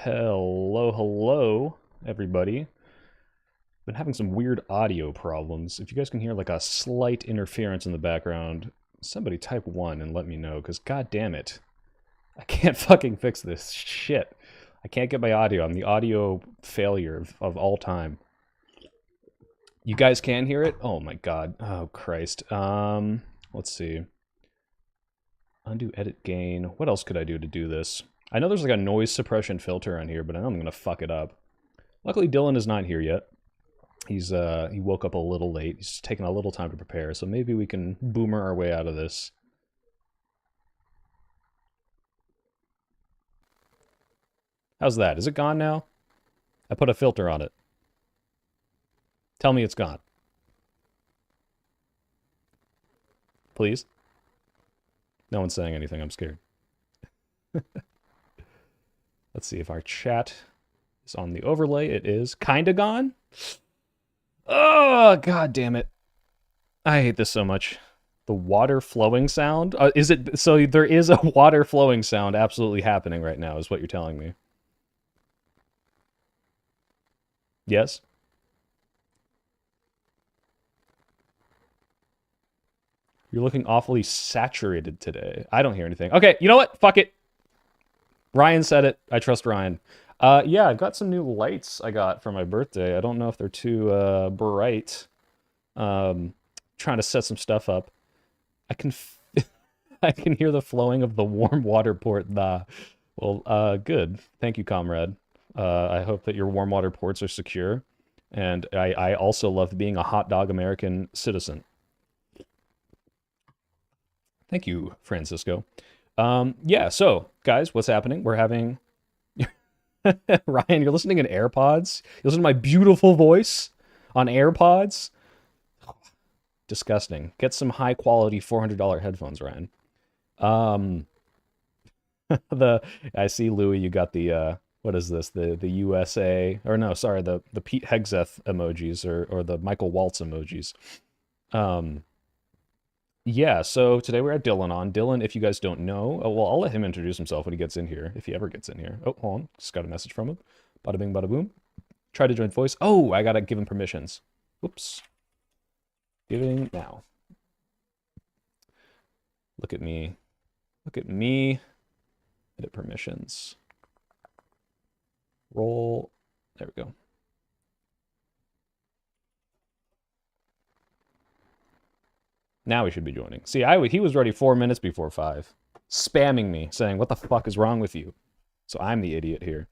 Hello, hello, everybody. Been having some weird audio problems. If you guys can hear like a slight interference in the background, somebody type 1 and let me know, because god damn it. I can't fucking fix this shit. I can't get my audio. I'm the audio failure of all time. You guys can hear it? Oh my god. Oh Christ. Let's see. Undo edit gain. What else could I do to do this? I know there's like a noise suppression filter on here, but I know I'm gonna fuck it up. Luckily Dylan is not here yet. He woke up a little late. He's taking a little time to prepare, so maybe we can boomer our way out of this. How's that? Is it gone now? I put a filter on it. Tell me it's gone. Please? No one's saying anything. I'm scared. Let's see if our chat is on the overlay. It is. Kinda gone? Oh, god damn it. I hate this so much. The water flowing sound? Is it... So there is a water flowing sound absolutely happening right now, is what you're telling me. Yes? You're looking awfully saturated today. I don't hear anything. Okay, you know what? Fuck it. Ryan said it. I trust Ryan. Yeah, I've got some new lights I got for my birthday. I don't know if they're too bright. Trying to set some stuff up. I can I can hear the flowing of the warm water port. Well, good. Thank you, comrade. I hope that your warm water ports are secure. And I also love being a hot dog American citizen. Thank you, Francisco. Yeah, so, guys, what's happening? We're having... Ryan, you're listening in AirPods? You listen to my beautiful voice on AirPods? Disgusting. Get some high-quality $400 headphones, Ryan. I see, Louis, you got the, what is this? The USA... Or no, sorry, the Pete Hegseth emojis, or the Michael Waltz emojis. Yeah, so today we're at Dylan on. Dylan, if you guys don't know, well, I'll let him introduce himself when he gets in here, if he ever gets in here. Oh, hold on. Just got a message from him. Bada bing, bada boom. Try to join voice. Oh, I gotta give him permissions. Oops. Giving now. Look at me. Look at me. Edit permissions. Roll. There we go. Now he should be joining. See, he was ready 4 minutes before 5. Spamming me, saying, what the fuck is wrong with you? So I'm the idiot here.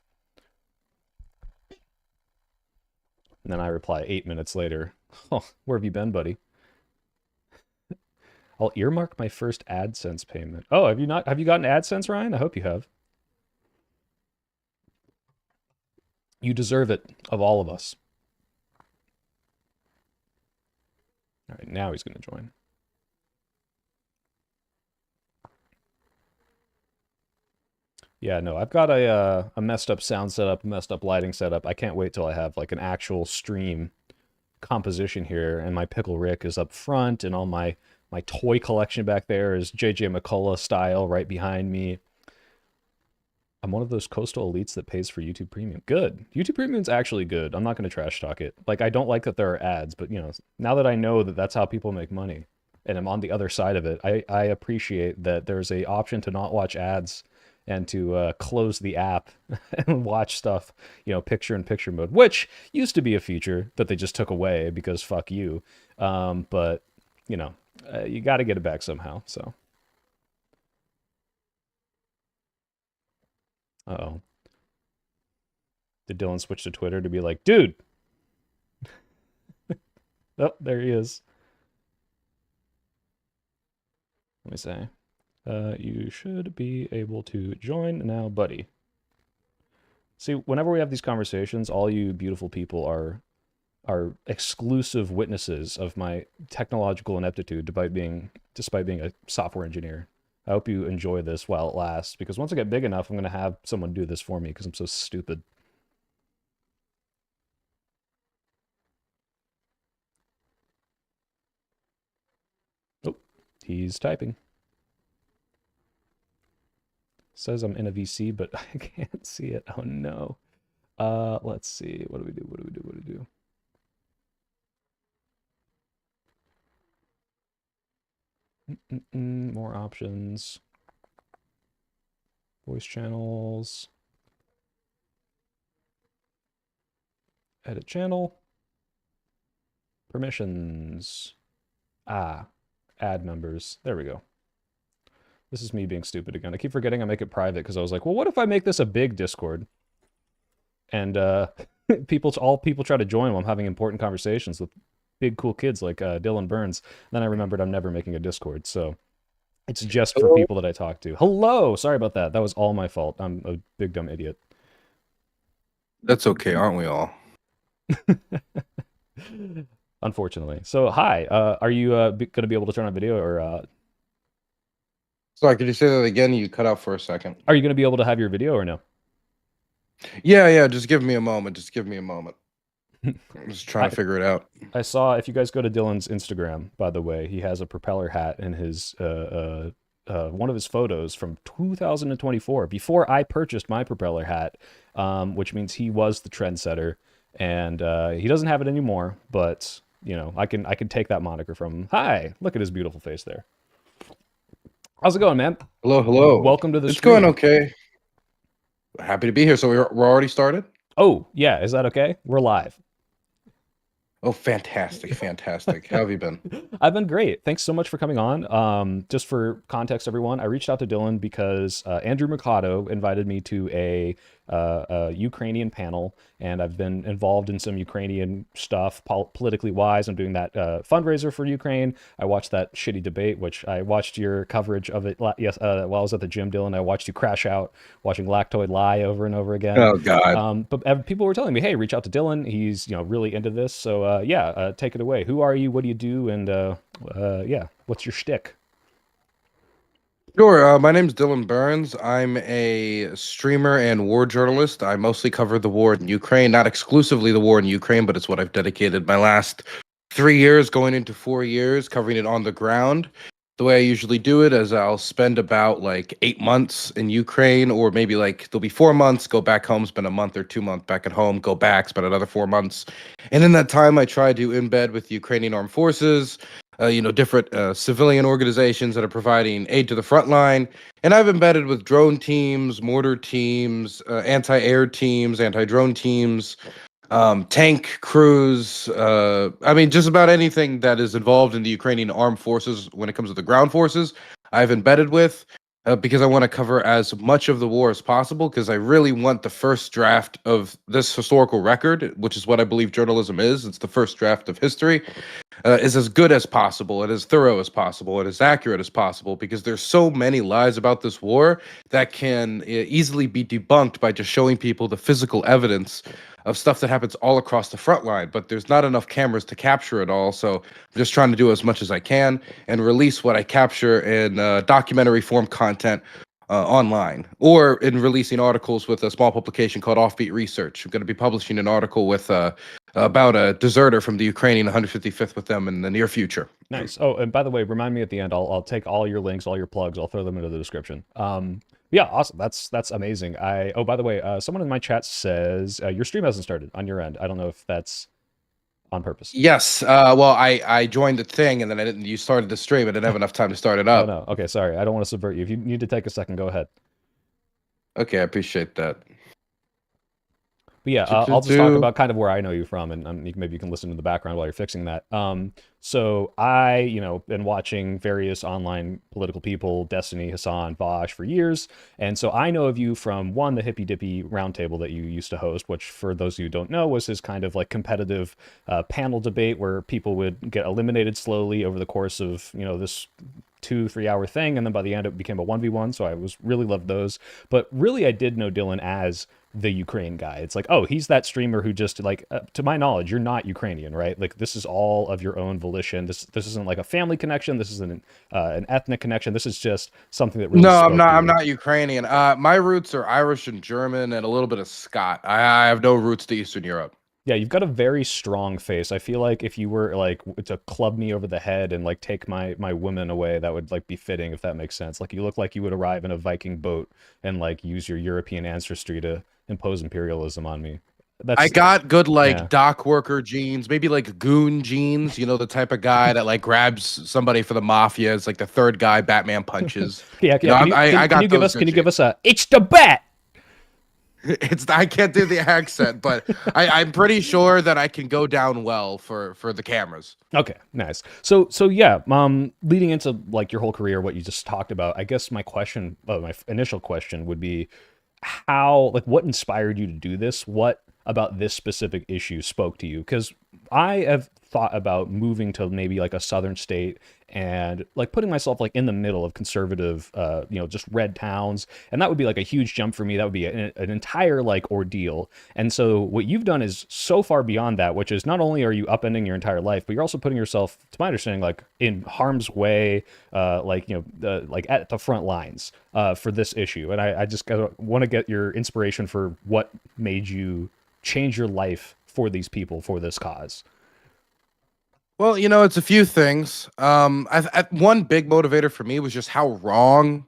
And then I reply 8 minutes later. Oh, where have you been, buddy? I'll earmark my first AdSense payment. Oh, have you gotten AdSense, Ryan? I hope you have. You deserve it, of all of us. All right, now he's going to join. Yeah, no, I've got a messed up sound setup, messed up lighting setup. I can't wait till I have like an actual stream composition here, and my Pickle Rick is up front, and all my toy collection back there is JJ McCullough style right behind me. I'm one of those coastal elites that pays for YouTube Premium. Good. YouTube Premium's actually good. I'm not going to trash talk it. Like, I don't like that there are ads, but, you know, now that I know that that's how people make money, and I'm on the other side of it, I appreciate that there's a option to not watch ads and to close the app and watch stuff, you know, picture-in-picture mode, which used to be a feature that they just took away because fuck you. But, you know, you got to get it back somehow, so. Uh-oh. Did Dylan switch to Twitter to be like, dude? Oh, there he is. Let me say. You should be able to join now, buddy. See, whenever we have these conversations, all you beautiful people are exclusive witnesses of my technological ineptitude despite being a software engineer. I hope you enjoy this while it lasts, because once I get big enough, I'm going to have someone do this for me because I'm so stupid. Oh, he's typing. says I'm in a VC, but I can't see it. Oh no. Let's see. What do we do? What do we do? What do we do? More options. Voice channels. Edit channel. Permissions. Add members. There we go. This is me being stupid again. I keep forgetting I make it private because I was like, well, what if I make this a big Discord? And all people try to join while I'm having important conversations with big cool kids like Dylan Burns. Then I remembered I'm never making a Discord, so it's just for people that I talk to. Hello! Sorry about that. That was all my fault. I'm a big dumb idiot. That's okay, aren't we all? Unfortunately. So hi, are you going to be able to turn on video, or Sorry, could you say that again? You cut out for a second. are you going to be able to have your video or no? Yeah, just give me a moment. Just give me a moment. I'm just trying to figure it out. I saw, if you guys go to Dylan's Instagram, by the way, he has a propeller hat in his one of his photos from 2024, before I purchased my propeller hat, which means he was the trendsetter, and he doesn't have it anymore. But you know, I can take that moniker from him. Hi, look at his beautiful face there. How's it going, man? Hello. Welcome to the It's stream. going okay. Happy to be here. So we're already started? Oh, yeah. Is that okay? We're live. Oh, fantastic. How have you been? I've been great. Thanks so much for coming on. Just for context, everyone, I reached out to Dylan because Andrew Mercado invited me to a Ukrainian panel, and I've been involved in some Ukrainian stuff, politically wise. I'm doing that fundraiser for Ukraine. I watched that shitty debate, which I watched your coverage of it. Yes, while I was at the gym, Dylan, I watched you crash out watching Lactoid lie over and over again. Oh God. But people were telling me, hey, reach out to Dylan. He's really into this. So take it away. Who are you? What do you do? And yeah, what's your shtick? Sure. My name's Dylan Burns. I'm a streamer and war journalist. I mostly cover the war in Ukraine, not exclusively the war in Ukraine, but it's what I've dedicated my last 3 years, going into 4 years, covering it on the ground. The way I usually do it is I'll spend about like 8 months in Ukraine, or maybe like there'll be 4 months, go back home, spend a month or 2 months back at home, go back, spend another 4 months. And in that time, I try to embed with the Ukrainian armed forces, different civilian organizations that are providing aid to the front line. And I've embedded with drone teams, mortar teams, anti-air teams, anti-drone teams, tank crews. I mean, just about anything that is involved in the Ukrainian armed forces when it comes to the ground forces, I've embedded with. Because I want to cover as much of the war as possible, because I really want the first draft of this historical record, which is what I believe journalism is. It's the first draft of history, is as good as possible, and as thorough as possible, and as accurate as possible, because there's so many lies about this war that can easily be debunked by just showing people the physical evidence of stuff that happens all across the front line. But there's not enough cameras to capture it all, so I'm just trying to do as much as I can and release what I capture in documentary form content online, or in releasing articles with a small publication called Offbeat Research. I'm going to be publishing an article with about a deserter from the Ukrainian 155th with them in the near future. Nice. Oh, and by the way, remind me at the end. I'll take all your links, all your plugs. I'll throw them into the description. Yeah, awesome. That's amazing. Oh, by the way, someone in my chat says your stream hasn't started on your end. I don't know if that's on purpose. Yes. Well, I joined the thing, and then you started the stream. I didn't have enough time to start it up. Oh no. Okay, sorry. I don't want to subvert you. If you need to take a second, go ahead. Okay, I appreciate that. But yeah, I'll just talk about kind of where I know you from, and maybe you can listen to the background while you're fixing that. So I, been watching various online political people, Destiny, Hassan, Bosch for years, and so I know of you from the Hippy Dippy roundtable that you used to host, which for those of you who don't know was his kind of like competitive panel debate where people would get eliminated slowly over the course of this 2-3 hour thing, and then by the end it became a 1v1. So I really loved those. But really, I did know Dylan as the Ukraine guy. It's like, oh, he's that streamer who just like, to my knowledge, you're not Ukrainian, right? Like this is all of your own volition. This isn't like a family connection. This isn't an ethnic connection. This is just something that really. No, I'm not Ukrainian. My roots are Irish and German and a little bit of Scot. I have no roots to Eastern Europe. Yeah, you've got a very strong face. I feel like if you were like to club me over the head and like take my women away, that would like be fitting if that makes sense. Like you look like you would arrive in a Viking boat and like use your European ancestry to impose imperialism on me. I That's got good yeah. like dock worker jeans, maybe like goon jeans, you know, the type of guy that like grabs somebody for the mafia. It's like the third guy Batman punches. Yeah, You yeah. know, Can you I can you got give those us good can you give jeans. us a it's the bat? It's I can't do the accent, but I'm pretty sure that I can go down well for the cameras. Okay, nice. So yeah, leading into like your whole career, what you just talked about, I guess my question, my initial question would be how, like, what inspired you to do this? What about this specific issue spoke to you? Because I have thought about moving to maybe like a southern state and like putting myself like in the middle of conservative, just red towns, and that would be like a huge jump for me. That would be an entire like ordeal. And so what you've done is so far beyond that, which is not only are you upending your entire life, but you're also putting yourself, to my understanding, like in harm's way, like at the front lines for this issue. And I just want to get your inspiration for what made you change your life for these people, for this cause. Well, you know, it's a few things. One big motivator for me was just how wrong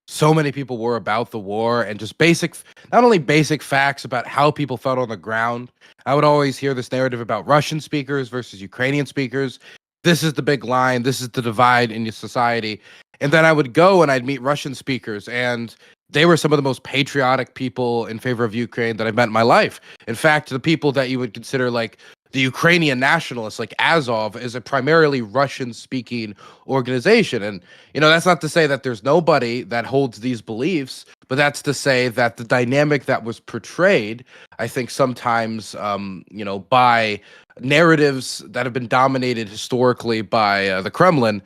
so many people were about the war and just not only basic facts about how people felt on the ground. I would always hear this narrative about Russian speakers versus Ukrainian speakers. This is the big line. This is the divide in your society. And then I would go and I'd meet Russian speakers, and they were some of the most patriotic people in favor of Ukraine that I've met in my life. In fact, the people that you would consider like the Ukrainian nationalists, like Azov, is a primarily Russian speaking organization. And, you know, that's not to say that there's nobody that holds these beliefs, but that's to say that the dynamic that was portrayed, I think sometimes, by narratives that have been dominated historically by the Kremlin,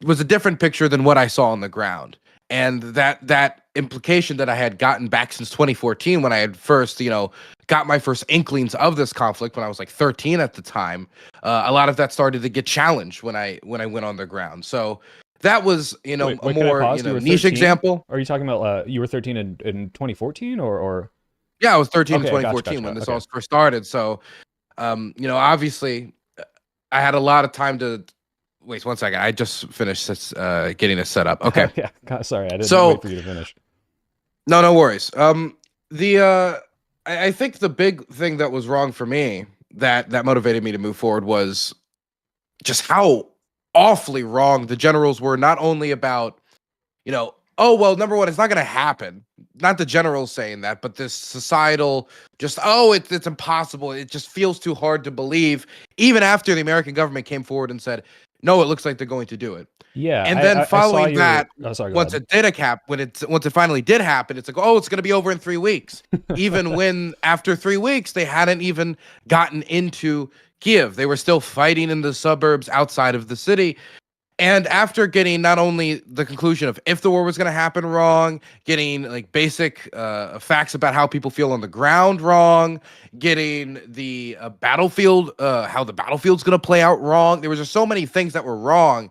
was a different picture than what I saw on the ground. And that implication that I had gotten back since 2014, when I had first, got my first inklings of this conflict when I was like 13 at the time, a lot of that started to get challenged when I went on the ground. So that was, Wait, a wait, can I more, pause? You were niche 13? example. Are you talking about you were 13 in 2014 or Yeah, I was 13 in okay, gotcha, gotcha, 2014 when this okay. all first started. So, obviously, I had a lot of time to wait. 1 second, I just finished this, getting this set up. Okay, Yeah, sorry, I didn't wait so for you to finish. no worries. The I think the big thing that was wrong for me that motivated me to move forward was just how awfully wrong the generals were. Not only about, oh well, number one, it's not going to happen. Not the generals saying that, but this societal just, oh, it's impossible. It just feels too hard to believe. Even after the American government came forward and said, no, it looks like they're going to do it. Yeah, And then I saw following your. that, Oh, sorry, go once ahead. it did a cap, once it finally did happen, it's like, oh, it's going to be over in 3 weeks. Even when after 3 weeks they hadn't even gotten into Kiev, they were still fighting in the suburbs outside of the city. And after getting not only the conclusion of if the war was going to happen wrong, getting like basic facts about how people feel on the ground wrong, getting the battlefield, how the battlefield's going to play out wrong, there was just so many things that were wrong.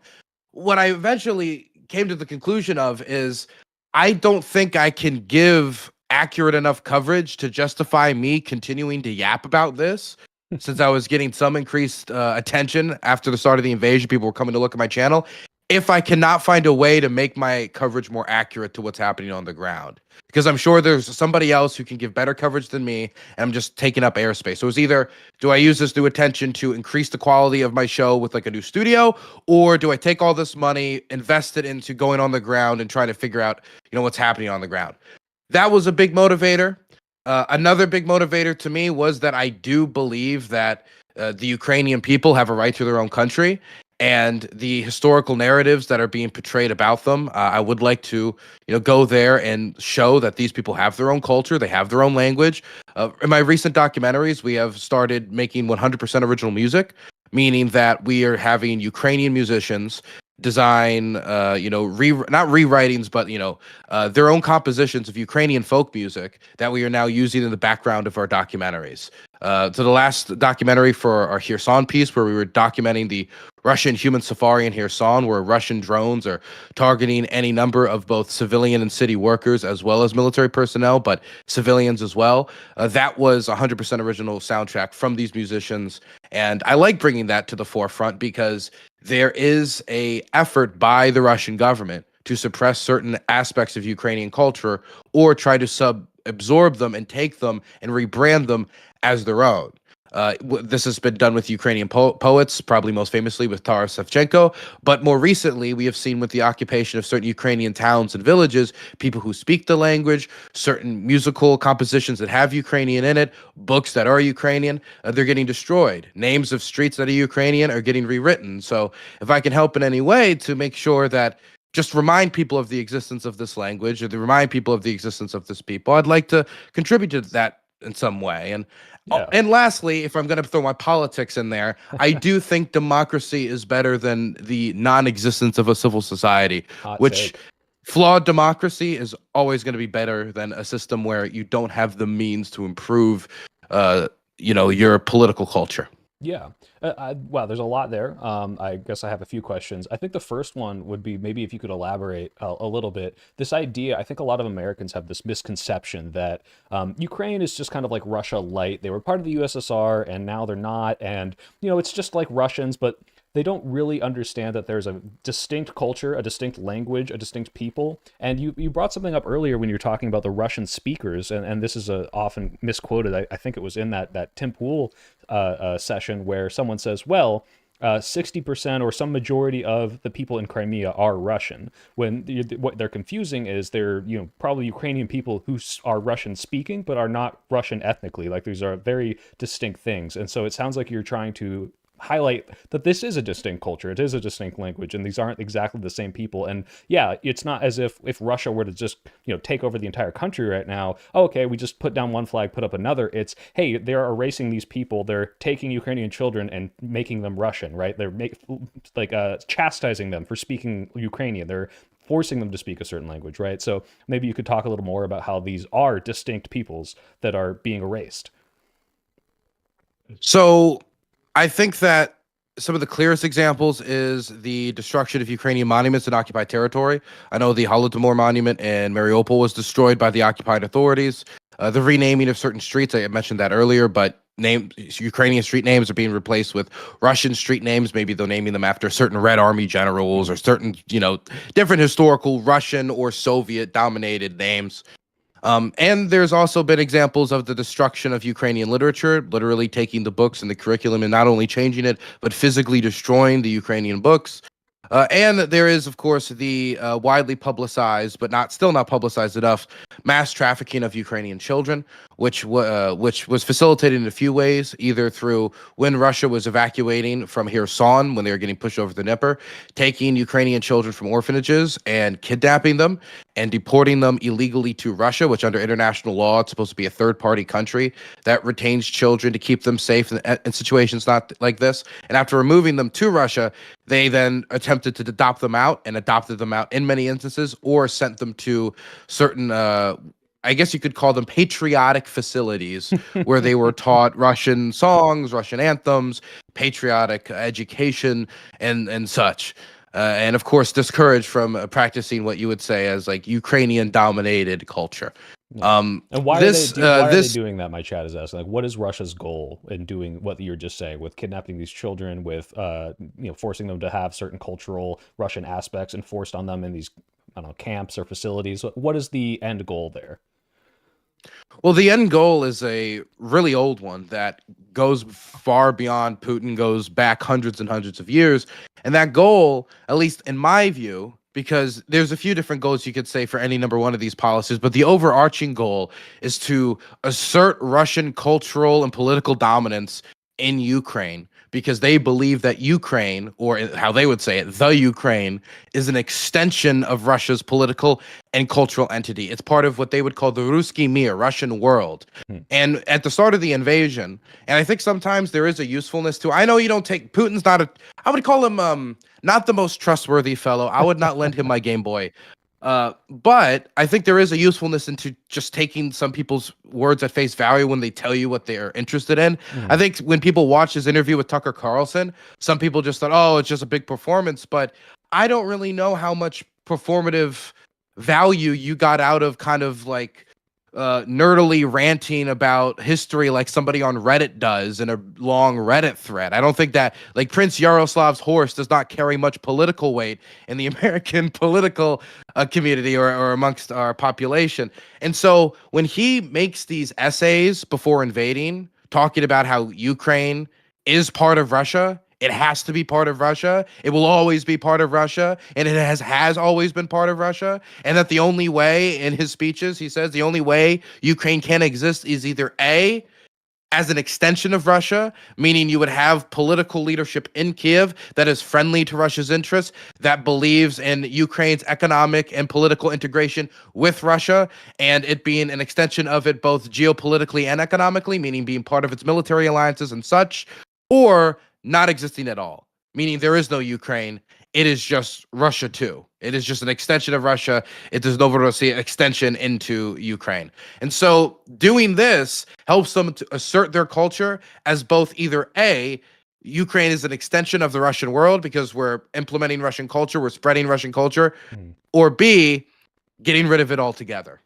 What I eventually came to the conclusion of is I don't think I can give accurate enough coverage to justify me continuing to yap about this, since I was getting some increased attention after the start of the invasion. People were coming to look at my channel. If I cannot find a way to make my coverage more accurate to what's happening on the ground, because I'm sure there's somebody else who can give better coverage than me, and I'm just taking up airspace. So it's either, do I use this new attention to increase the quality of my show with like a new studio, or do I take all this money, invest it into going on the ground and try to figure out, what's happening on the ground? That was a big motivator. Another big motivator to me was that I do believe that the Ukrainian people have a right to their own country, and the historical narratives that are being portrayed about them. I would like to, go there and show that these people have their own culture, they have their own language. In my recent documentaries, we have started making 100% original music, meaning that we are having Ukrainian musicians design, not rewritings, but their own compositions of Ukrainian folk music that we are now using in the background of our documentaries. To the last documentary for our Kherson piece, where we were documenting the Russian human safari in Kherson, where Russian drones are targeting any number of both civilian and city workers as well as military personnel, but civilians as well. That was 100% original soundtrack from these musicians, and I like bringing that to the forefront because there is a effort by the Russian government to suppress certain aspects of Ukrainian culture or try to absorb them and take them and rebrand them as their own. This has been done with Ukrainian poets, probably most famously with Taras Shevchenko, but more recently we have seen with the occupation of certain Ukrainian towns and villages, people who speak the language, certain musical compositions that have Ukrainian in it, books that are Ukrainian, they're getting destroyed. Names of streets that are Ukrainian are getting rewritten. So if I can help in any way to make sure that just remind people of the existence of this language or to remind people of the existence of this people, I'd like to contribute to that in some way. Yeah. And lastly, if I'm going to throw my politics in there, I do think democracy is better than the non-existence of a civil society, Hot which take. flawed democracy is always going to be better than a system where you don't have the means to improve, your political culture. Yeah. Wow, there's a lot there. I guess I have a few questions. I think the first one would be maybe if you could elaborate a little bit. This idea, I think a lot of Americans have this misconception that Ukraine is just kind of like Russia light. They were part of the USSR and now they're not. And, it's just like Russians, but they don't really understand that there's a distinct culture, a distinct language, a distinct people. And you brought something up earlier when you were talking about the Russian speakers, and this is often misquoted. I think it was in that Tim Pool session where someone says, well, 60% or some majority of the people in Crimea are Russian. When what they're confusing is they're probably Ukrainian people who are Russian speaking but are not Russian ethnically. Like these are very distinct things, and so it sounds like you're trying to highlight that this is a distinct culture, it is a distinct language, and these aren't exactly the same people. And yeah, it's not as if Russia were to just take over the entire country right now. Oh, okay, we just put down one flag, put up another. It's, hey, they're erasing these people, they're taking Ukrainian children and making them Russian, right? They're chastising them for speaking Ukrainian, they're forcing them to speak a certain language, right? So maybe you could talk a little more about how these are distinct peoples that are being erased. So I think that some of the clearest examples is the destruction of Ukrainian monuments in occupied territory. I know the Holodomor monument in Mariupol was destroyed by the occupied authorities. The renaming of certain streets, I mentioned that earlier, but Ukrainian street names are being replaced with Russian street names. Maybe they're naming them after certain Red Army generals or certain, different historical Russian or Soviet dominated names. And there's also been examples of the destruction of Ukrainian literature, literally taking the books and the curriculum and not only changing it, but physically destroying the Ukrainian books. And there is, of course, the widely publicized, but still not publicized enough, mass trafficking of Ukrainian children, which was facilitated in a few ways, either through when Russia was evacuating from Kherson when they were getting pushed over the Dnieper, taking Ukrainian children from orphanages and kidnapping them and deporting them illegally to Russia, which under international law, it's supposed to be a third-party country that retains children to keep them safe in situations not like this. And after removing them to Russia, they then attempted to adopt them out and adopted them out in many instances, or sent them to certain, I guess you could call them patriotic facilities, where they were taught Russian songs, Russian anthems, patriotic education, and such. And of course, discouraged from practicing what you would say as like Ukrainian dominated culture. Yeah. And why are they doing that? My chat is asking, like, what is Russia's goal in doing what you're just saying with kidnapping these children, with forcing them to have certain cultural Russian aspects enforced on them in these, I don't know, camps or facilities? What is the end goal there? Well, the end goal is a really old one that goes far beyond Putin, goes back hundreds and hundreds of years. And that goal, at least in my view, because there's a few different goals you could say for any number one of these policies, but the overarching goal is to assert Russian cultural and political dominance in Ukraine, because they believe that Ukraine, or how they would say it, the Ukraine, is an extension of Russia's political and cultural entity. It's part of what they would call the Ruski Mir, Russian world. Hmm. And at the start of the invasion, and I think sometimes there is a usefulness to, I know you don't take, Putin's not a, I would call him not the most trustworthy fellow. I would not lend him my Game Boy. But I think there is a usefulness into just taking some people's words at face value when they tell you what they are interested in. Hmm. I think when people watch his interview with Tucker Carlson, some people just thought, oh, it's just a big performance. But I don't really know how much performative value you got out of kind of like nerdily ranting about history like somebody on Reddit does in a long Reddit thread. I don't think that, like, Prince Yaroslav's horse does not carry much political weight in the American political community or amongst our population. And so when he makes these essays before invading, talking about how Ukraine is part of Russia, it has to be part of Russia. It will always be part of Russia. And it has always been part of Russia. And that the only way, in his speeches, he says the only way Ukraine can exist is either A, as an extension of Russia, meaning you would have political leadership in Kiev that is friendly to Russia's interests, that believes in Ukraine's economic and political integration with Russia, and it being an extension of it both geopolitically and economically, meaning being part of its military alliances and such, or not existing at all, meaning there is no Ukraine. It is just Russia too. It is just an extension of Russia. It is Novorossiya extension into Ukraine. And so doing this helps them to assert their culture as both either A, Ukraine is an extension of the Russian world because we're implementing Russian culture, we're spreading Russian culture, or B, getting rid of it altogether.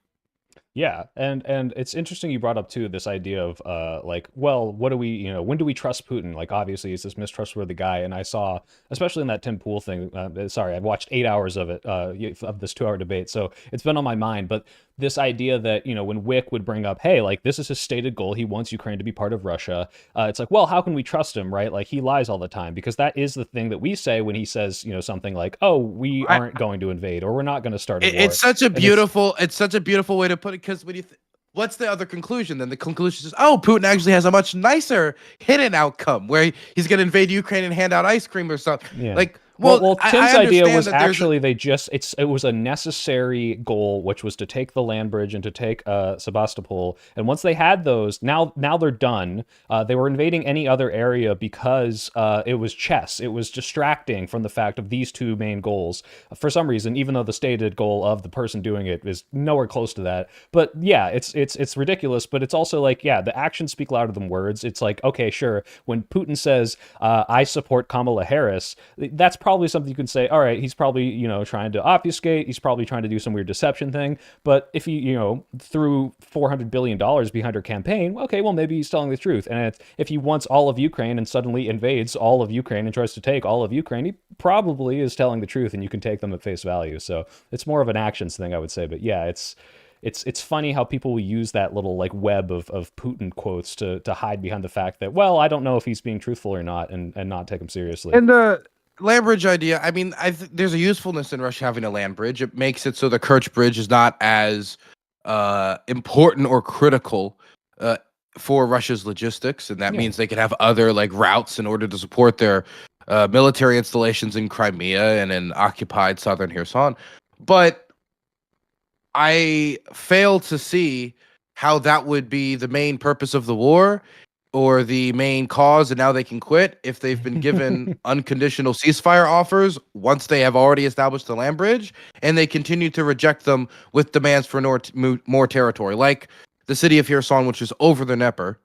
Yeah, and it's interesting you brought up too this idea of like, well, what do we, when do we trust Putin? Like, obviously, he's this mistrustworthy guy, and I saw, especially in that Tim Pool thing. Sorry, I've watched 8 hours of it of this 2 hour debate, so it's been on my mind. But this idea that when Wick would bring up, hey, like this is his stated goal, he wants Ukraine to be part of Russia. It's like, well, how can we trust him, right? Like he lies all the time because that is the thing that we say when he says, something like, oh, we aren't going to invade or we're not going to start a war. It's such a beautiful, it's such a beautiful way to put it because when you. What's the other conclusion? Then the conclusion is, oh, Putin actually has a much nicer hidden outcome where he's going to invade Ukraine and hand out ice cream or something. Yeah. Like, well, Tim's idea was actually it was a necessary goal, which was to take the land bridge and to take Sebastopol. And once they had those, now they're done. They were invading any other area because it was chess. It was distracting from the fact of these two main goals for some reason, even though the stated goal of the person doing it is nowhere close to that. But yeah, it's ridiculous. But it's also like, yeah, the actions speak louder than words. It's like, okay, sure. When Putin says, I support Kamala Harris, that's probably something you can say, all right, he's probably, trying to obfuscate. He's probably trying to do some weird deception thing. But if he, threw $400 billion behind her campaign, okay, well, maybe he's telling the truth. And if he wants all of Ukraine and suddenly invades all of Ukraine and tries to take all of Ukraine, he probably is telling the truth and you can take them at face value. So it's more of an actions thing, I would say. But yeah, it's funny how people will use that little like web of Putin quotes to hide behind the fact that, well, I don't know if he's being truthful or not and not take him seriously. And the land bridge idea, I mean, there's a usefulness in Russia having a land bridge. It makes it so the Kerch Bridge is not as important or critical for Russia's logistics, and that means they can have other like routes in order to support their military installations in Crimea and in occupied southern Kherson. But I fail to see how that would be the main purpose of the war or the main cause, and now they can quit if they've been given unconditional ceasefire offers once they have already established the land bridge, and they continue to reject them with demands for more territory, like the city of Kherson, which is over the Dnieper,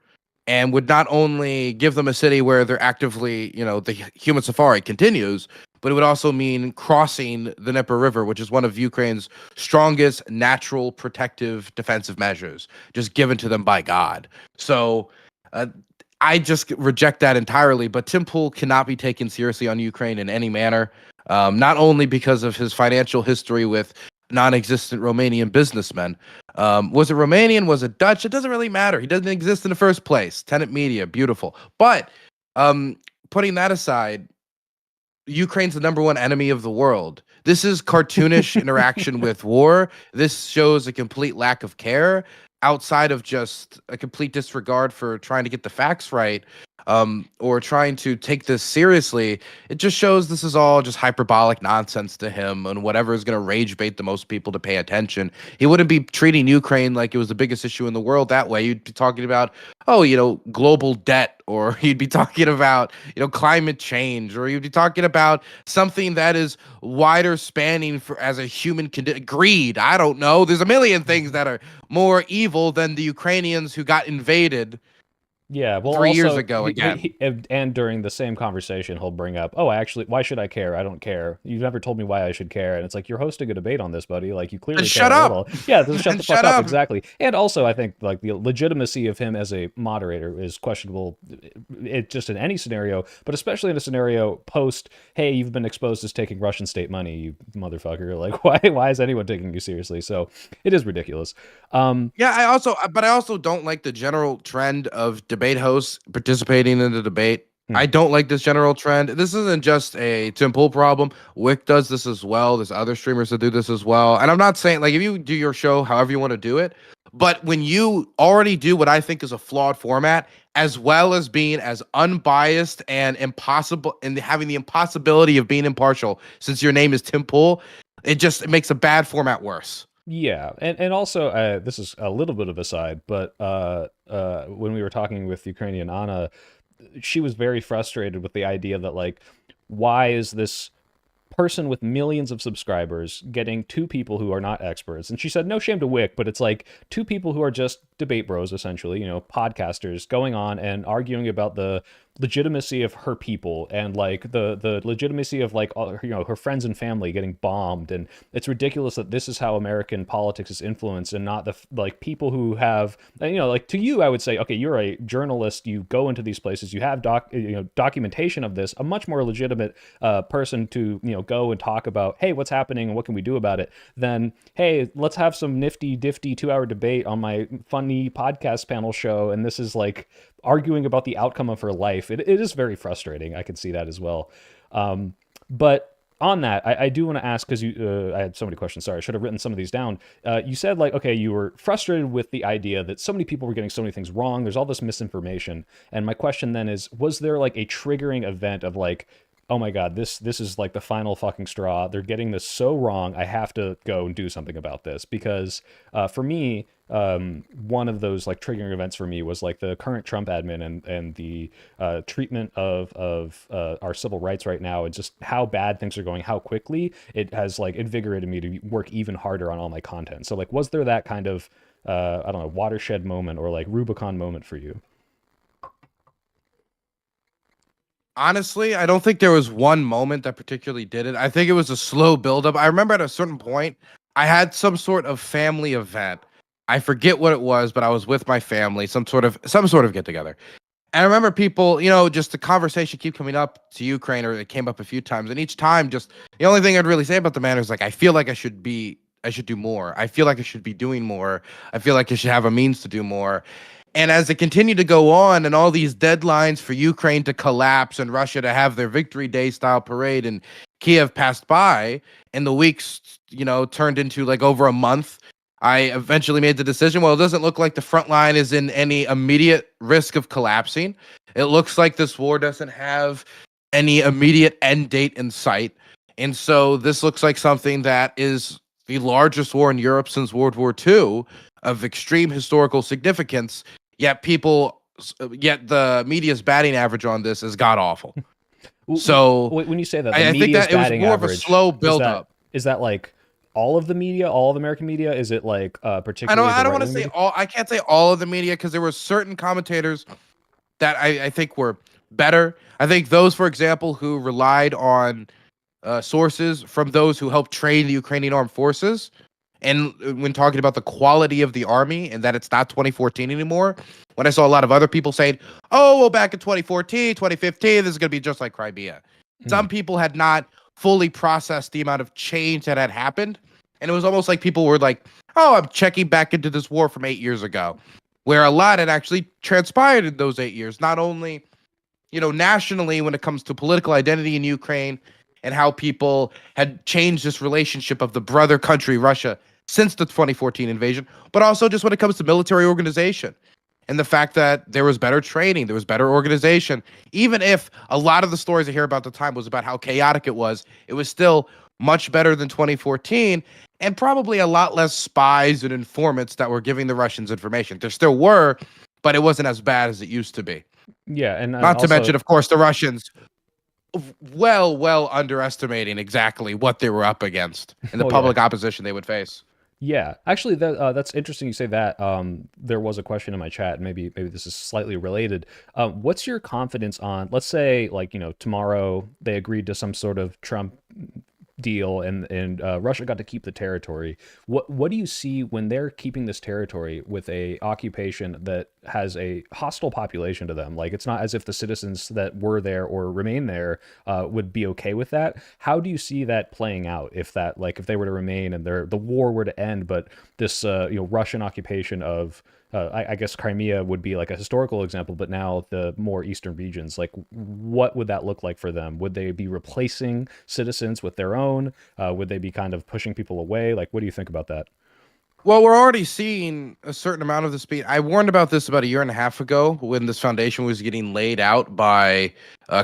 and would not only give them a city where they're actively, the human safari continues, but it would also mean crossing the Dnieper River, which is one of Ukraine's strongest natural protective defensive measures, just given to them by God. So I just reject that entirely. But Tim Pool cannot be taken seriously on Ukraine in any manner, not only because of his financial history with non-existent Romanian businessmen. Was it Romanian? Was it Dutch? It doesn't really matter. He doesn't exist in the first place. Tenant Media, beautiful. But putting that aside, Ukraine's the number one enemy of the world. This is cartoonish interaction with war. This shows a complete lack of care outside of just a complete disregard for trying to get the facts right. or trying to take this seriously, it just shows this is all just hyperbolic nonsense to him and whatever is going to rage bait the most people to pay attention. He wouldn't be treating Ukraine like it was the biggest issue in the world that way. You'd be talking about, oh, global debt, or you'd be talking about, climate change, or you'd be talking about something that is wider spanning for as a human greed. I don't know. There's a million things that are more evil than the Ukrainians who got invaded Yeah, well, 3 years also, ago again. and during the same conversation, he'll bring up, "Oh, actually, why should I care? I don't care. You've never told me why I should care." And it's like you're hosting a debate on this, buddy. Like you And clearly care shut a up. little. Yeah, just shut And the fuck shut up. up. Exactly. And also, I think like the legitimacy of him as a moderator is questionable. It just in any scenario, but especially in a scenario post, "Hey, you've been exposed as taking Russian state money, you motherfucker." Like, why is anyone taking you seriously? So it is ridiculous. Yeah, but I also don't like the general trend of debate hosts participating in the debate. I hmm, don't like this general trend. This isn't just a Tim Pool problem. Wick does this as well. There's other streamers that do this as well. And I'm not saying like if you do your show however you want to do it, but when you already do what I think is a flawed format, as well as being as unbiased and impossible and having the impossibility of being impartial, since your name is Tim Pool, it makes a bad format worse. Yeah, and also this is a little bit of a side, but when we were talking with Ukrainian Anna, she was very frustrated with the idea that like, why is this person with millions of subscribers getting two people who are not experts? And she said, no shame to Wick, but it's like two people who are just debate bros, essentially, podcasters going on and arguing about the legitimacy of her people and like the legitimacy of like all, her friends and family getting bombed. And it's ridiculous that this is how American politics is influenced and not the like people who have, like to you I would say, okay, you're a journalist, you go into these places, you have documentation of this, a much more legitimate person to go and talk about, hey, what's happening and what can we do about it, then hey, let's have some nifty diffy 2 hour debate on my funny podcast panel show, and this is like arguing about the outcome of her life. It is very frustrating. I can see that as well. But on that, I do want to ask, because I had so many questions. Sorry, I should have written some of these down. You said like, okay, you were frustrated with the idea that so many people were getting so many things wrong. There's all this misinformation, and my question then is, was there like a triggering event of like, oh my god, this is like the final fucking straw. They're getting this so wrong. I have to go and do something about this. Because for me, one of those like triggering events for me was like the current Trump admin and the treatment of our civil rights right now, and just how bad things are going, how quickly it has like invigorated me to work even harder on all my content. So like, was there that kind of I don't know, watershed moment or like Rubicon moment for you? Honestly, I don't think there was one moment that particularly did it. I think it was a slow buildup. I remember at a certain point, I had some sort of family event. I forget what it was, but I was with my family, some sort of get together. And I remember people, just the conversation keep coming up to Ukraine, or it came up a few times, and each time, just the only thing I'd really say about the matter is like, I feel like I should do more. I feel like I should be doing more. I feel like I should have a means to do more. And as it continued to go on, and all these deadlines for Ukraine to collapse and Russia to have their Victory Day style parade in Kiev passed by, and the weeks, turned into like over a month, I eventually made the decision. Well, it doesn't look like the front line is in any immediate risk of collapsing. It looks like this war doesn't have any immediate end date in sight. And so this looks like something that is the largest war in Europe since World War II, of extreme historical significance. Yet the media's batting average on this is god awful. So When you say that the I think media's that it was batting more of a average, slow is that buildup. is that like all of the media, all of American media? Is it like I don't particularly I the don't right want to wing say media? all. I can't say all of the media, because there were certain commentators that I think were better. I think those, for example, who relied on sources from those who helped train the Ukrainian armed forces, and when talking about the quality of the army and that it's not 2014 anymore, when I saw a lot of other people saying, oh, well, back in 2014, 2015, this is going to be just like Crimea. Hmm. Some people had not fully processed the amount of change that had happened. And it was almost like people were like, oh, I'm checking back into this war from 8 years ago, where a lot had actually transpired in those 8 years, not only nationally when it comes to political identity in Ukraine and how people had changed this relationship of the brother country, Russia, since the 2014 invasion, but also just when it comes to military organization and the fact that there was better training, there was better organization. Even if a lot of the stories I hear about the time was about how chaotic it was still much better than 2014, and probably a lot less spies and informants that were giving the Russians information. There still were, but it wasn't as bad as it used to be. Yeah, and Not to also, mention, of course, the Russians well underestimating exactly what they were up against and the oh yeah, public opposition they would face. yeah. Actually, that's interesting you say that. There was a question in my chat, and maybe this is slightly related. What's your confidence on, let's say, like, tomorrow they agreed to some sort of Trump deal, and Russia got to keep the territory. What do you see when they're keeping this territory with a occupation that has a hostile population to them? Like, it's not as if the citizens that were there or remain there would be okay with that. How do you see that playing out if that, like, if they were to remain and the war were to end, but this Russian occupation of I guess Crimea would be like a historical example, but now the more eastern regions, like, what would that look like for them? Would they be replacing citizens with their own? Would they be kind of pushing people away? Like, what do you think about that? Well, we're already seeing a certain amount of the speed. I warned about this about a year and a half ago when this foundation was getting laid out by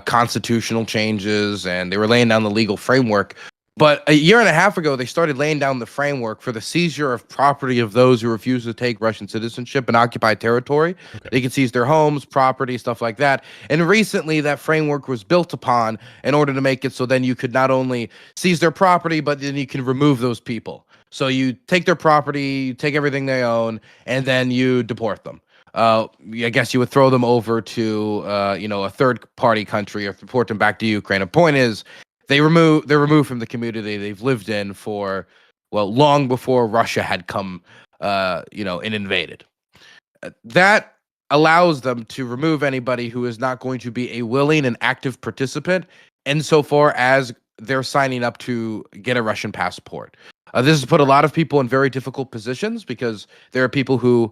constitutional changes, and they were laying down the legal framework. But a year and a half ago, they started laying down the framework for the seizure of property of those who refuse to take Russian citizenship and occupy territory. Okay. They could seize their homes, property, stuff like that. And recently, that framework was built upon in order to make it so then you could not only seize their property, but then you can remove those people. So you take their property, you take everything they own, and then you deport them. I guess you would throw them over to, a third-party country or deport them back to Ukraine. The point is, they're removed from the community they've lived in for, well, long before Russia had come, and invaded. That allows them to remove anybody who is not going to be a willing and active participant insofar as they're signing up to get a Russian passport. This has put a lot of people in very difficult positions because there are people who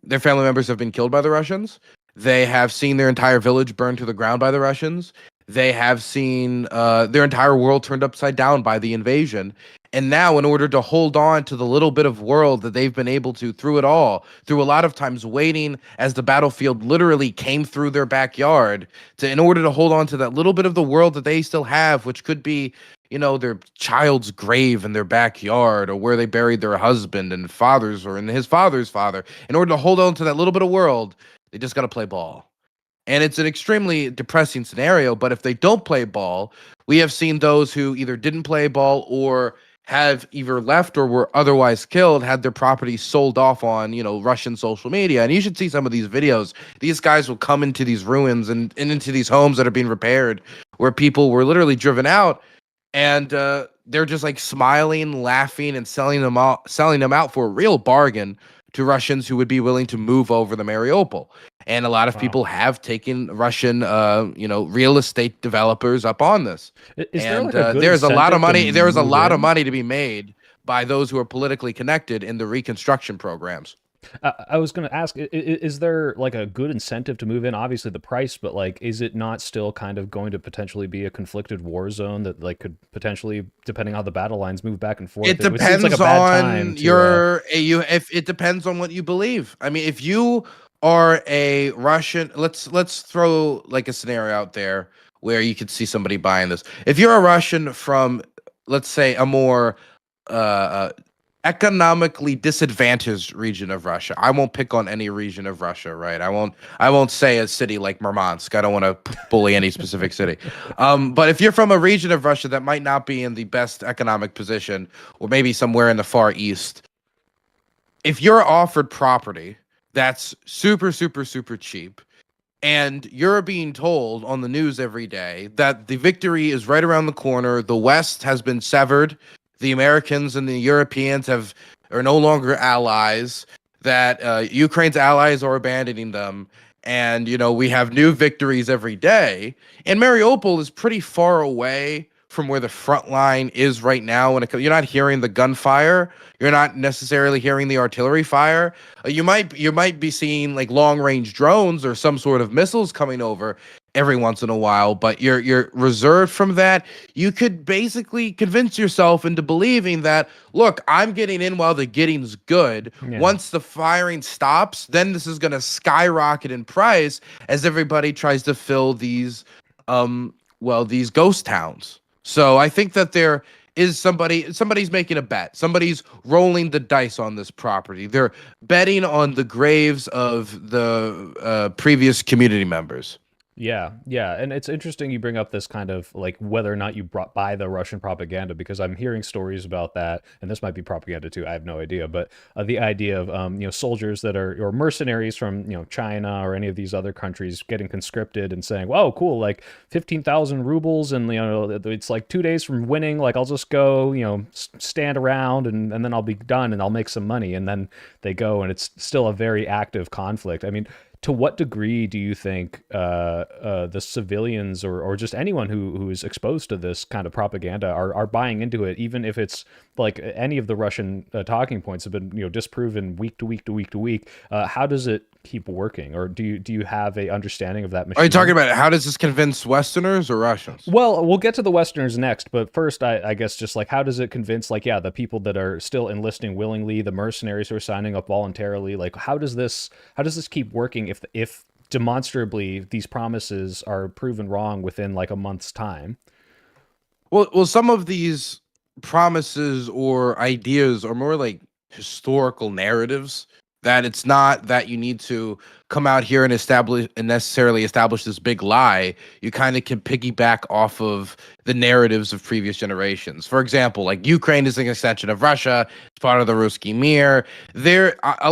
their family members have been killed by the Russians. They have seen their entire village burned to the ground by the Russians. They have seen their entire world turned upside down by the invasion. And now, in order to hold on to the little bit of world that they've been able to, through it all, through a lot of times waiting as the battlefield literally came through their backyard, in order to hold on to that little bit of the world that they still have, which could be, their child's grave in their backyard, or where they buried their husband and fathers, or in his father's father. In order to hold on to that little bit of world, they just got to play ball. And it's an extremely depressing scenario, but if they don't play ball, we have seen those who either didn't play ball or have either left or were otherwise killed, had their property sold off on, Russian social media. And you should see some of these videos. These guys will come into these ruins and into these homes that are being repaired where people were literally driven out, and they're just like smiling, laughing, and selling them out for a real bargain to Russians who would be willing to move over the Mariupol. And a lot of Wow. people have taken Russian, real estate developers up on this. Is there And like a good there's a lot of incentive to money. There is a move lot of in? money to be made by those who are politically connected in the reconstruction programs. I was going to ask, is there like a good incentive to move in? Obviously the price, but like, is it not still kind of going to potentially be a conflicted war zone that like could potentially, depending on how the battle lines move back and forth? It It seems like a depends bad time on to, if it depends on what you believe. I mean, if you are a Russian, let's throw like a scenario out there where you could see somebody buying this. If you're a Russian from, let's say, a more economically disadvantaged region of Russia. I won't pick on any region of Russia, right? I won't say a city like Murmansk. I don't want to bully any specific city. But if you're from a region of Russia that might not be in the best economic position, or maybe somewhere in the far east, if you're offered property that's super, super, super cheap, and you're being told on the news every day that the victory is right around the corner, the West has been severed, the Americans and the Europeans are no longer allies, that Ukraine's allies are abandoning them, and we have new victories every day. And Mariupol is pretty far away from where the front line is right now. When you're not hearing the gunfire, you're not necessarily hearing the artillery fire. You might be seeing like long range drones or some sort of missiles coming over. every once in a while, but you're reserved from that. You could basically convince yourself into believing that, look, I'm getting in while the getting's good. Yeah. Once the firing stops, then this is going to skyrocket in price as everybody tries to fill these these ghost towns. So I think that there is somebody's making a bet. Somebody's rolling the dice on this property. They're betting on the graves of the previous community members. Yeah, yeah, and it's interesting you bring up this kind of like whether or not you brought by the Russian propaganda because I'm hearing stories about that, and this might be propaganda too. I have no idea, but the idea of soldiers that are or mercenaries from China or any of these other countries getting conscripted and saying, "Whoa, cool! Like 15,000 rubles, and it's like 2 days from winning. Like I'll just go, stand around and then I'll be done and I'll make some money." And then they go, and it's still a very active conflict. I mean, to what degree do you think the civilians or just anyone who is exposed to this kind of propaganda are buying into it, even if it's like any of the Russian talking points have been disproven week to week to week to week? How does it keep working, or do you have a understanding of that machine? Are you talking about how does this convince Westerners or Russians? Well, we'll get to the Westerners next, but first, I guess just like how does it convince, like, yeah, the people that are still enlisting willingly, the mercenaries who are signing up voluntarily, like how does this keep working if demonstrably these promises are proven wrong within like a month's time? Well, some of these promises or ideas are more like historical narratives that it's not that you need to come out here and necessarily establish this big lie. You kind of can piggyback off of the narratives of previous generations. For example, like Ukraine is an extension of Russia. It's part of the Ruski Mir.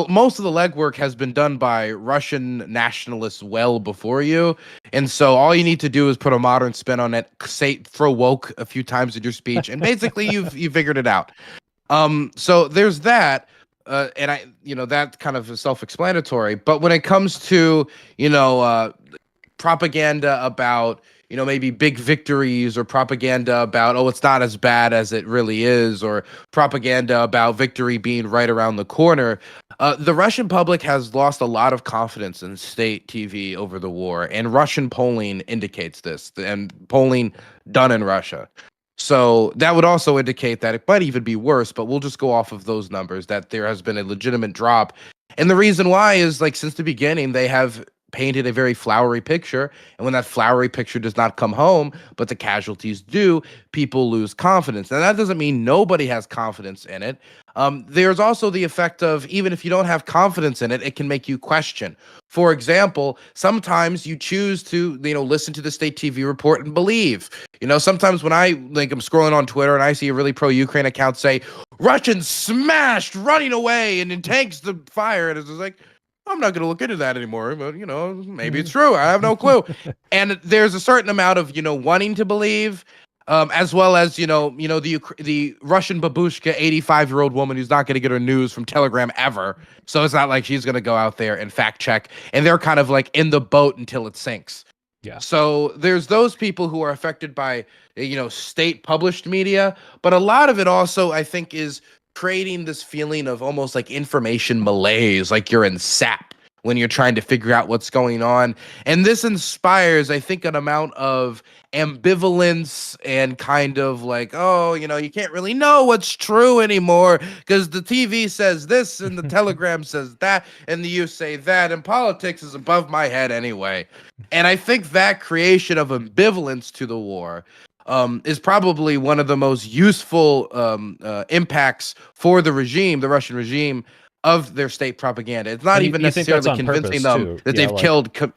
Most of the legwork has been done by Russian nationalists well before you. And so all you need to do is put a modern spin on it, throw woke a few times in your speech, and basically you've figured it out. So there's that. And that kind of is self-explanatory. But when it comes to, propaganda about, maybe big victories, or propaganda about, oh, it's not as bad as it really is, or propaganda about victory being right around the corner, the Russian public has lost a lot of confidence in state TV over the war. And Russian polling indicates this, and polling done in Russia. So that would also indicate that it might even be worse, but we'll just go off of those numbers, that there has been a legitimate drop. And the reason why is, like, since the beginning, they have painted a very flowery picture. And when that flowery picture does not come home, but the casualties do, people lose confidence. And that doesn't mean nobody has confidence in it. There's also the effect of, even if you don't have confidence in it, it can make you question. For example, sometimes you choose to, listen to the state TV report and believe. Sometimes when I'm scrolling on Twitter and I see a really pro-Ukraine account say, Russians smashed, running away, and in tanks the fire, and it's just like, I'm not going to look into that anymore, but, maybe it's true. I have no clue. And there's a certain amount of, wanting to believe, as well as, the Russian babushka 85-year-old woman who's not going to get her news from Telegram ever. So it's not like she's going to go out there and fact check. And they're kind of like in the boat until it sinks. Yeah. So there's those people who are affected by, state published media. But a lot of it also, I think, is creating this feeling of almost like information malaise, like you're in sap when you're trying to figure out what's going on. And this inspires, I think, an amount of ambivalence and kind of like, oh, you can't really know what's true anymore because the TV says this and the Telegram says that and you say that, and politics is above my head anyway. And I think that creation of ambivalence to the war is probably one of the most useful impacts for the regime, the Russian regime, of their state propaganda. It's not even necessarily convincing them that they've killed. What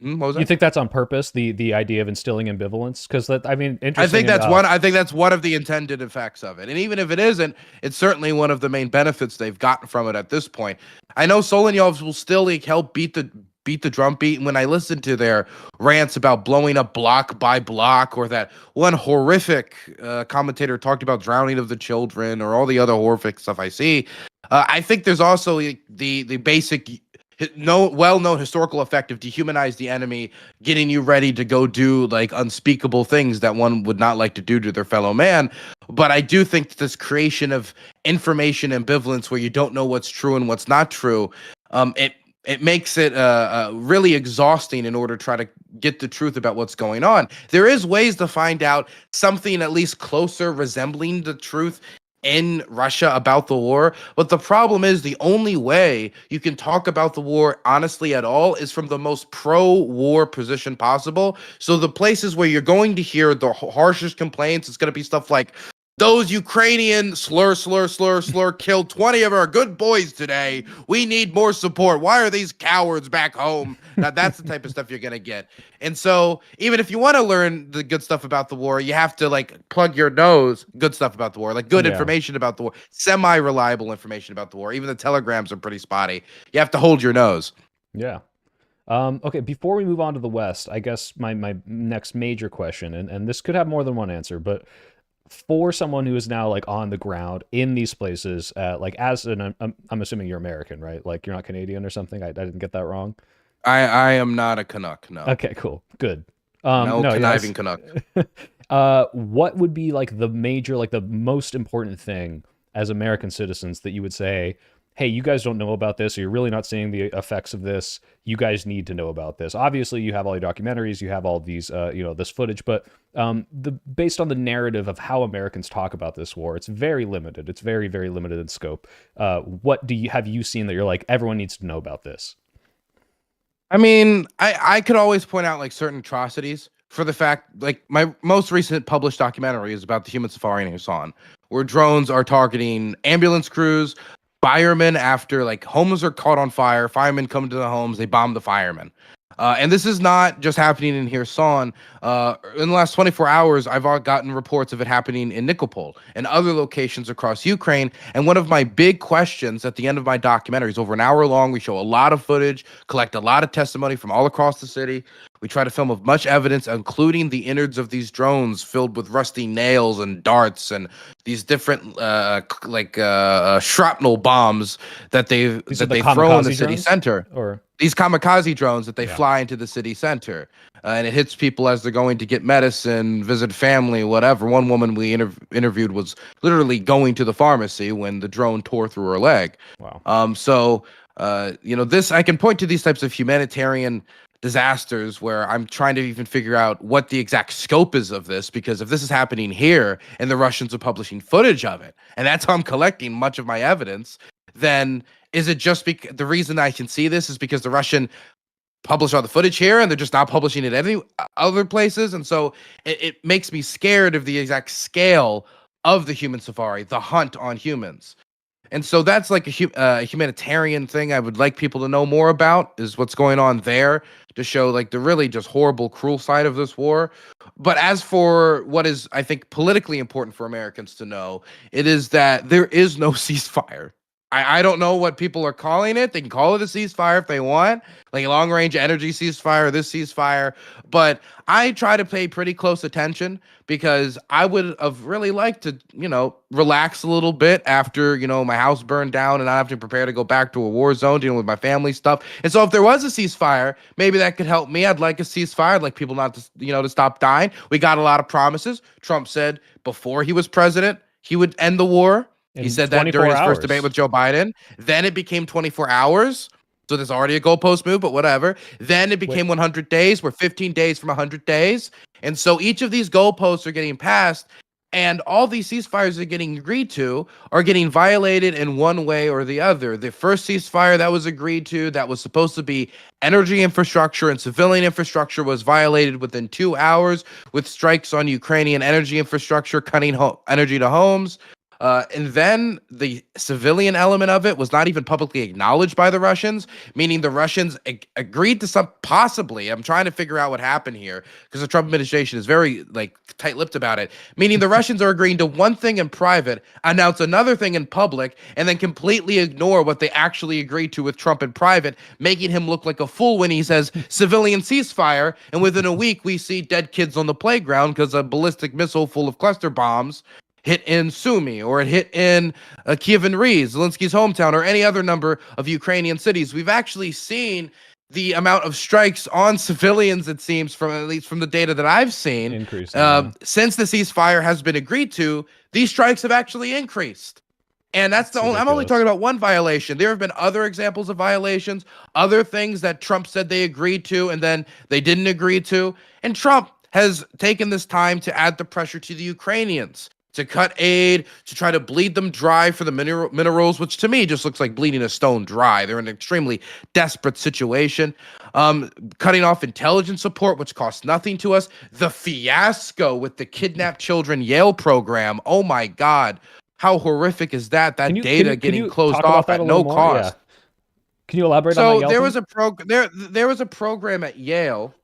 was that? You think that's on purpose? The idea of instilling ambivalence, because interesting. I think that's one. I think that's one of the intended effects of it. And even if it isn't, it's certainly one of the main benefits they've gotten from it at this point. I know Solovyov will still help beat the drum beat. And when I listen to their rants about blowing up block by block, or that one horrific commentator talked about drowning of the children, or all the other horrific stuff I see, I think there's also the basic well-known historical effect of dehumanize the enemy, getting you ready to go do like unspeakable things that one would not like to do to their fellow man. But I do think this creation of information ambivalence, where you don't know what's true and what's not true, it it makes it really exhausting in order to try to get the truth about what's going on. There is ways to find out something at least closer resembling the truth in Russia about the war. But the problem is the only way you can talk about the war honestly at all is from the most pro-war position possible. So the places where you're going to hear the harshest complaints, it's going to be stuff like, those Ukrainian slur killed 20 of our good boys today. We need more support. Why are these cowards back home? Now that's the type of stuff you're gonna get. And so even if you want to learn the good stuff about the war, you have to like plug your nose. Good stuff about the war, like good Yeah. information about the war, semi-reliable information about the war. Even the telegrams are pretty spotty. You have to hold your nose. Yeah. Okay, before we move on to the West, I guess my next major question, and this could have more than one answer, but for someone who is now like on the ground in these places, like as an, I'm assuming you're American, right? Like you're not Canadian or something. I didn't get that wrong. I am not a Canuck. No, Okay, cool, good. no No, conniving yes. Canuck. What would be like the major, like the most important thing as American citizens that you would say, hey, you guys don't know about this, or you're really not seeing the effects of this. You guys need to know about this. Obviously, you have all your documentaries, you have all these, this footage, but based on the narrative of how Americans talk about this war, it's very limited. It's very, very limited in scope. What have you seen that you're like, everyone needs to know about this? I mean, I could always point out like certain atrocities for the fact, like my most recent published documentary is about the human safari in Hassan, where drones are targeting ambulance crews, firemen after like homes are caught on fire, firemen come to the homes, they bomb the firemen. And this is not just happening in Kherson. In the last 24 hours, I've gotten reports of it happening in Nikopol and other locations across Ukraine. And one of my big questions at the end of my documentary is over an hour long. We show a lot of footage, collect a lot of testimony from all across the city. We try to film as much evidence, including the innards of these drones filled with rusty nails and darts and these different shrapnel bombs that they These are the throw in the kamikaze city drones, center. or These kamikaze drones that they yeah, fly into the city center, and it hits people as they're going to get medicine, visit family, whatever. One woman we interviewed was literally going to the pharmacy when the drone tore through her leg. wow, This I can point to these types of humanitarian disasters where I'm trying to even figure out what the exact scope is of this, because if this is happening here and the Russians are publishing footage of it, and that's how I'm collecting much of my evidence, then is it just because the reason I can see this is because the Russian publish all the footage here and they're just not publishing it any other places? And so it makes me scared of the exact scale of the human safari, the hunt on humans. And so that's like a humanitarian thing I would like people to know more about, is what's going on there, to show like the really just horrible, cruel side of this war. But as for what is, I think, politically important for Americans to know, it is that there is no ceasefire. I don't know what people are calling it. They can call it a ceasefire if they want, like a long range energy ceasefire, this ceasefire. But I try to pay pretty close attention because I would have really liked to, relax a little bit after, my house burned down and I have to prepare to go back to a war zone dealing with my family stuff. And so if there was a ceasefire, maybe that could help me. I'd like a ceasefire. I'd like people not to, to stop dying. We got a lot of promises. Trump said before he was president, he would end the war. He in said that 24 during his first hours. debate with Joe Biden. Then it became 24 hours. So there's already a goalpost move, but whatever. Then it became 100 days. We're 15 days from 100 days. And so each of these goalposts are getting passed, and all these ceasefires are getting agreed to are getting violated in one way or the other. The first ceasefire that was agreed to, that was supposed to be energy infrastructure and civilian infrastructure, was violated within 2 hours with strikes on Ukrainian energy infrastructure, cutting energy to homes. And then the civilian element of it was not even publicly acknowledged by the Russians, meaning the Russians agreed to some, possibly, I'm trying to figure out what happened here because the Trump administration is very tight-lipped about it, meaning the Russians are agreeing to one thing in private, announce another thing in public, and then completely ignore what they actually agreed to with Trump in private, making him look like a fool when he says civilian ceasefire, and within a week we see dead kids on the playground because a ballistic missile full of cluster bombs hit in Sumy, or it hit in Kiev and Riz, Zelensky's hometown, or any other number of Ukrainian cities. We've actually seen the amount of strikes on civilians, it seems, from at least from the data that I've seen, Increasing, yeah. since the ceasefire has been agreed to, these strikes have actually increased. And that's the It's only, I'm only ridiculous. talking about one violation. There have been other examples of violations, other things that Trump said they agreed to and then they didn't agree to. And Trump has taken this time to add the pressure to the Ukrainians, to cut aid, to try to bleed them dry for the minerals, which to me just looks like bleeding a stone dry. They're in an extremely desperate situation. Cutting off intelligence support, which costs nothing to us. The fiasco with the kidnapped children Yale program. Oh my God. How horrific is that? Can That you can data you can getting you closed talk about off that at a little no more? Yeah. cost. Can you elaborate on that So Yale there thing? was a there was a program at Yale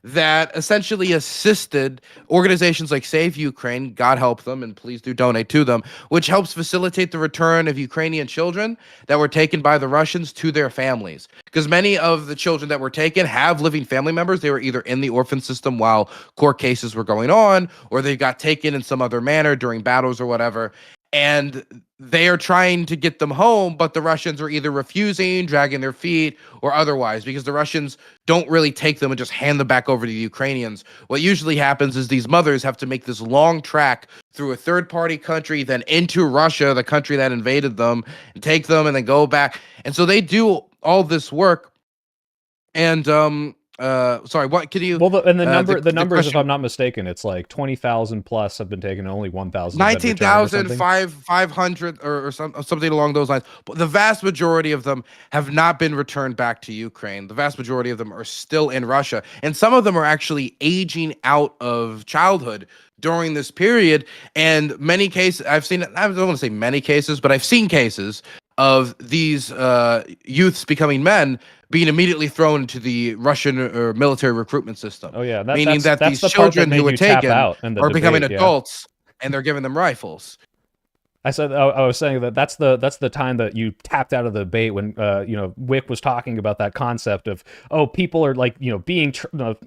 that essentially assisted organizations like Save Ukraine, God help them, and please do donate to them, which helps facilitate the return of Ukrainian children that were taken by the Russians to their families. Because many of the children that were taken have living family members. They were either in the orphan system while court cases were going on, or they got taken in some other manner during battles or whatever. And they are trying to get them home, but the Russians are either refusing, dragging their feet, or otherwise, because the Russians don't really take them and just hand them back over to the Ukrainians. What usually happens is these mothers have to make this long track through a third party country, then into Russia, the country that invaded them, and take them and then go back. And so they do all this work. And sorry, what could you Well, and the the numbers, if question I'm not mistaken, it's like 20,000 plus have been taken, and only 1,000 have been returned or something. 19,500 or something along those lines. But the vast majority of them have not been returned back to Ukraine. The vast majority of them are still in Russia. And some of them are actually aging out of childhood during this period. And many cases, I've seen, I don't want to say many cases, but I've seen cases of these youths becoming men being immediately thrown into the Russian or military recruitment system, Oh yeah, meaning that that's these the part that children who made were you tap taken out in the are becoming debate. Yeah. adults and they're giving them rifles. I was saying that that's the time that you tapped out of the debate when Wick was talking about that concept of, oh, people are like, being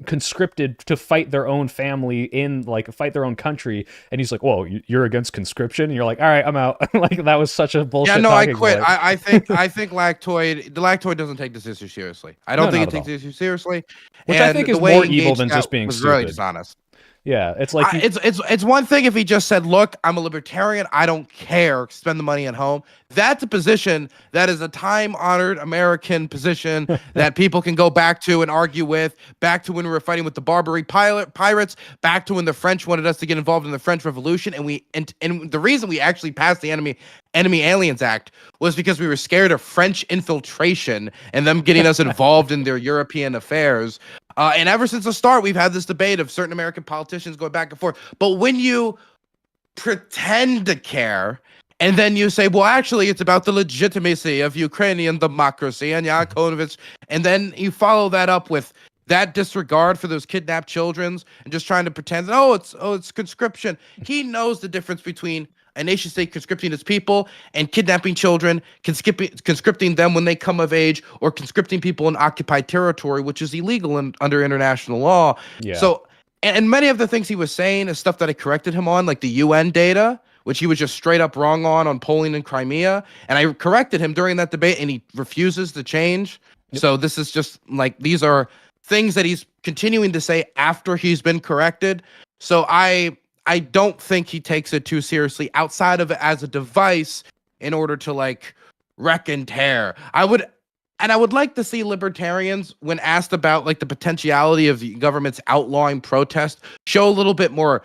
conscripted to fight their own family in, like, fight their own country, and he's like, whoa, you're against conscription, and you're like, all right, I'm out. Like, that was such a Yeah, bullshit no, I talking quit. point. I think the lactoid doesn't take this issue seriously. I No, don't think not it at takes all. the issue seriously, Which I and think the is way more he evil engaged than that just being was really stupid. dishonest. Yeah, it's like It's one thing if he just said, "Look, I'm a libertarian. I don't care. Spend the money at home." That's a position that is a time-honored American position that people can go back to and argue with. Back to when we were fighting with the Barbary pirates. Back to when the French wanted us to get involved in the French Revolution, and the reason we actually passed the Enemy Aliens Act was because we were scared of French infiltration and them getting us involved in their European affairs. And ever since the start, we've had this debate of certain American politicians going back and forth. But when you pretend to care, and then you say, well, actually, it's about the legitimacy of Ukrainian democracy and Yanukovych, and then you follow that up with that disregard for those kidnapped children and just trying to pretend that, it's conscription. He knows the difference between a nation state conscripting its people and kidnapping children, conscripting them when they come of age, or conscripting people in occupied territory, which is illegal under international law. yeah. So, and many of the things he was saying is stuff that I corrected him on, like the UN data, which he was just straight up wrong on polling in Crimea. And I corrected him during that debate, and he refuses to change. Yep. So this is just like, these are things that he's continuing to say after he's been corrected. So I don't think he takes it too seriously outside of it as a device in order to, like, wreck and tear. I would like to see libertarians, when asked about, like, the potentiality of the government's outlawing protest, show a little bit more,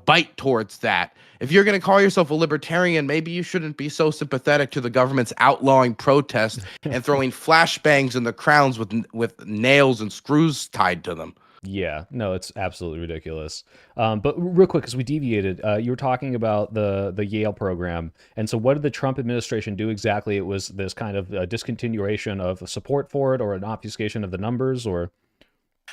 bite towards that. If you're going to call yourself a libertarian, maybe you shouldn't be so sympathetic to the government's outlawing protest and throwing flashbangs in the crowns with nails and screws tied to them. Yeah, no, it's absolutely ridiculous. But real quick, because we deviated, you were talking about the Yale program, and so what did the Trump administration do exactly? It was this kind of discontinuation of support for it, or an obfuscation of the numbers, or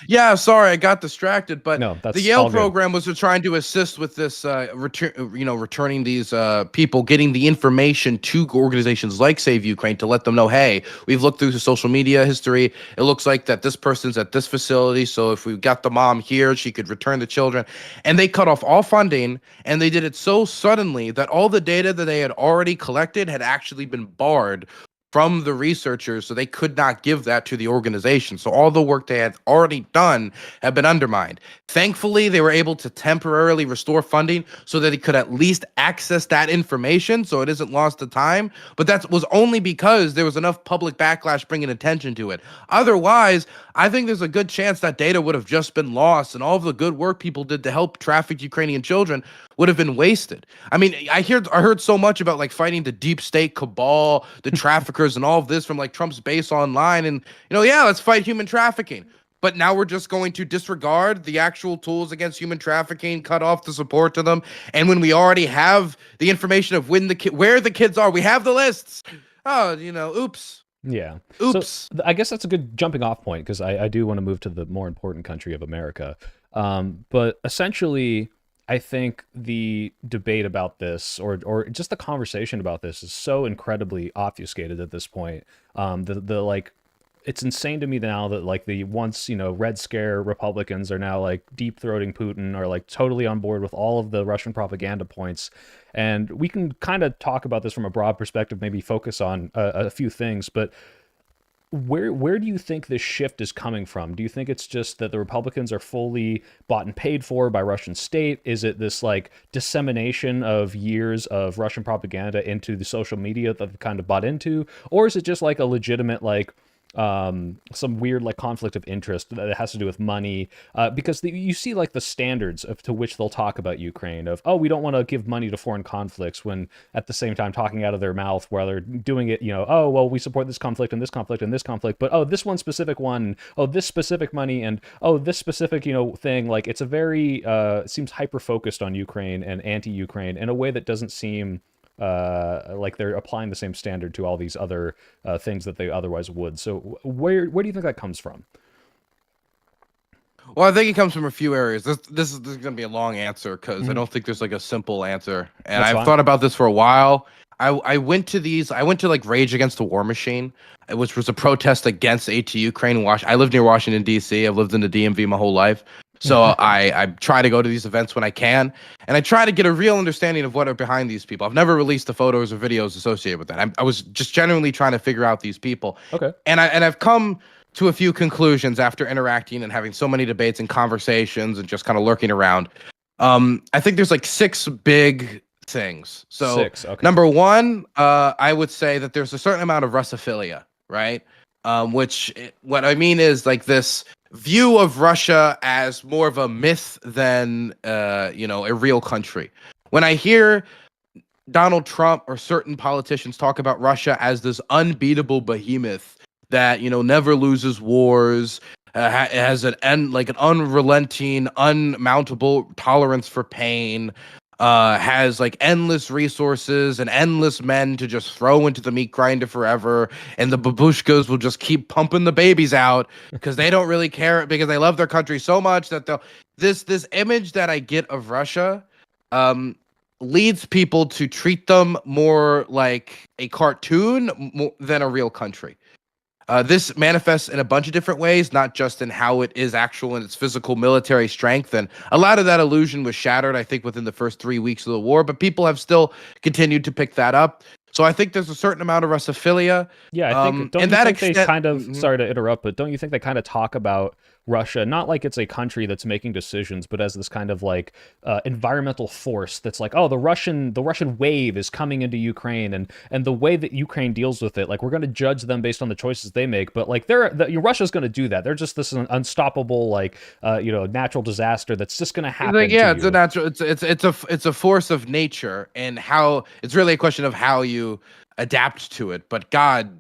Yeah, sorry, I got distracted. But no? the That's Yale all good. program was trying to assist with this, returning these people, getting the information to organizations like Save Ukraine to let them know, hey, we've looked through the social media history. It looks like that this person's at this facility. So if we got the mom here, she could return the children. And they cut off all funding, and they did it so suddenly that all the data that they had already collected had actually been barred from the researchers, so they could not give that to the organization. So all the work they had already done had been undermined. Thankfully, they were able to temporarily restore funding so that they could at least access that information so it isn't lost to time. But that was only because there was enough public backlash bringing attention to it. Otherwise, I think there's a good chance that data would have just been lost, and all of the good work people did to help trafficked Ukrainian children would have been wasted. I mean, I heard so much about like fighting the deep state cabal, the traffickers, and all of this from like Trump's base online, and yeah, let's fight human trafficking. But now we're just going to disregard the actual tools against human trafficking, cut off the support to them, and when we already have the information of where the kids are, we have the lists. Oh, oops. Yeah. Oops. So I guess that's a good jumping off point, because I do want to move to the more important country of America. But essentially, I think the debate about this, or just the conversation about this, is so incredibly obfuscated at this point. The like, it's insane to me now that like the once Red Scare Republicans are now like deep throating Putin, are like totally on board with all of the Russian propaganda points. And we can kind of talk about this from a broad perspective, maybe focus on a few things, but where do you think this shift is coming from? Do you think it's just that the Republicans are fully bought and paid for by Russian state? Is it this like dissemination of years of Russian propaganda into the social media that they've kind of bought into? Or is it just like a legitimate like some weird like conflict of interest that has to do with money, because you see like the standards to which they'll talk about Ukraine of, oh, we don't want to give money to foreign conflicts, when at the same time talking out of their mouth while they're doing it, oh, well, we support this conflict and this conflict and this conflict, but oh, this one specific one, oh, this specific money, and oh, this specific thing. Like, it's a very seems hyper focused on Ukraine and anti-Ukraine in a way that doesn't seem like they're applying the same standard to all these other things that they otherwise would. So where do you think that comes from? Well, I think it comes from a few areas. This is going to be a long answer, because I don't think there's like a simple answer. And That's I've fine. thought about this for a while. I went to like Rage Against the War Machine, which was a protest against aid to Ukraine. I lived near Washington, D.C. I've lived in the DMV my whole life. So I try to go to these events when I can, and I try to get a real understanding of what are behind these people. I've never released the photos or videos associated with that. I was just genuinely trying to figure out these people. Okay. And I've come to a few conclusions after interacting and having so many debates and conversations and just kind of lurking around. I think there's like 6 big things. So 6, okay. Number 1, I would say that there's a certain amount of Russophilia, right? What I mean is like this view of Russia as more of a myth than a real country. When I hear Donald Trump or certain politicians talk about Russia as this unbeatable behemoth that never loses wars, has an unrelenting, unmountable tolerance for pain, has like endless resources and endless men to just throw into the meat grinder forever, and the babushkas will just keep pumping the babies out because they don't really care, because they love their country so much that they'll this image that I get of Russia leads people to treat them more like a cartoon than a real country. This manifests in a bunch of different ways, not just in how it is actual in its physical military strength. And a lot of that illusion was shattered, I think, within the first 3 weeks of the war, but people have still continued to pick that up. So I think there's a certain amount of Russophilia. Yeah, I think, they kind of, sorry to interrupt, but don't you think they kind of talk about Russia, not like it's a country that's making decisions, but as this kind of like environmental force that's like, oh, the Russian wave is coming into Ukraine, and the way that Ukraine deals with it, like, we're going to judge them based on the choices they make, but like Russia's going to do that. They're just this unstoppable like natural disaster that's just going to happen. Like, yeah, it's a natural. It's a force of nature, and how it's really a question of how you adapt to it. But God,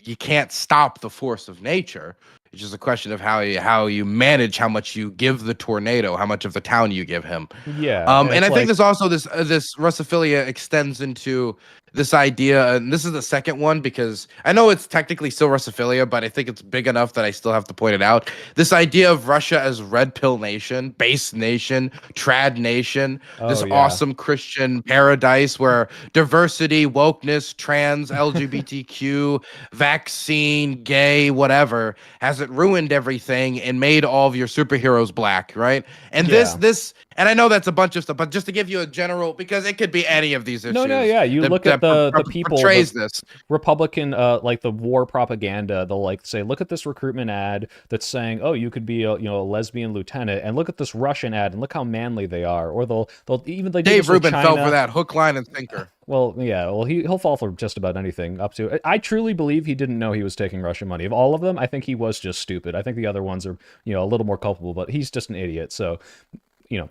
you can't stop the force of nature. It's just a question of how you manage how much you give the tornado, how much of the town you give him. Yeah. And I think there's also this Russophilia extends into this idea, and this is the second one, because I know it's technically still Russophilia, but I think it's big enough that I still have to point it out. This idea of Russia as red pill nation, base nation, trad nation, this awesome Christian paradise where diversity, wokeness, trans, LGBTQ, vaccine, gay, whatever, hasn't ruined everything and made all of your superheroes black, right? And this, and I know that's a bunch of stuff, but just to give you a general, because it could be any of these issues. No, yeah. You look at the people, the portrays this. Republican, like the war propaganda, they'll like say, look at this recruitment ad that's saying, oh, you could be a, a lesbian lieutenant, and look at this Russian ad and look how manly they are. Or they'll even they do Dave this with Rubin fell for China. that hook, line, and sinker. Well, yeah, well he'll fall for just about anything up to. I truly believe he didn't know he was taking Russian money. Of all of them, I think he was just stupid. I think the other ones are, a little more culpable, but he's just an idiot. So,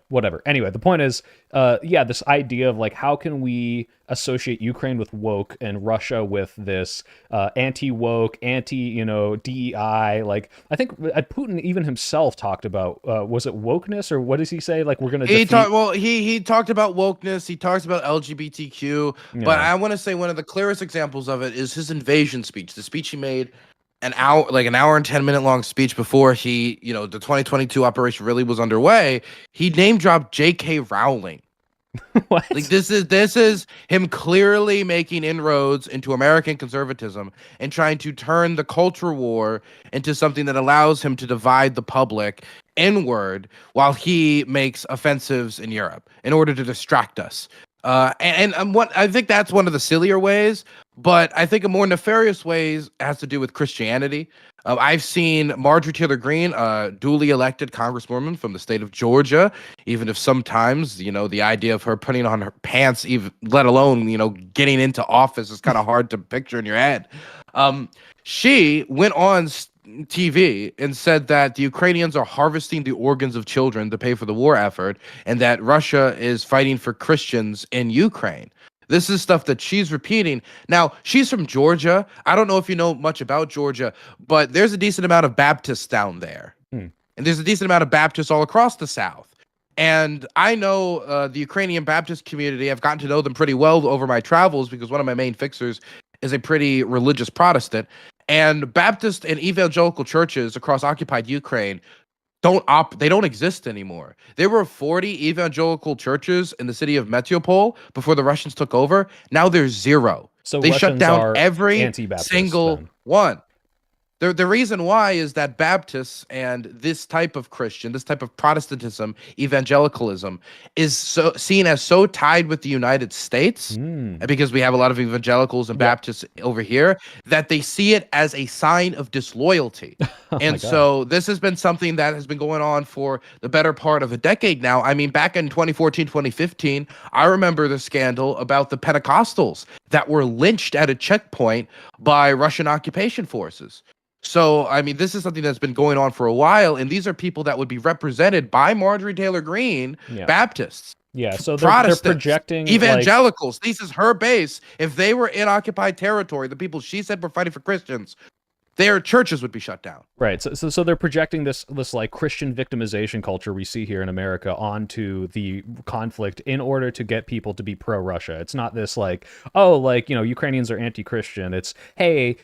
whatever. Anyway, the point is, yeah, this idea of like, how can we associate Ukraine with woke and Russia with this anti-woke, DEI? Like, I think Putin even himself talked about, was it wokeness or what does he say? Like, we're going to defeat... He talked about wokeness. He talks about LGBTQ. But I want to say one of the clearest examples of it is his invasion speech, the speech he made an hour and 10-minute long speech before the 2022 operation really was underway. He name dropped J.K. Rowling. What? Like this is him clearly making inroads into American conservatism and trying to turn the culture war into something that allows him to divide the public inward while he makes offensives in Europe in order to distract us. What I think that's one of the sillier ways, but I think a more nefarious ways has to do with Christianity. I've seen Marjorie Taylor Greene, duly elected congresswoman from the state of Georgia, even if sometimes, the idea of her putting on her pants, even let alone, getting into office is kind of hard to picture in your head. She went on TV and said that the Ukrainians are harvesting the organs of children to pay for the war effort and that Russia is fighting for Christians in Ukraine. This is stuff that she's repeating. Now, she's from Georgia. I don't know if you know much about Georgia, but there's a decent amount of Baptists down there. And there's a decent amount of Baptists all across the South. And I know the Ukrainian Baptist community. I've gotten to know them pretty well over my travels because one of my main fixers is a pretty religious Protestant. And Baptist and evangelical churches across occupied Ukraine they don't exist anymore. There were 40 evangelical churches in the city of Mariupol before the Russians took over. Now there's 0. So they Russians shut down every single then. one. The reason why is that Baptists and this type of Christian, this type of Protestantism, evangelicalism, is seen as so tied with the United States, because we have a lot of evangelicals and Baptists over here, that they see it as a sign of disloyalty. And so this has been something that has been going on for the better part of a decade now. I mean, back in 2014, 2015, I remember the scandal about the Pentecostals that were lynched at a checkpoint by Russian occupation forces. So, I mean, this is something that's been going on for a while, and these are people that would be represented by Marjorie Taylor Greene, Baptists. Yeah, so Protestants, they're projecting evangelicals. This is her base. If they were in occupied territory, the people she said were fighting for Christians, their churches would be shut down. Right. So they're projecting this like Christian victimization culture we see here in America onto the conflict in order to get people to be pro-Russia. It's not this like, oh, like, Ukrainians are anti-Christian. It's, hey,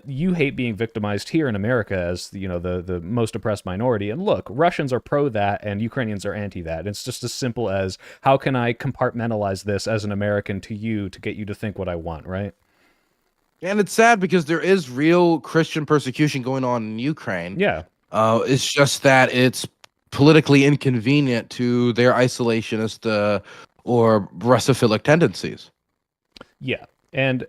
you hate being victimized here in America as, the most oppressed minority. And look, Russians are pro that and Ukrainians are anti that. It's just as simple as, how can I compartmentalize this as an American to you to get you to think what I want, right? And it's sad because there is real Christian persecution going on in Ukraine. Yeah. It's just that it's politically inconvenient to their isolationist or Russophilic tendencies. Yeah. And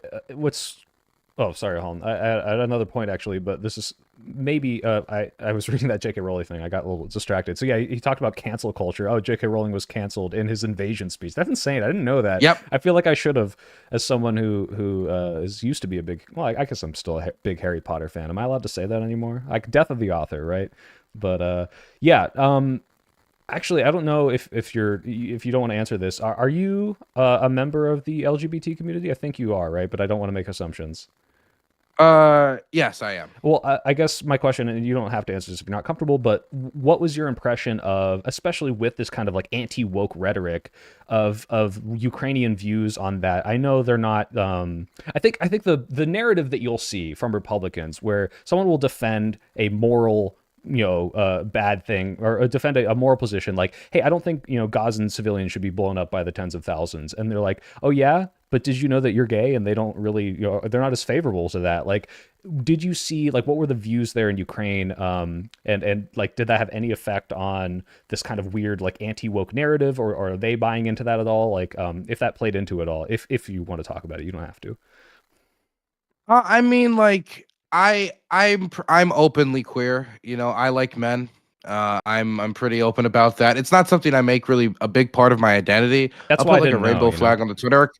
oh, sorry, Holland. I had another point, actually, but this is maybe, I was reading that J.K. Rowling thing. I got a little distracted. So, yeah, he talked about cancel culture. Oh, J.K. Rowling was canceled in his invasion speech. That's insane. I didn't know that. Yep. I feel like I should have, as someone who is used to be a big, well, I guess I'm still a big Harry Potter fan. Am I allowed to say that anymore? Like, death of the author, right? But, yeah, actually, I don't know if you don't want to answer this. Are you a member of the LGBT community? I think you are, right? But I don't want to make assumptions. Yes, I am. Well, I guess my question, and you don't have to answer this if you're not comfortable, but what was your impression of, especially with this kind of like anti-woke rhetoric of Ukrainian views on that? I know they're not, I think the narrative that you'll see from Republicans where someone will defend a moral bad thing or defend a moral position like, hey, I don't think, Gazan civilians should be blown up by the tens of thousands. And they're like, oh yeah, but did you know that you're gay? And they don't really, they're not as favorable to that. Like, did you see like what were the views there in Ukraine? And like, did that have any effect on this kind of weird like anti-woke narrative, or are they buying into that at all? Like, if that played into it all, if you want to talk about it, you don't have to. I mean, like I'm openly queer. You know, I like men. I'm pretty open about that. It's not something I make really a big part of my identity. That's I'll why I put like a didn't know, rainbow you know? flag on the Twitter.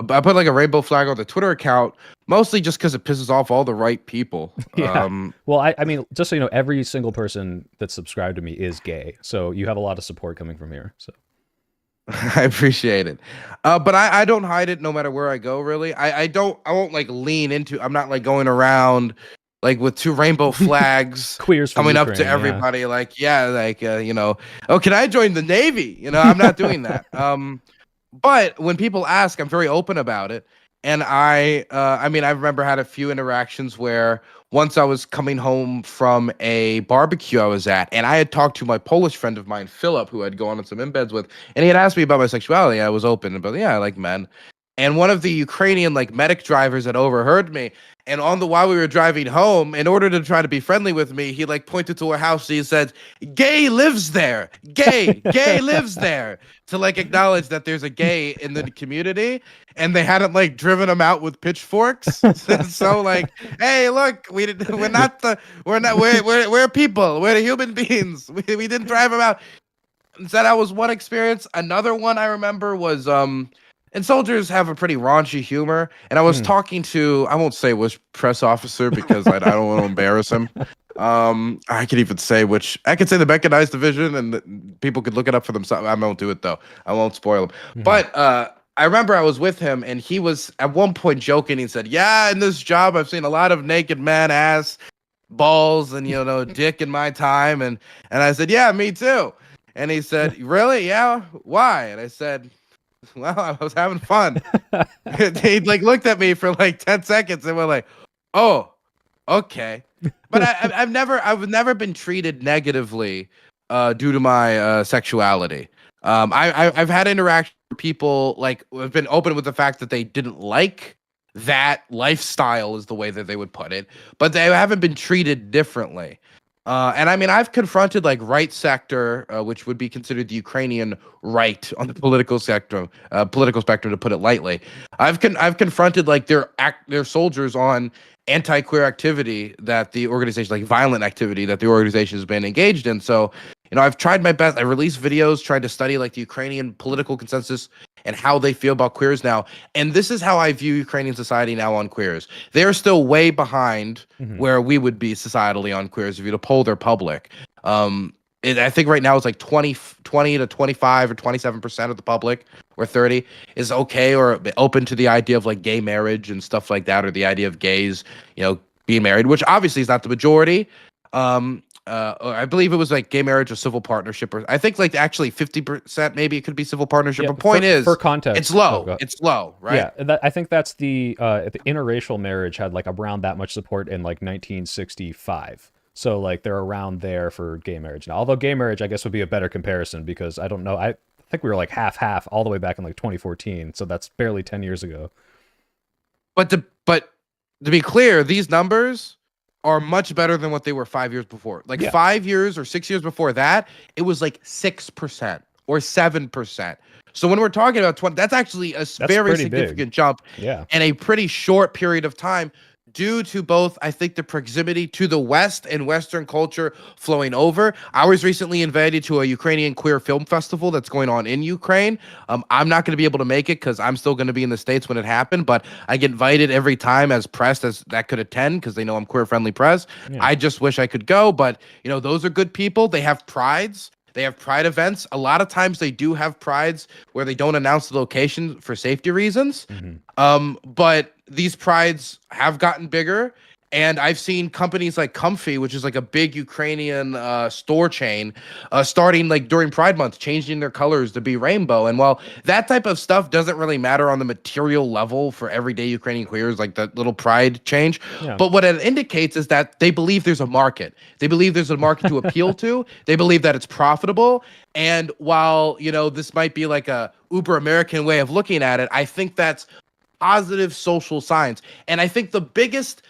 I put like a rainbow flag on the Twitter account, mostly just because it pisses off all the right people. Yeah. Well, I mean, just so you know, every single person that's subscribed to me is gay. So you have a lot of support coming from here. So I appreciate it. But I don't hide it no matter where I go, really. I won't like lean into, I'm not like going around like with two rainbow flags queers from coming up to Ukraine, yeah. everybody like, yeah, like, oh, can I join the Navy? You know, I'm not doing that. But when people ask, I'm very open about it. And I mean, I remember had a few interactions where once I was coming home from a barbecue I was at, and I had talked to my Polish friend of mine, Philip, who I'd gone on some embeds with, and he had asked me about my sexuality. I was open, but yeah, I like men. And one of the Ukrainian like medic drivers had overheard me. And while we were driving home, in order to try to be friendly with me, he like pointed to a house. He said, "Gay lives there. Gay lives there." To like acknowledge that there's a gay in the community, and they hadn't like driven him out with pitchforks. So like, hey, look, we're people. We're human beings. We didn't drive him out. So that was one experience. Another one I remember was and soldiers have a pretty raunchy humor. And I was Hmm. talking to, I won't say which press officer because I don't want to embarrass him. I could even say which, I could say the mechanized division, and people could look it up for themselves. I won't do it though. I won't spoil them. Mhm. But I remember I was with him, and he was at one point joking. He said, "Yeah, in this job, I've seen a lot of naked man ass, balls, and dick in my time." And I said, "Yeah, me too." And he said, "Really? Yeah. Why?" And I said, "Well, I was having fun." He like looked at me for like 10 seconds and were like, "Oh, okay." But I've never been treated negatively due to my sexuality. I've had interaction with people like have been open with the fact that they didn't like that lifestyle, is the way that they would put it, but they haven't been treated differently. And I mean, I've confronted like right sector, which would be considered the Ukrainian right on the political spectrum, to put it lightly. I've confronted like their soldiers on anti-queer activity that the organization, like violent activity that the organization has been engaged in. So, I've tried my best. I released videos, tried to study like the Ukrainian political consensus and how they feel about queers now. And this is how I view Ukrainian society now on queers. They're still way behind Mhm. where we would be societally on queers if you to poll their public. I think right now it's like 20 to 25 or 27% of the public, or 30, is okay or open to the idea of like gay marriage and stuff like that, or the idea of gays, being married, which obviously is not the majority. Or I believe it was like gay marriage or civil partnership, or I think like actually 50% maybe it could be civil partnership. Yeah, But point for is, it's context. Oh, low. God. It's low, right? Yeah, I think that's the interracial marriage had like around that much support in like 1965. So like they're around there for gay marriage now. Although gay marriage, I guess, would be a better comparison because I don't know. I think we were like half half all the way back in like 2014. So that's barely 10 years ago. But to be clear, these numbers are much better than what they were 5 years before. Like Yeah, 5 years or 6 years before that, it was like 6% or 7%. So when we're talking about 20, that's actually a that's very pretty big. significant jump Yeah. in a pretty short period of time, due to both, I think, the proximity to the West and Western culture flowing over. I was recently invited to a Ukrainian queer film festival that's going on in Ukraine. I'm not going to be able to make it because I'm still going to be in the States when it happened, but I get invited every time as press as that could attend because they know I'm queer friendly press. Yeah. I just wish I could go, but those are good people. They have prides. They have pride events. A lot of times they do have prides where they don't announce the location for safety reasons. Hmm. But these prides have gotten bigger, and I've seen companies like Comfy, which is like a big Ukrainian store chain, starting like during Pride Month, changing their colors to be rainbow. And while that type of stuff doesn't really matter on the material level for everyday Ukrainian queers, like that little pride change, Yeah. but what it indicates is that they believe there's a market. They believe there's a market to appeal to. They believe that it's profitable. And while this might be like a uber American way of looking at it, I think that's positive social signs. And I think the biggest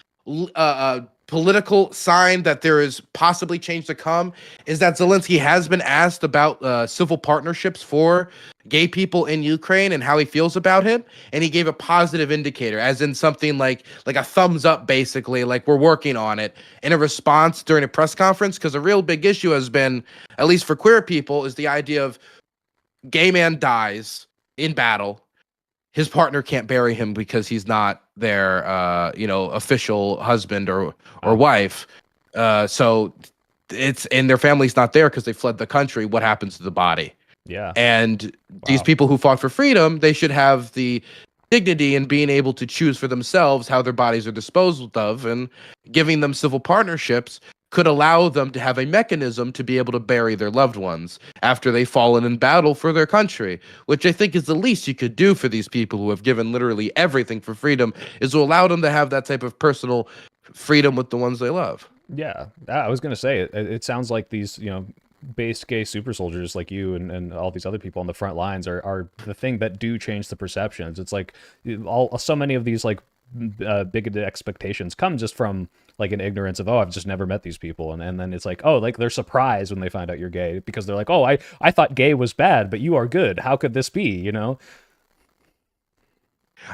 political sign that there is possibly change to come is that Zelensky has been asked about civil partnerships for gay people in Ukraine and how he feels about him, and he gave a positive indicator, as in something like a thumbs up, basically, like we're working on it, in a response during a press conference. Because a real big issue has been, at least for queer people, is the idea of gay man dies in battle, his partner can't bury him because he's not their official husband or wife. So it's, and their family's not there because they fled the country. What happens to the body? Yeah. And these Wow. people who fought for freedom, they should have the dignity in being able to choose for themselves how their bodies are disposed of, and giving them civil partnerships could allow them to have a mechanism to be able to bury their loved ones after they've fallen in battle for their country, which I think is the least you could do for these people who have given literally everything for freedom, is to allow them to have that type of personal freedom with the ones they love. Yeah, I was gonna say it sounds like these, based gay super soldiers like you and all these other people on the front lines are the thing that do change the perceptions. It's like so many of these like bigoted expectations come just from like an ignorance of, oh, I've just never met these people, and then it's like, oh, like they're surprised when they find out you're gay, because they're like, oh, I thought gay was bad, but you are good. How could this be?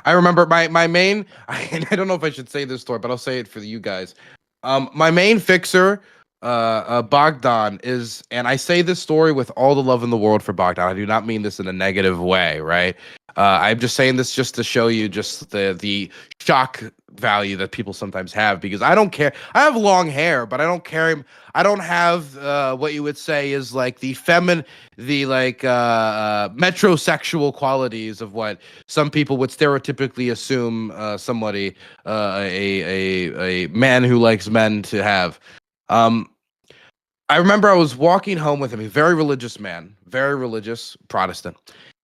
I remember my main, and I don't know if I should say this story, but I'll say it for you guys. My main fixer, Bogdan, is, and I say this story with all the love in the world for Bogdan. I do not mean this in a negative way, right? I'm just saying this just to show you just the shock value that people sometimes have, because I don't care. I have long hair, but I don't care. I don't have what you would say is like the metrosexual qualities of what some people would stereotypically assume somebody, a man who likes men, to have. I remember I was walking home with him, a very religious man, very religious Protestant.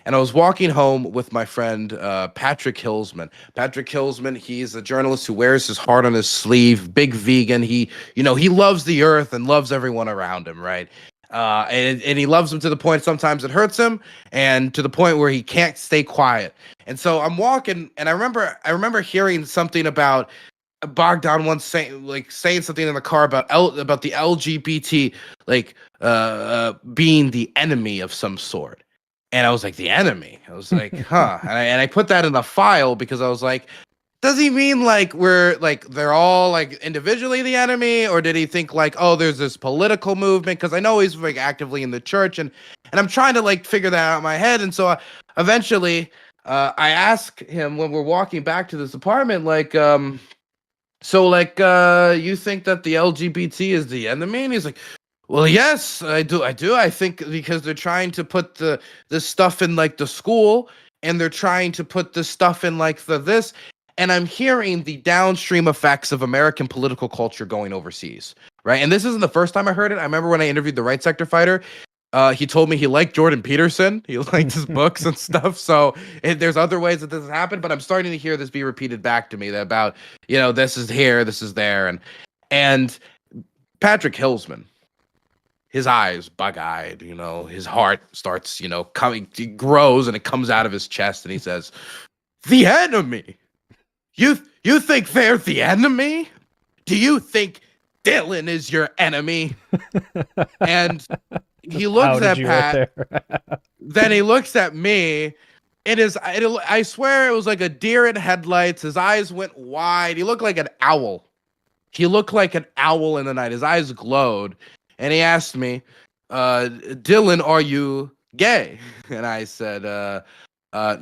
And I was walking home with my friend, Patrick Hillsman. Patrick Hillsman, he's a journalist who wears his heart on his sleeve, big vegan. He loves the earth and loves everyone around him, right? And he loves them to the point sometimes it hurts him, and to the point where he can't stay quiet. And so I'm walking, and I remember hearing something about Bogdan once saying something in the car about the LGBT being the enemy of some sort. And I was like, the enemy? I was like, huh. And I put that in a file, because I was like, does he mean like we're like they're all like individually the enemy, or did he think like, oh, there's this political movement? Because I know he's like actively in the church, and I'm trying to like figure that out in my head. And so eventually I asked him when we're walking back to this apartment, like, so like you think that the LGBT is the enemy? And he's like, well, yes, I do. I think because they're trying to put this stuff in like the school, and they're trying to put this stuff in like this. And I'm hearing the downstream effects of American political culture going overseas, right? And this isn't the first time I heard it. I remember when I interviewed the Right Sector Fighter, he told me he liked Jordan Peterson. He liked his books and stuff. So there's other ways that this has happened, but I'm starting to hear this be repeated back to me, that about, this is here, this is there. And Patrick Hillsman, his eyes bug-eyed, his heart starts, coming, it grows, and it comes out of his chest, and he says, the enemy? You think they're the enemy? Do you think Dylan is your enemy? And he looks at Pat, then he looks at me. I swear it was like a deer in headlights. His eyes went wide. He looked like an owl. He looked like an owl in the night. His eyes glowed. And he asked me, Dylan, are you gay? And I said,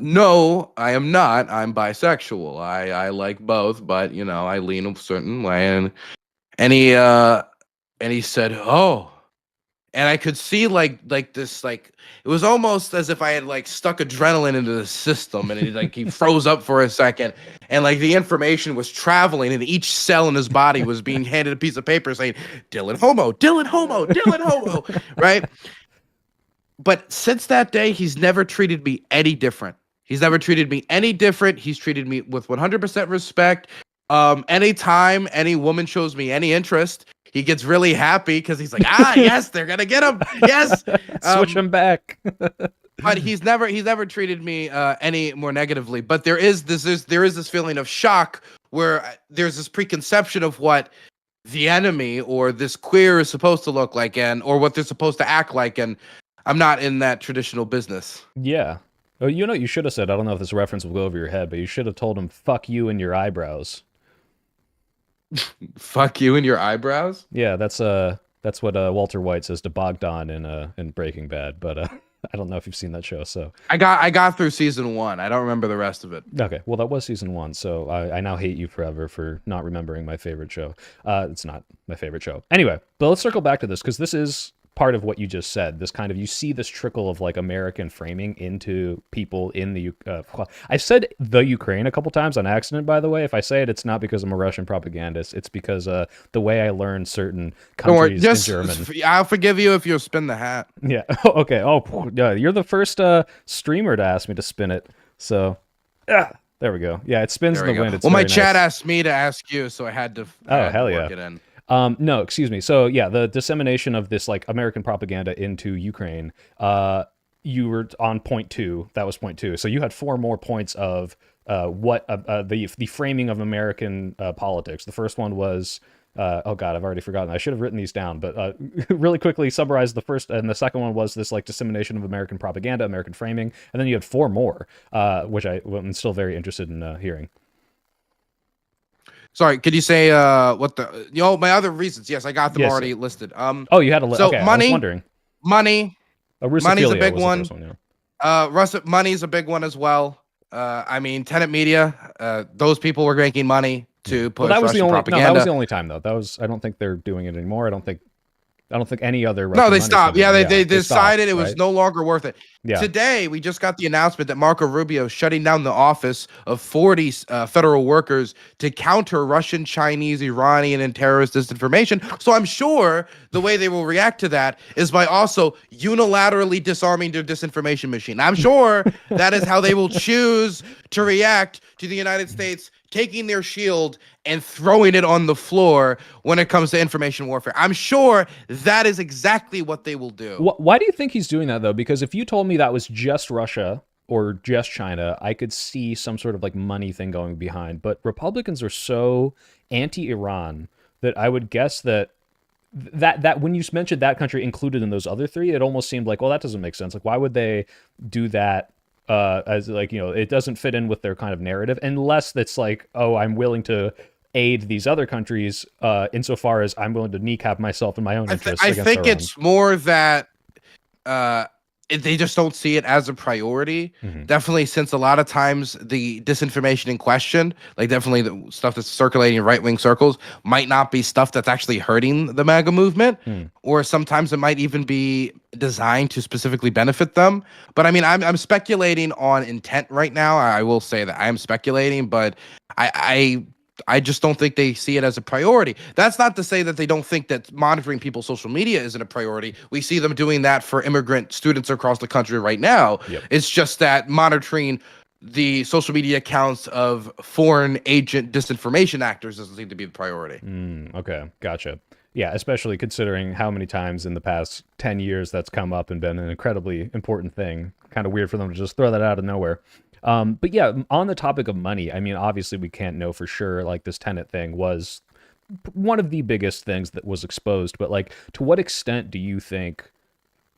no, I am not. I'm bisexual. I like both, but I lean a certain way. And he said, oh. And I could see like this, like it was almost as if I had like stuck adrenaline into the system, and he froze up for a second, and like the information was traveling, and each cell in his body was being handed a piece of paper saying, Dylan homo, Dylan homo, Dylan homo, right? But since that day, he's never treated me any different. He's never treated me any different. He's treated me with 100% respect. Anytime any woman shows me any interest, he gets really happy, because he's like, yes, they're gonna get him. Yes, switch him back. but he's never treated me any more negatively. But there is this feeling of shock where there's this preconception of what the enemy or this queer is supposed to look like, and or what they're supposed to act like, and I'm not in that traditional business. Yeah. Oh, you know what you should have said? I don't know if this reference will go over your head, but you should have told him, fuck you and your eyebrows. Fuck you and your eyebrows. Yeah, that's what Walter White says to Bogdan in Breaking Bad, but I don't know if you've seen that show, so I got through season 1. I don't remember the rest of it. okay. Well, that was season 1, so I now hate you forever for not remembering my favorite show. It's not my favorite show. Anyway, but let's circle back to this because this is part of what you just said. This kind of, you see this trickle of like American framing into people in the I said the Ukraine a couple times on accident, by the way. If I say it, it's not because I'm a Russian propagandist. It's because the way I learned certain Don't worry, countries in German. I'll forgive you if you spin the hat. Yeah. Okay. Oh, yeah. You're the first streamer to ask me to spin it. So, there we go. Yeah, it spins There the we go. wind. It's Well, my very chat nice. asked me to ask you, so I had to. Oh, hell yeah. Work it in. No, excuse me. So yeah, the dissemination of this like American propaganda into Ukraine. You were on point 2. That was point 2. So you had 4 more points of what the framing of American politics. The first one was oh god, I've already forgotten. I should have written these down, but really quickly summarize the first and the second one was this like dissemination of American propaganda, American framing, and then you had 4 more, which I'm still very interested in hearing. Sorry, could you say what the my other reasons? Yes, I got them Yes. already listed. Oh, you had a list. So Okay, I money, was wondering. money, money's a Russophilia big was the one. first yeah. Money's a big one as well. I mean, tenant media, those people were making money to push Well, that was the Russian only. propaganda. No, that was the only time though. That was. I don't think they're doing it anymore. I don't think any other. Russian No, they money's stopped. coming Yeah, in. they They decided stopped, it was right? no longer worth it. Yeah. Today, we just got the announcement that Marco Rubio is shutting down the office of 40 federal workers to counter Russian, Chinese, Iranian, and terrorist disinformation. So I'm sure the way they will react to that is by also unilaterally disarming their disinformation machine. I'm sure that is how they will choose to react to the United States taking their shield and throwing it on the floor when it comes to information warfare. I'm sure that is exactly what they will do. Why do you think he's doing that though? Because if you told me that was just Russia or just China, I could see some sort of like money thing going behind. But Republicans are so anti-Iran that I would guess that when you mentioned that country included in those other 3, it almost seemed like, well, that doesn't make sense. Like, why would they do that? As like, it doesn't fit in with their kind of narrative unless it's like, oh, I'm willing to aid these other countries insofar as I'm willing to kneecap myself in my own interests. I think it's more that they just don't see it as a priority. Mm-hmm. Definitely, since a lot of times the disinformation in question, like definitely the stuff that's circulating in right-wing circles, might not be stuff that's actually hurting the MAGA movement, or sometimes it might even be designed to specifically benefit them. But I mean, I'm speculating on intent right now. I will say that I am speculating, but I just don't think they see it as a priority. That's not to say that they don't think that monitoring people's social media isn't a priority. We see them doing that for immigrant students across the country right now. Yep. It's just that monitoring the social media accounts of foreign agent disinformation actors doesn't seem to be the priority. Okay, gotcha. Yeah, especially considering how many times in the past 10 years that's come up and been an incredibly important thing. Kind of weird for them to just throw that out of nowhere. But yeah, on the topic of money, I mean, obviously we can't know for sure, like this tenant thing was one of the biggest things that was exposed, but like, to what extent do you think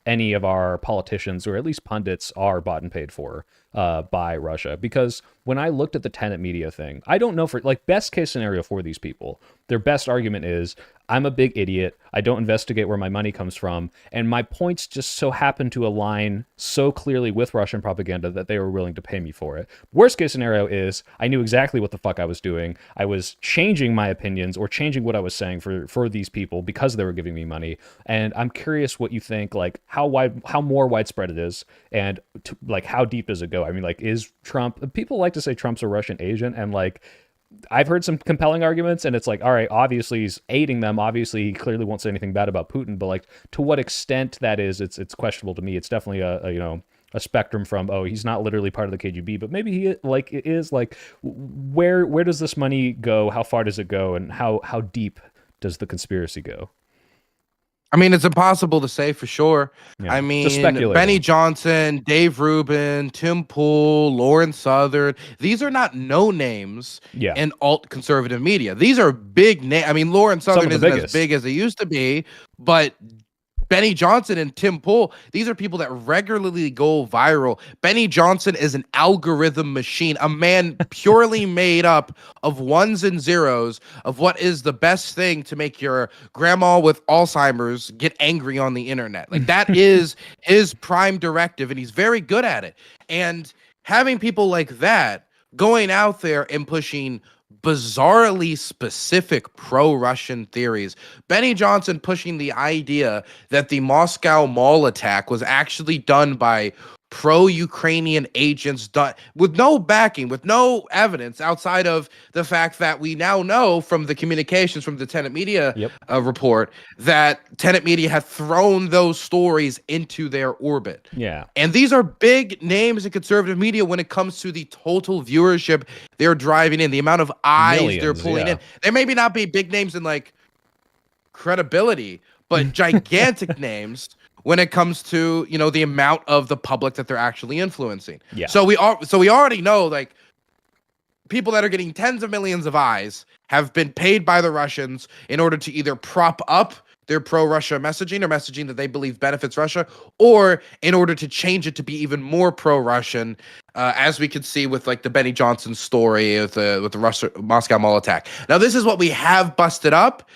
any of our politicians, or at least pundits, are bought and paid for by Russia? Because when I looked at the tenant media thing, I don't know, for like best case scenario for these people, their best argument is, I'm a big idiot. I don't investigate where my money comes from. And my points just so happen to align so clearly with Russian propaganda that they were willing to pay me for it. Worst case scenario is I knew exactly what the fuck I was doing. I was changing my opinions or changing what I was saying for these people because they were giving me money. And I'm curious what you think, like how more widespread it is, and like how deep does it go? I mean, like, is Trump, people like to say Trump's a Russian agent, and like, I've heard some compelling arguments, and it's like, all right, obviously he's aiding them. Obviously, he clearly won't say anything bad about Putin, but like, to what extent that is, it's questionable to me. It's definitely a spectrum from, oh, he's not literally part of the KGB, but maybe he like it is. Like, where does this money go? How far does it go? And how deep does the conspiracy go? I mean, it's impossible to say for sure. Yeah, I just mean, Benny speculating. Johnson, Dave Rubin, Tim Pool, Lauren Southern, these are not no names Yeah, in alt conservative media. These are big names. I mean, Lauren some of Southern the isn't as big biggest. as it used to be, but Benny Johnson and Tim Pool, these are people that regularly go viral. Benny Johnson is an algorithm machine, a man purely made up of ones and zeros of what is the best thing to make your grandma with Alzheimer's get angry on the internet. Like that is his prime directive, and he's very good at it. And having people like that going out there and pushing bizarrely specific pro-Russian theories. Benny Johnson pushing the idea that the Moscow Mall attack was actually done by pro-Ukrainian agents done with no backing, with no evidence outside of the fact that we now know from the communications from the Tenet Media Yep. report that Tenet Media had thrown those stories into their orbit. Yeah. And these are big names in conservative media when it comes to the total viewership they're driving in, the amount of eyes they're Millions, pulling yeah. in. They maybe not be big names in like credibility, but gigantic names when it comes to, you know, the amount of the public that they're actually influencing. Yeah. So we already know like people that are getting tens of millions of eyes have been paid by the Russians in order to either prop up their pro-Russia messaging or messaging that they believe benefits Russia, or in order to change it to be even more pro-Russian, as we could see with like the Benny Johnson story with the Moscow Mall attack. Now, this is what we have busted up.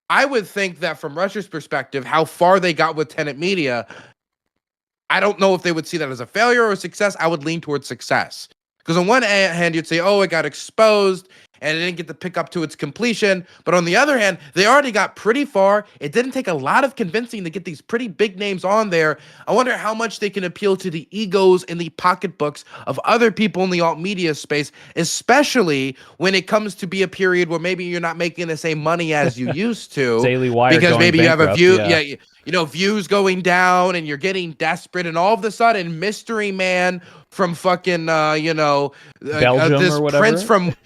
I would think that from Russia's perspective, how far they got with Tenet Media, I don't know if they would see that as a failure or a success. I would lean towards success. Because on one hand, you'd say, oh, it got exposed and it didn't get to pick up to its completion. But on the other hand, they already got pretty far. It didn't take a lot of convincing to get these pretty big names on there. I wonder how much they can appeal to the egos and the pocketbooks of other people in the alt media space, especially when it comes to be a period where maybe you're not making the same money as you used to. Daily Wire because going maybe you have a bankrupt, view. yeah. You know, views going down and you're getting desperate. And all of a sudden, Mystery Man from fucking, Belgium this or whatever.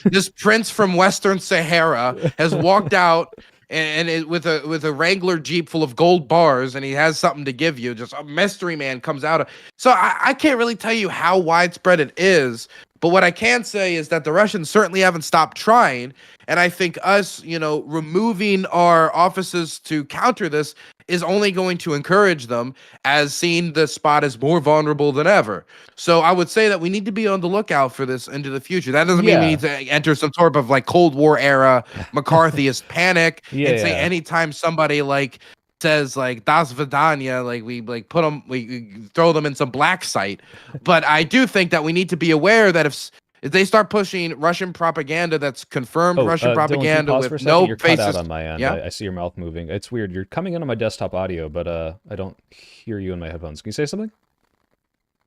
this prince from Western Sahara has walked out with a Wrangler Jeep full of gold bars, and he has something to give you. Just a Mystery Man comes out. So I can't really tell you how widespread it is, but what I can say is that the Russians certainly haven't stopped trying, and I think us, removing our offices to counter this is only going to encourage them, as seeing the spot as more vulnerable than ever. So I would say that we need to be on the lookout for this into the future. That doesn't mean we need to enter some sort of like Cold War era McCarthyist panic and say anytime somebody like says like Das Vidanya, like we like put them, we throw them in some black site. But I do think that we need to be aware that if they start pushing Russian propaganda that's confirmed Russian propaganda Dylan, with no you're basis, cut out on my end. yeah, I see your mouth moving. It's weird. You're coming in on my desktop audio, but I don't hear you in my headphones. Can you say something?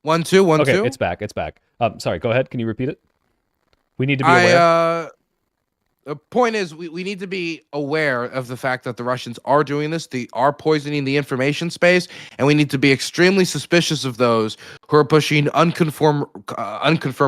1 2 1 okay, 2. it's back. It's back. Sorry. Go ahead. Can you repeat it? We need to be aware. The point is, we need to be aware of the fact that the Russians are doing this. They are poisoning the information space, and we need to be extremely suspicious of those who are pushing unconfirmed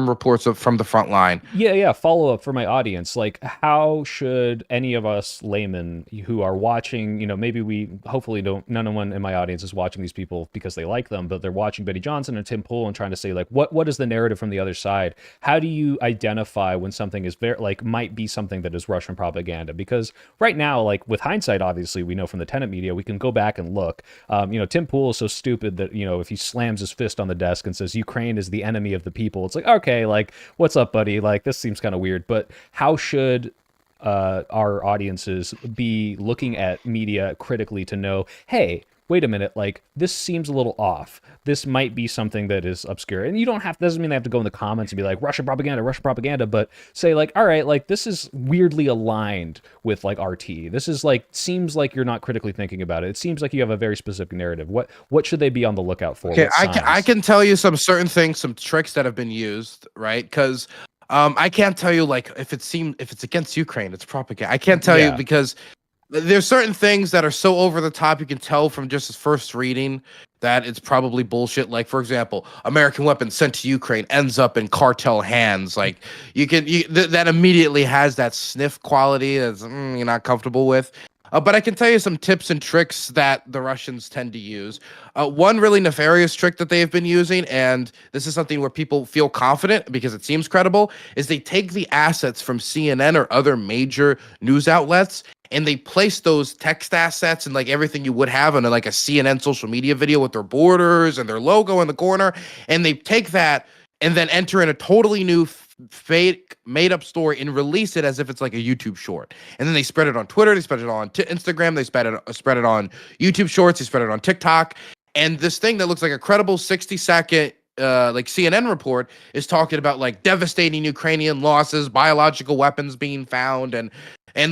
reports from the front line. Yeah. Follow up for my audience. Like, how should any of us laymen who are watching, maybe hopefully none one in my audience is watching these people because they like them, but they're watching Benny Johnson and Tim Pool and trying to say, like, what is the narrative from the other side? How do you identify when something is might be something that is Russian propaganda? Because right now, like with hindsight, obviously we know from the Tenet Media, we can go back and look. Tim Pool is so stupid that if he slams his fist on the desk and says Ukraine is the enemy of the people, it's like, okay, like what's up, buddy? Like this seems kind of weird. But how should our audiences be looking at media critically to know, hey, wait a minute, like this seems a little off. This might be something that is obscure. And you doesn't mean they have to go in the comments and be like Russian propaganda, but say like, all right, like this is weirdly aligned with like RT. This is like, seems like you're not critically thinking about it. It seems like you have a very specific narrative. What should they be on the lookout for? Okay, I can tell you some certain things, some tricks that have been used, right? Because I can't tell you like if it's against Ukraine, it's propaganda. I can't tell you because there's certain things that are so over the top you can tell from just his first reading that it's probably bullshit. Like, for example, American weapons sent to Ukraine ends up in cartel hands. Like, that immediately has that sniff quality that's you're not comfortable with. But I can tell you some tips and tricks that the Russians tend to use. One really nefarious trick that they have been using, and this is something where people feel confident because it seems credible, is they take the assets from CNN or other major news outlets and they place those text assets and like everything you would have on like a CNN social media video with their borders and their logo in the corner. And they take that and then enter in a totally new fake made up story and release it as if it's like a YouTube short. And then they spread it on Twitter, they spread it on Instagram, they spread it on YouTube shorts, they spread it on TikTok. And this thing that looks like a credible 60-second like CNN report is talking about like devastating Ukrainian losses, biological weapons being found, and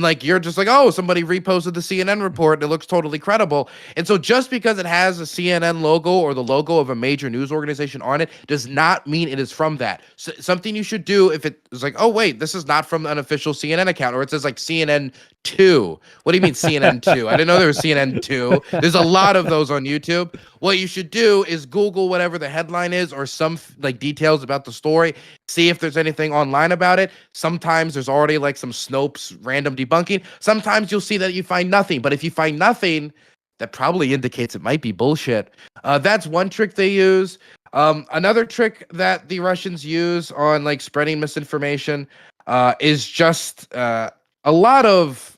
like you're just like, oh, somebody reposted the CNN report and it looks totally credible. And so just because it has a CNN logo or the logo of a major news organization on it does not mean it is from that. So something you should do if it is like, oh wait, this is not from an official CNN account, or it says like CNN 2. What do you mean CNN 2? I didn't know there was CNN 2. There's a lot of those on YouTube. What you should do is Google whatever the headline is or some like details about the story. See if there's anything online about it. Sometimes there's already like some Snopes random debunking. Sometimes you'll see that you find nothing. But if you find nothing, that probably indicates it might be bullshit. That's one trick they use. Another trick that the Russians use on like spreading misinformation is just a lot of,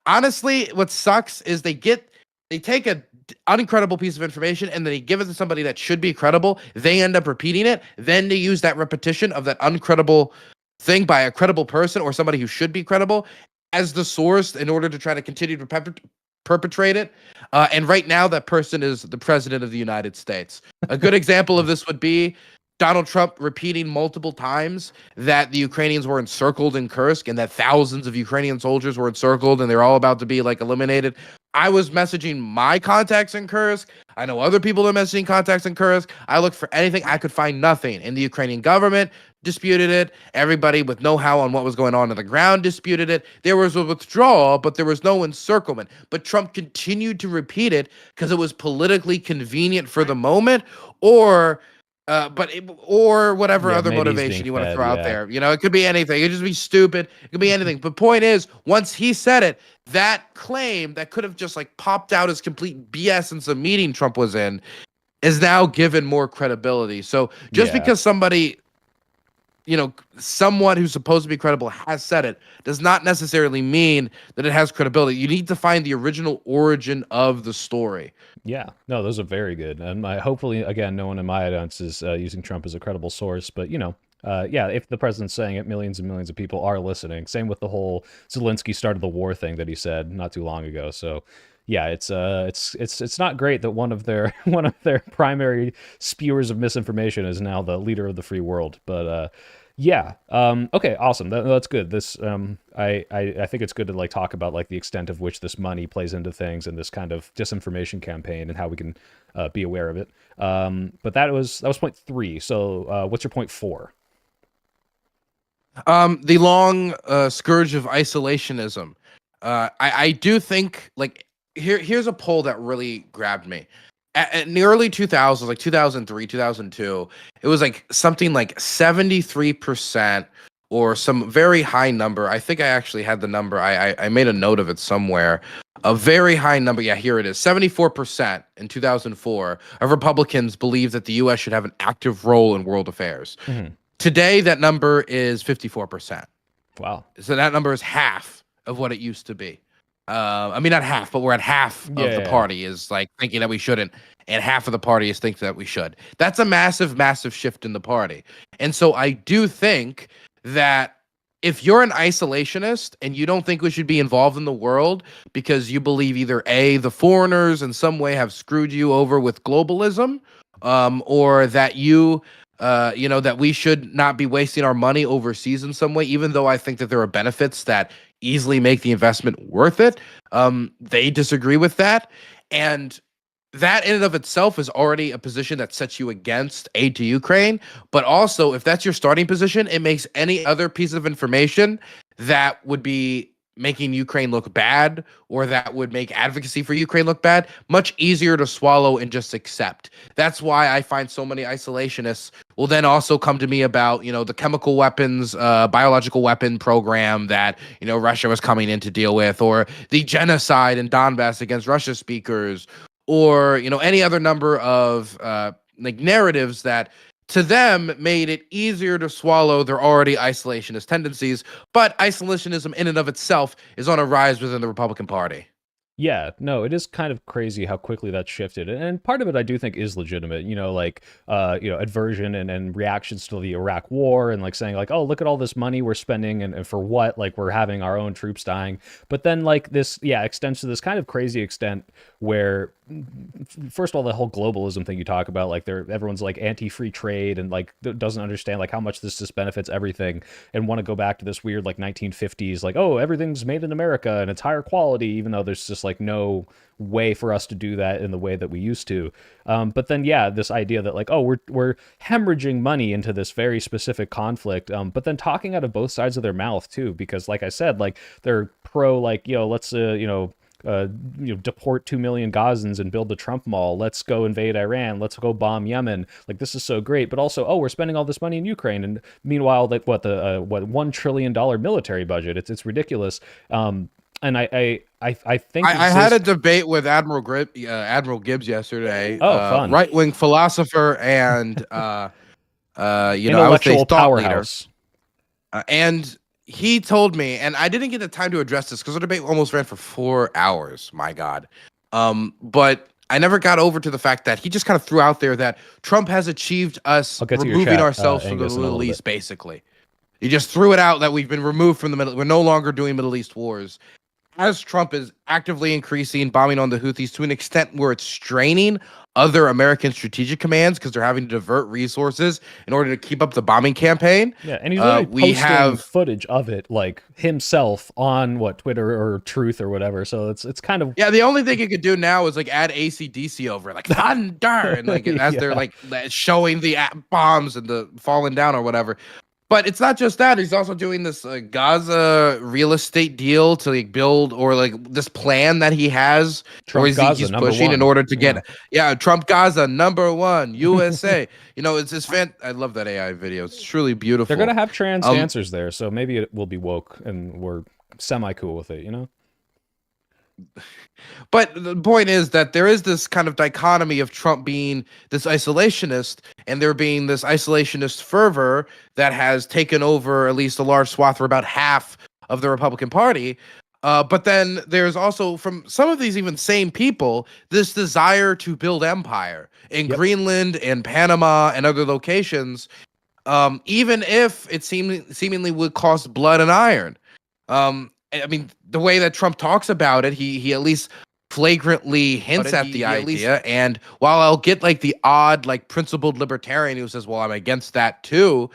honestly, what sucks is they take a uncredible piece of information and then they give it to somebody that should be credible. They end up repeating it. Then they use that repetition of that uncredible thing by a credible person or somebody who should be credible as the source in order to try to continue to perpetrate it. And right now, that person is the president of the United States. A good example of this would be Donald Trump repeating multiple times that the Ukrainians were encircled in Kursk and that thousands of Ukrainian soldiers were encircled and they're all about to be like eliminated. I was messaging my contacts in Kursk. I know other people are messaging contacts in Kursk. I looked for anything. I could find nothing. And the Ukrainian government disputed it. Everybody with know-how on what was going on the ground disputed it. There was a withdrawal, but there was no encirclement. But Trump continued to repeat it because it was politically convenient for the moment, or whatever other motivation you want to throw out there. You know, it could be anything. It could just be stupid. It could be anything. But point is, once he said it, that claim that could have just like popped out as complete BS in some meeting Trump was in is now given more credibility. So just because somebody, you know, someone who's supposed to be credible has said it does not necessarily mean that it has credibility. You need to find the original origin of the story. Yeah, no, those are very good. And hopefully, again, no one in my audience is using Trump as a credible source. But, you know, yeah, if the president's saying it, millions and millions of people are listening. Same with the whole Zelensky started the war thing that he said not too long ago. So, yeah, it's not great that one of their primary spewers of misinformation is now the leader of the free world. But yeah. Okay. Awesome. That's good. This. I think it's good to like talk about like the extent of which this money plays into things and this kind of disinformation campaign and how we can be aware of it. But that was point 3. So what's your point 4? The long scourge of isolationism. I do think like here's a poll that really grabbed me. In the early 2000s, like 2003, 2002, it was like something like 73% or some very high number. I think I actually had the number. I made a note of it somewhere. A very high number. Yeah, here it is. 74% in 2004 of Republicans believe that the U.S. should have an active role in world affairs. Mm-hmm. Today, that number is 54%. Wow. So that number is half of what it used to be. I mean, not half, but we're at half of the party is like thinking that we shouldn't, and half of the party is thinking that we should. That's a massive, massive shift in the party. And so I do think that if you're an isolationist and you don't think we should be involved in the world because you believe either A, the foreigners in some way have screwed you over with globalism, or that that we should not be wasting our money overseas in some way, even though I think that there are benefits that easily make the investment worth it. They disagree with that. And that in and of itself is already a position that sets you against aid to Ukraine. But also, if that's your starting position, it makes any other piece of information that would be making Ukraine look bad or that would make advocacy for Ukraine look bad, much easier to swallow and just accept. That's why I find so many isolationists will then also come to me about, the chemical weapons, biological weapon program that, Russia was coming in to deal with, or the genocide in Donbass against Russia speakers, or, any other number of like narratives that to them made it easier to swallow their already isolationist tendencies. But isolationism in and of itself is on a rise within the Republican Party. Yeah, no, it is kind of crazy how quickly that shifted. And part of it I do think is legitimate, like aversion and reactions to the Iraq war and like saying like, oh, look at all this money we're spending and for what? Like we're having our own troops dying. But then like this, yeah, extends to this kind of crazy extent where first of all, the whole globalism thing you talk about, like everyone's like anti-free trade and like doesn't understand like how much this just benefits everything and want to go back to this weird like 1950s, like, oh, everything's made in America and it's higher quality, even though there's just like no way for us to do that in the way that we used to. But then, yeah, this idea that like, oh, we're hemorrhaging money into this very specific conflict, but then talking out of both sides of their mouth too, because like I said, like they're pro like, let's deport 2 million Gazans and build the Trump Mall. Let's go invade Iran. Let's go bomb Yemen. Like this is so great. But also, oh, we're spending all this money in Ukraine, and meanwhile, like what $1 trillion military budget? It's ridiculous. And I think I had a debate with Admiral Gibbs yesterday. Oh, fun. Right-wing philosopher and I would say intellectual thought powerhouse. leader. And he told me, and I didn't get the time to address this because the debate almost ran for 4 hours. My God. But I never got over to the fact that he just kind of threw out there that Trump has achieved us removing ourselves from the Middle East, basically. He just threw it out that we've been removed from the Middle. We're no longer doing Middle East wars. As Trump is actively increasing bombing on the Houthis to an extent where it's straining other American strategic commands because they're having to divert resources in order to keep up the bombing campaign. Yeah, and he's literally posting footage of it, like himself on Twitter or Truth or whatever. So it's kind of the only thing you could do now is like add AC/DC over it, like thunder, and like as they're like showing the bombs and the falling down or whatever. But it's not just that. He's also doing this Gaza real estate deal to like build, or like this plan that he has, Trump Gaza, he's pushing in order to get Trump Gaza #1 USA. It's I love that AI video. It's truly beautiful. They're gonna have trans dancers there, so maybe it will be woke and we're semi cool with it, But the point is that there is this kind of dichotomy of Trump being this isolationist and there being this isolationist fervor that has taken over at least a large swath for about half of the Republican Party. But then there's also from some of these even same people, this desire to build empire in Greenland and Panama and other locations, even if it seemingly would cost blood and iron. I mean, the way that Trump talks about it, he at least flagrantly hints at the idea. And while I'll get like the odd, like principled libertarian who says, well, I'm against that too,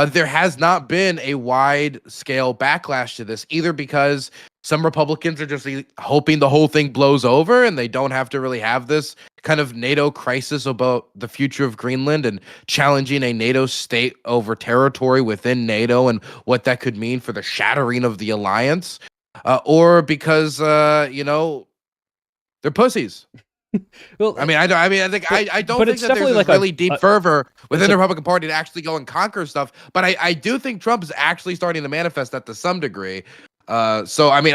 there has not been a wide scale backlash to this, either because some Republicans are just hoping the whole thing blows over and they don't have to really have this kind of NATO crisis about the future of Greenland and challenging a NATO state over territory within NATO and what that could mean for the shattering of the alliance, or because they're pussies. Well, I don't think that there's like really deep fervor within the Republican Party to actually go and conquer stuff. But I do think Trump is actually starting to manifest that to some degree. So I mean,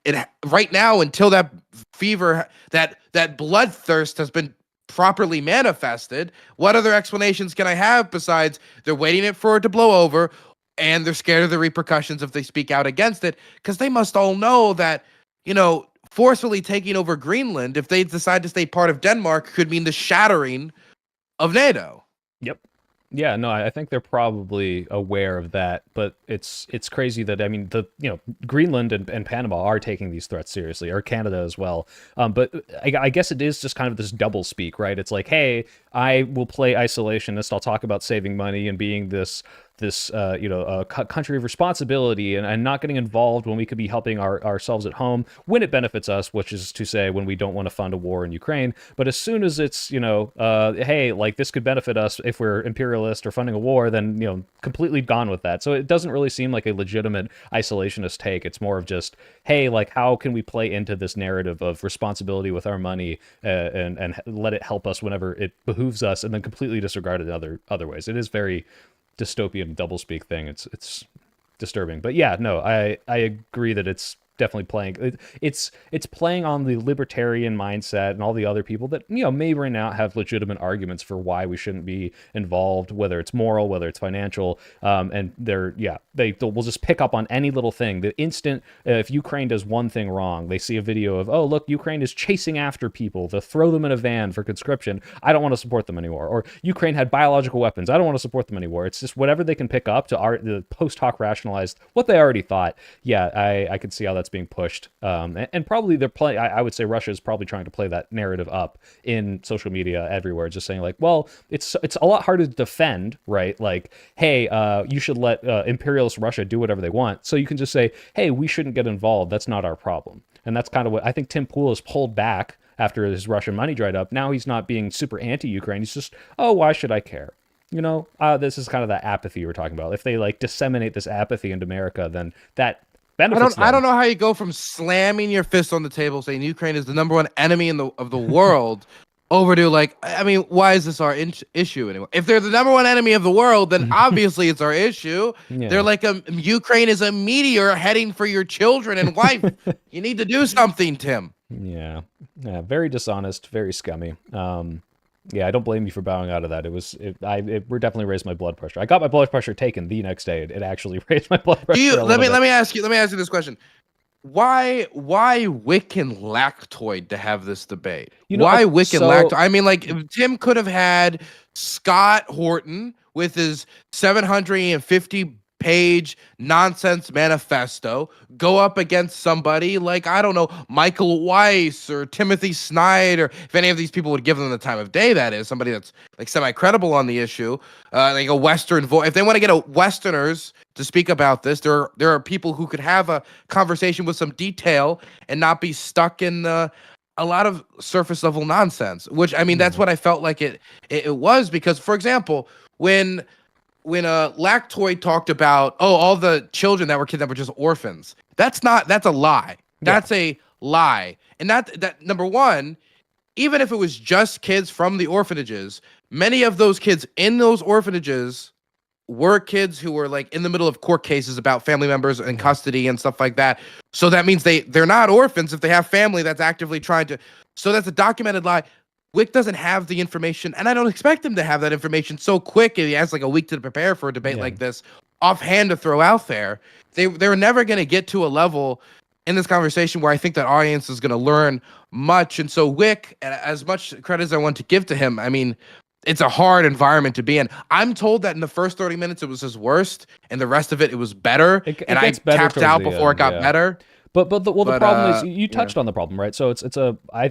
it right now, until that fever, that bloodthirst has been properly manifested, what other explanations can I have besides they're waiting for it to blow over and they're scared of the repercussions if they speak out against it? Because they must all know that, forcefully taking over Greenland, if they decide to stay part of Denmark, could mean the shattering of NATO. Yep. Yeah, no, I think they're probably aware of that, but it's crazy that, I mean, Greenland and Panama are taking these threats seriously, or Canada as well. But I guess it is just kind of this double speak, right? It's like, hey, I will play isolationist. I'll talk about saving money and being this this country of responsibility and not getting involved when we could be helping ourselves at home when it benefits us, which is to say when we don't want to fund a war in Ukraine. But as soon as it's hey, like this could benefit us if we're imperialist or funding a war, then completely gone with that. So it doesn't really seem like a legitimate isolationist take. It's more of just, hey, like how can we play into this narrative of responsibility with our money and let it help us whenever it behooves us, and then completely disregard it in other ways. It is very dystopian doublespeak thing. It's disturbing. But yeah, no, I agree that it's definitely playing. It's playing on the libertarian mindset and all the other people that may right now have legitimate arguments for why we shouldn't be involved, whether it's moral, whether it's financial, and they'll just pick up on any little thing. The instant if Ukraine does one thing wrong, they see a video of, oh look, Ukraine is chasing after people to throw them in a van for conscription. I don't want to support them anymore. Or Ukraine had biological weapons. I don't want to support them anymore. It's just whatever they can pick up to the post hoc rationalized what they already thought. Yeah, I could see how that's being pushed, and probably they're playing. I would say Russia is probably trying to play that narrative up in social media everywhere, just saying like, well, it's a lot harder to defend, right? Like, hey, you should let imperialist Russia do whatever they want, so you can just say, hey, we shouldn't get involved. That's not our problem. And that's kind of what I think Tim Pool has pulled back after his Russian money dried up. Now he's not being super anti-Ukraine. He's just, oh, why should I care? This is kind of that apathy you were talking about. If they like disseminate this apathy into America, then that benefits them. I don't know how you go from slamming your fist on the table saying Ukraine is the number one enemy of the world over to like, I mean, why is this our issue anymore? If they're the number one enemy of the world, then obviously it's our issue. Yeah. They're like Ukraine is a meteor heading for your children and wife. You need to do something, Tim. Yeah, very dishonest, very scummy. Yeah, I don't blame you for bowing out of that. It definitely raised my blood pressure. I got my blood pressure taken the next day. It actually raised my blood pressure. Let me ask you this question. Why Wick and Lactoid to have this debate? Why Wick and Lactoid? I mean, like Tim could have had Scott Horton with his 750-page nonsense manifesto go up against somebody like, I don't know, Michael Weiss or Timothy Snyder. If any of these people would give them the time of day, that is somebody that's like semi-credible on the issue, like a Western voice. If they want to get Westerners to speak about this, there are people who could have a conversation with some detail and not be stuck in a lot of surface level nonsense. Which, I mean, that's what I felt like it was, because, for example, when Lactoid talked about, all the children that were kidnapped were just orphans. That's a lie. That's a lie. And that number one, even if it was just kids from the orphanages, many of those kids in those orphanages were kids who were like in the middle of court cases about family members in custody and stuff like that. So that means they're not orphans if they have family that's actively trying to. So that's a documented lie. Wick doesn't have the information, and I don't expect him to have that information so quick. He has like a week to prepare for a debate like this, offhand to throw out there. They're never going to get to a level in this conversation where I think that audience is going to learn much. And so Wick, as much credit as I want to give to him, I mean, it's a hard environment to be in. I'm told that in the first 30 minutes it was his worst, and the rest of it was better. And I tapped out before it got better. But the problem is you touched on the problem, right? So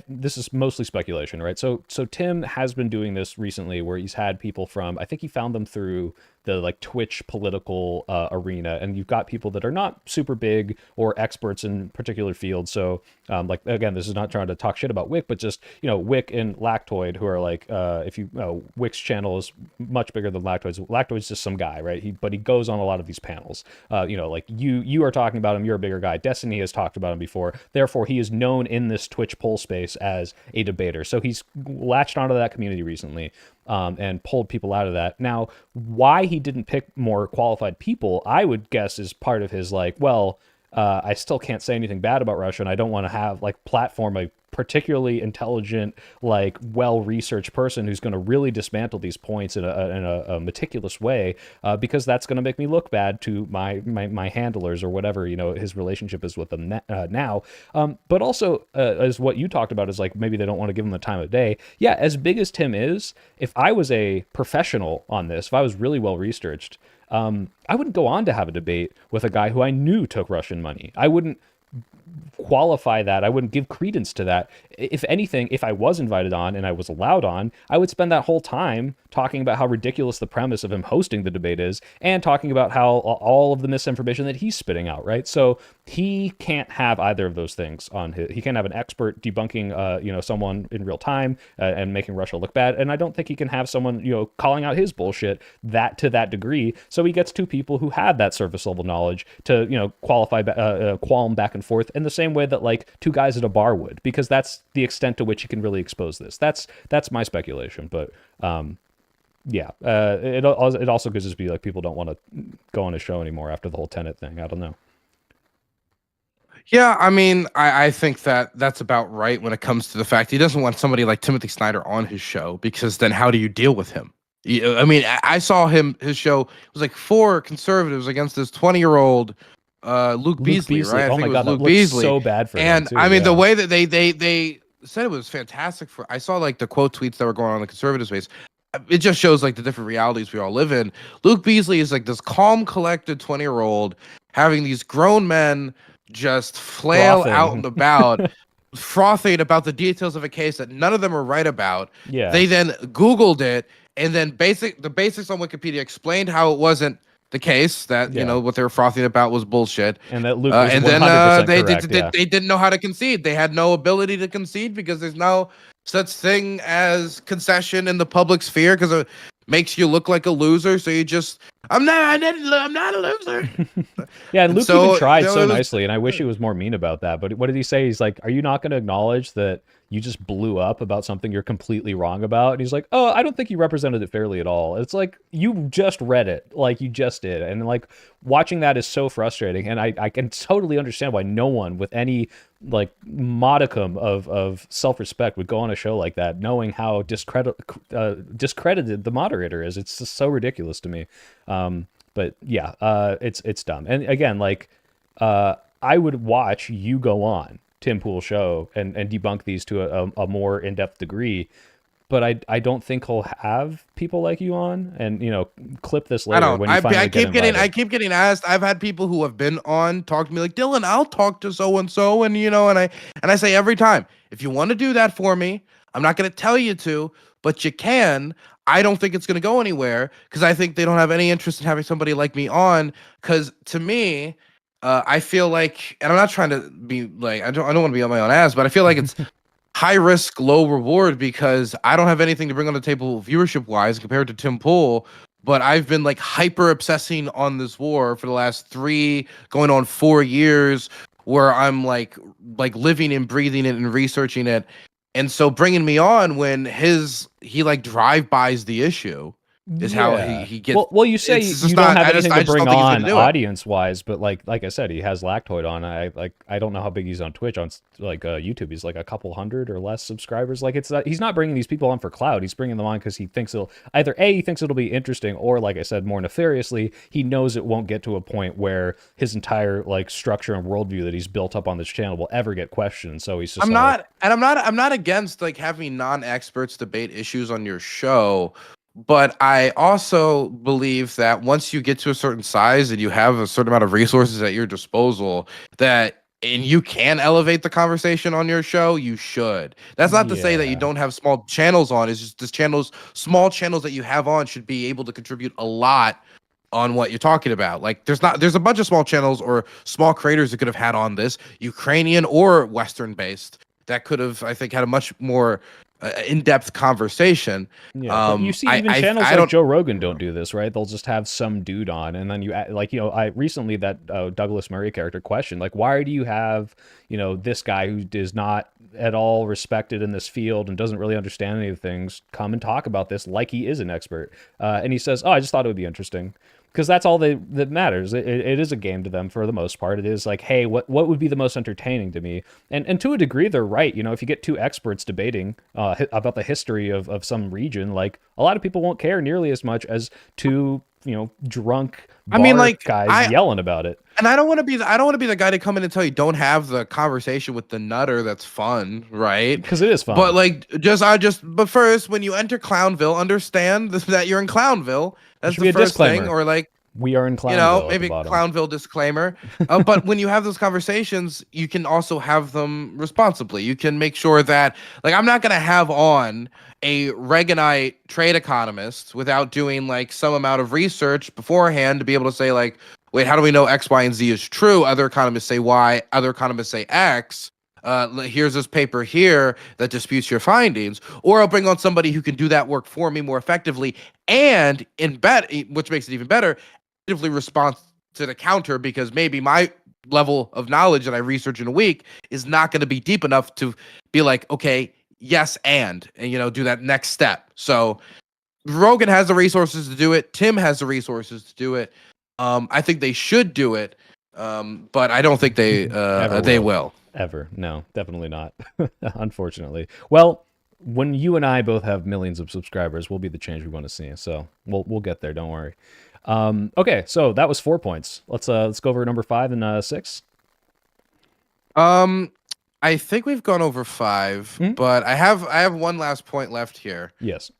this is mostly speculation, right? So Tim has been doing this recently where he's had people from, I think he found them through the like Twitch political arena, and you've got people that are not super big or experts in particular fields. So like, again, this is not trying to talk shit about Wick, but just Wick and Lactoid, who are like, if you know, Wick's channel is much bigger than Lactoid's. Lactoid's just some guy, right? But he goes on a lot of these panels. Like you are talking about him, you're a bigger guy. Destiny has talked about him before. Therefore, he is known in this Twitch poll space as a debater. So he's latched onto that community recently. And pulled people out of that. Now, why he didn't pick more qualified people, I would guess, is part of his like, well, I still can't say anything bad about Russia, and I don't want to have like platform a particularly intelligent, like well-researched person who's going to really dismantle these points in a meticulous way, because that's going to make me look bad to my handlers or whatever his relationship is with them now. But also, as what you talked about is like maybe they don't want to give him the time of day. Yeah, as big as Tim is, if I was a professional on this, if I was really well researched, I wouldn't go on to have a debate with a guy who I knew took Russian money. I wouldn't qualify that. I wouldn't give credence to that. If anything, if I was invited on and I was allowed on, I would spend that whole time talking about how ridiculous the premise of him hosting the debate is, and talking about how all of the misinformation that he's spitting out, right? So he can't have either of those things on his. He can't have an expert debunking, someone in real time and making Russia look bad, and I don't think he can have someone, calling out his bullshit that to that degree. So he gets two people who have that surface level knowledge to, qualify, qualm back and forth in the same way that like two guys at a bar would, because that's the extent to which you can really expose this. That's my speculation, but it also could just be like people don't want to go on a show anymore after the whole Tenet thing. I don't know. Yeah, I mean, I think that that's about right when it comes to the fact he doesn't want somebody like Timothy Snyder on his show, because then how do you deal with him? I mean, I saw his show. It was like 4 conservatives against this 20-year-old Luke Beasley, right? Oh my god, that looks so bad for him. And too, I mean, yeah. the way that they said it was fantastic. I saw like the quote tweets that were going on in the conservative space. It just shows like the different realities we all live in. Luke Beasley is like this calm, collected 20-year-old having these grown men just flail out and about, frothing about the details of a case that none of them are right about. Yeah. They then Googled it, and then the basics on Wikipedia explained how it wasn't the case, that what they were frothing about was bullshit, and that Luke was and 100% then correct, they didn't know how to concede. They had no ability to concede because there's no such thing as concession in the public sphere, because it makes you look like a loser. So you just, I'm not a loser. Yeah, and Luke even tried so nicely, and I wish he was more mean about that. But what did he say? He's like, "Are you not going to acknowledge that you just blew up about something you're completely wrong about?" And he's like, "Oh, I don't think you represented it fairly at all." It's like, you just read it, like you just did. And like, watching that is so frustrating. And I can totally understand why no one with any like modicum of self-respect would go on a show like that, knowing how discredited the moderator is. It's just so ridiculous to me. But yeah, it's dumb. And again, like, I would watch you go on Tim Pool's show and debunk these to a more in-depth degree, but I don't think he'll have people like you on. And clip this later. I don't. When you I keep getting asked. I've had people who have been on talk to me like, Dylan, I'll talk to so and so, and I say every time, if you want to do that for me, I'm not going to tell you to, but you can. I don't think it's going to go anywhere, because I think they don't have any interest in having somebody like me on. Because to me, I feel like, and I'm not trying to be like, I don't want to be on my own ass, but I feel like it's high risk, low reward, because I don't have anything to bring on the table viewership wise compared to Tim Pool. But I've been like hyper obsessing on this war for the last 3 going on 4 years, where I'm like living and breathing it and researching it. And so bringing me on when he like drive-bys the issue is how he gets. Well, you say you don't have anything to bring on audience-wise, but like I said, he has Lactoid on. I don't know how big he's on Twitch. On like YouTube, he's like a couple hundred or less subscribers. Like, he's not bringing these people on for clout. He's bringing them on because he thinks he thinks it'll be interesting, or like I said, more nefariously, he knows it won't get to a point where his entire like structure and worldview that he's built up on this channel will ever get questioned. So he's just I'm not against like having non-experts debate issues on your show. But I also believe that once you get to a certain size and you have a certain amount of resources at your disposal, and you can elevate the conversation on your show, you should. That's not to say that you don't have small channels on. It's just small channels that you have on should be able to contribute a lot on what you're talking about. Like, there's a bunch of small channels or small creators that could have had on this, Ukrainian or Western based, that could have, I think, had a much more in-depth conversation. Yeah, you see, even channels like Joe Rogan don't do this, right? They'll just have some dude on, and then I recently that Douglas Murray character questioned, like, why do you have this guy who is not at all respected in this field and doesn't really understand any of the things come and talk about this like he is an expert? And he says, "Oh, I just thought it would be interesting." Because that's all that matters. It is a game to them for the most part. It is like, hey, what would be the most entertaining to me? And to a degree, they're right. If you get 2 experts debating about the history of some region, like, a lot of people won't care nearly as much as 2 drunk guys yelling about it. And I don't want to be the guy to come in and tell you don't have the conversation with the nutter that's fun, right? Because it is fun. But like, but first, when you enter Clownville, understand that you're in Clownville. That's the first thing. Or like, We are in You know, Clownville at the maybe bottom. Clownville disclaimer. But when you have those conversations, you can also have them responsibly. You can make sure that, like, I'm not going to have on a Reaganite trade economist without doing like some amount of research beforehand to be able to say, like, wait, how do we know X, Y, and Z is true? Other economists say Y, other economists say X. Here's this paper here that disputes your findings. Or I'll bring on somebody who can do that work for me more effectively and which makes it even better, respond to the counter, because maybe my level of knowledge that I research in a week is not going to be deep enough to be like, okay, yes, and you know, do that next step. So Rogan has the resources to do it. Tim has the resources to do it. I think they should do it, but I don't think they will. Ever. No, definitely not. Unfortunately. Well, when you and I both have millions of subscribers, we'll be the change we want to see. So we'll get there. Don't worry. Okay, so that was 4 points. Let's go over number 5 and 6. I think we've gone over 5, Mhm. but I have one last point left here. Yes.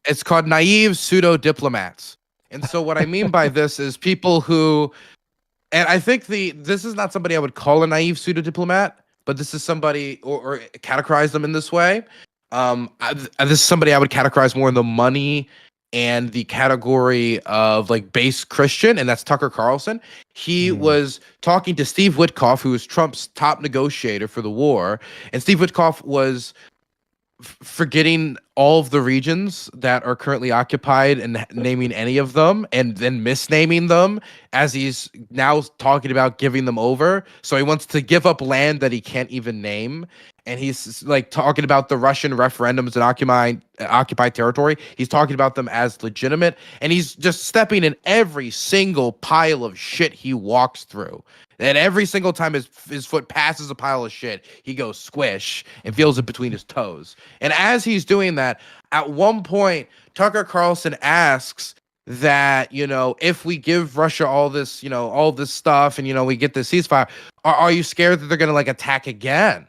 It's called naive pseudo diplomats. And so what I mean by this is people who, and I think this is not somebody I would call a naive pseudo diplomat, but this is somebody, or categorize them in this way. This is somebody I would categorize more in the money and the category of like base Christian, and that's Tucker Carlson. He was talking to Steve Witkoff, who was Trump's top negotiator for the war, and Steve Witkoff was forgetting all of the regions that are currently occupied and naming any of them, and then misnaming them as he's now talking about giving them over. So he wants to give up land that he can't even name. And he's like talking about the Russian referendums in occupied territory. He's talking about them as legitimate, and he's just stepping in every single pile of shit he walks through. And every single time his foot passes a pile of shit, he goes squish and feels it between his toes. And as he's doing that, at one point, Tucker Carlson asks that, you know, if we give Russia all this, you know, all this stuff, and, you know, we get this ceasefire, are you scared that they're going to like attack again?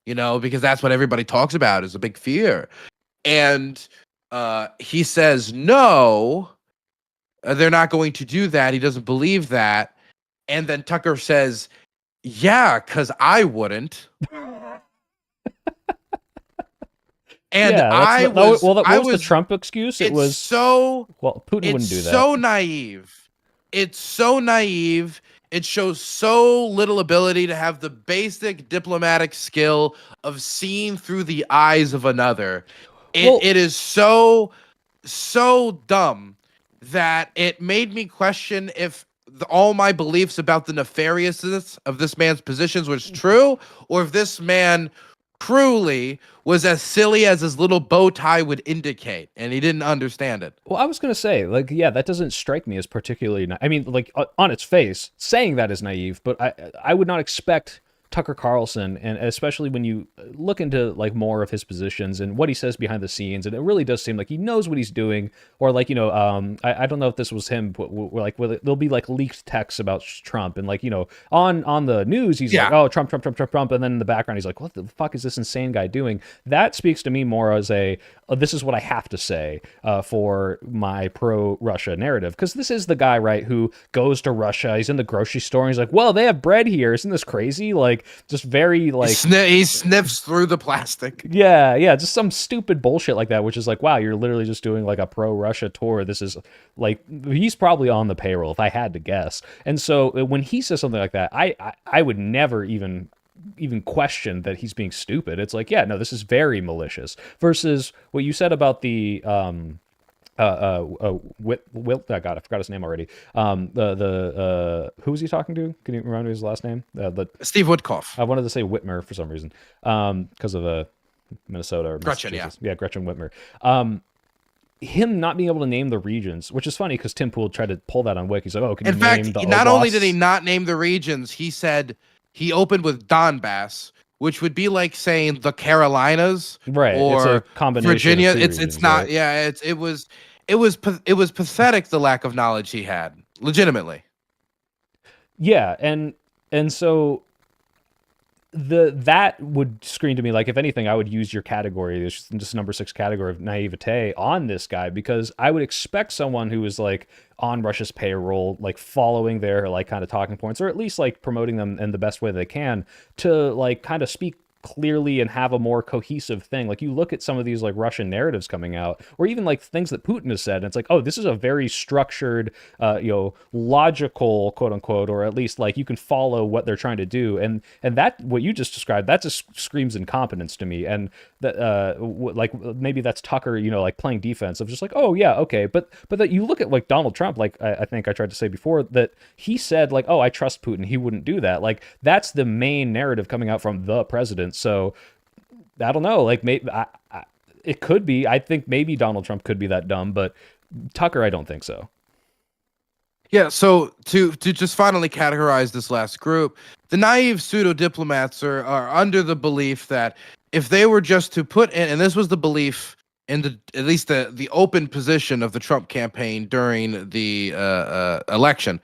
You know, because that's what everybody talks about is a big fear. And he says, no, they're not going to do that. He doesn't believe that. And then Tucker says, yeah, because I wouldn't. And yeah, what was the Trump excuse? It was so, well, Putin wouldn't do that. It's so naive. It's so naive. It shows so little ability to have the basic diplomatic skill of seeing through the eyes of another. It is so dumb that it made me question if all my beliefs about the nefariousness of this man's positions was true, or if this man truly was as silly as his little bow tie would indicate, and he didn't understand it. Well, I was going to say, like, yeah, that doesn't strike me as particularly I mean, like, on its face, saying that is naive, but I would not expect Tucker Carlson, and especially when you look into like more of his positions and what he says behind the scenes, and it really does seem like he knows what he's doing. Or like, you know, I don't know if this was him, but like there'll be like leaked texts about Trump, and like, you know, on the news he's like, oh, Trump, and then in the background he's like, what the fuck is this insane guy doing? That speaks to me more as this is what I have to say for my pro-Russia narrative, because this is the guy, right, who goes to Russia, he's in the grocery store, and he's like, well, they have bread here, isn't this crazy? Like, just very like he sniffs through the plastic. Yeah, just some stupid bullshit like that, which is like, wow, you're literally just doing like a pro-Russia tour. This is like, he's probably on the payroll if I had to guess. And so when he says something like that, I would never even question that he's being stupid. It's like, yeah, no, this is very malicious. Versus what you said about the I forgot his name already. Who was he talking to? Can you remember his last name? Steve Witkoff. I wanted to say Whitmer for some reason, because of Minnesota or Gretchen, Gretchen Whitmer. Him not being able to name the regions, which is funny because Tim Pool tried to pull that on Wiki. He's like, oh, can you name the not Oblast? Only did he not name the regions, he said he opened with Donbass, which would be like saying the Carolinas, right? Or it's a combination Virginia. Of two it's regions, not. right? Yeah, it was pathetic, the lack of knowledge he had, legitimately. Yeah, and so that would scream to me like, if anything, I would use your category, this number 6 category of naivete on this guy, because I would expect someone who is like on Russia's payroll, like following their like kind of talking points, or at least like promoting them in the best way they can, to like kind of speak clearly and have a more cohesive thing. Like, you look at some of these like Russian narratives coming out, or even like things that Putin has said, and it's like, oh, this is a very structured, logical, quote unquote, or at least like you can follow what they're trying to do. And that, what you just described, that just screams incompetence to me. And that like maybe that's Tucker, like playing defense of just like, oh yeah, okay, but that you look at like Donald Trump, like I think I tried to say before, that he said like, oh, I trust Putin, he wouldn't do that. Like, that's the main narrative coming out from the president. So I don't know. Like, maybe it could be. I think maybe Donald Trump could be that dumb, but Tucker, I don't think so. Yeah, so to just finally categorize this last group, the naive pseudo diplomats are under the belief that if they were just to put in, and this was the belief in the at least the open position of the Trump campaign during the election,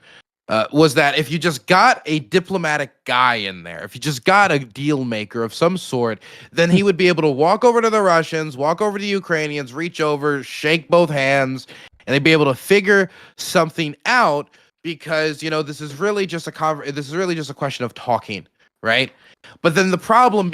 was that if you just got a diplomatic guy in there, if you just got a deal maker of some sort, then he would be able to walk over to the Russians, walk over to the Ukrainians, reach over, shake both hands, and they'd be able to figure something out, because this is really just a question of talking, right? But then the problem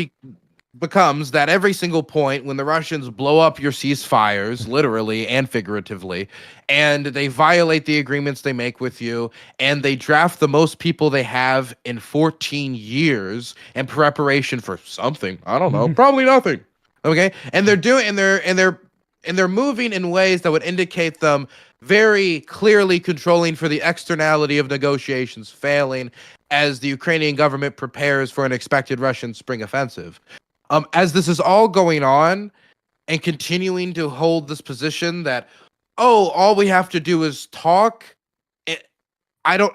becomes that every single point when the Russians blow up your ceasefires, literally and figuratively, and they violate the agreements they make with you, and they draft the most people they have in 14 years in preparation for something, I don't know, probably nothing. Okay? And they're moving in ways that would indicate them very clearly controlling for the externality of negotiations failing as the Ukrainian government prepares for an expected Russian spring offensive. As this is all going on and continuing to hold this position that, oh, all we have to do is talk, I don't,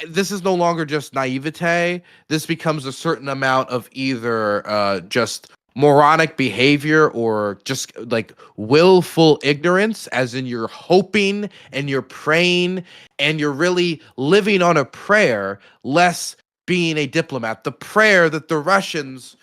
this is no longer just naivete. This becomes a certain amount of either just moronic behavior or just like willful ignorance, as in you're hoping and you're praying and you're really living on a prayer, less being a diplomat. The prayer that the Russians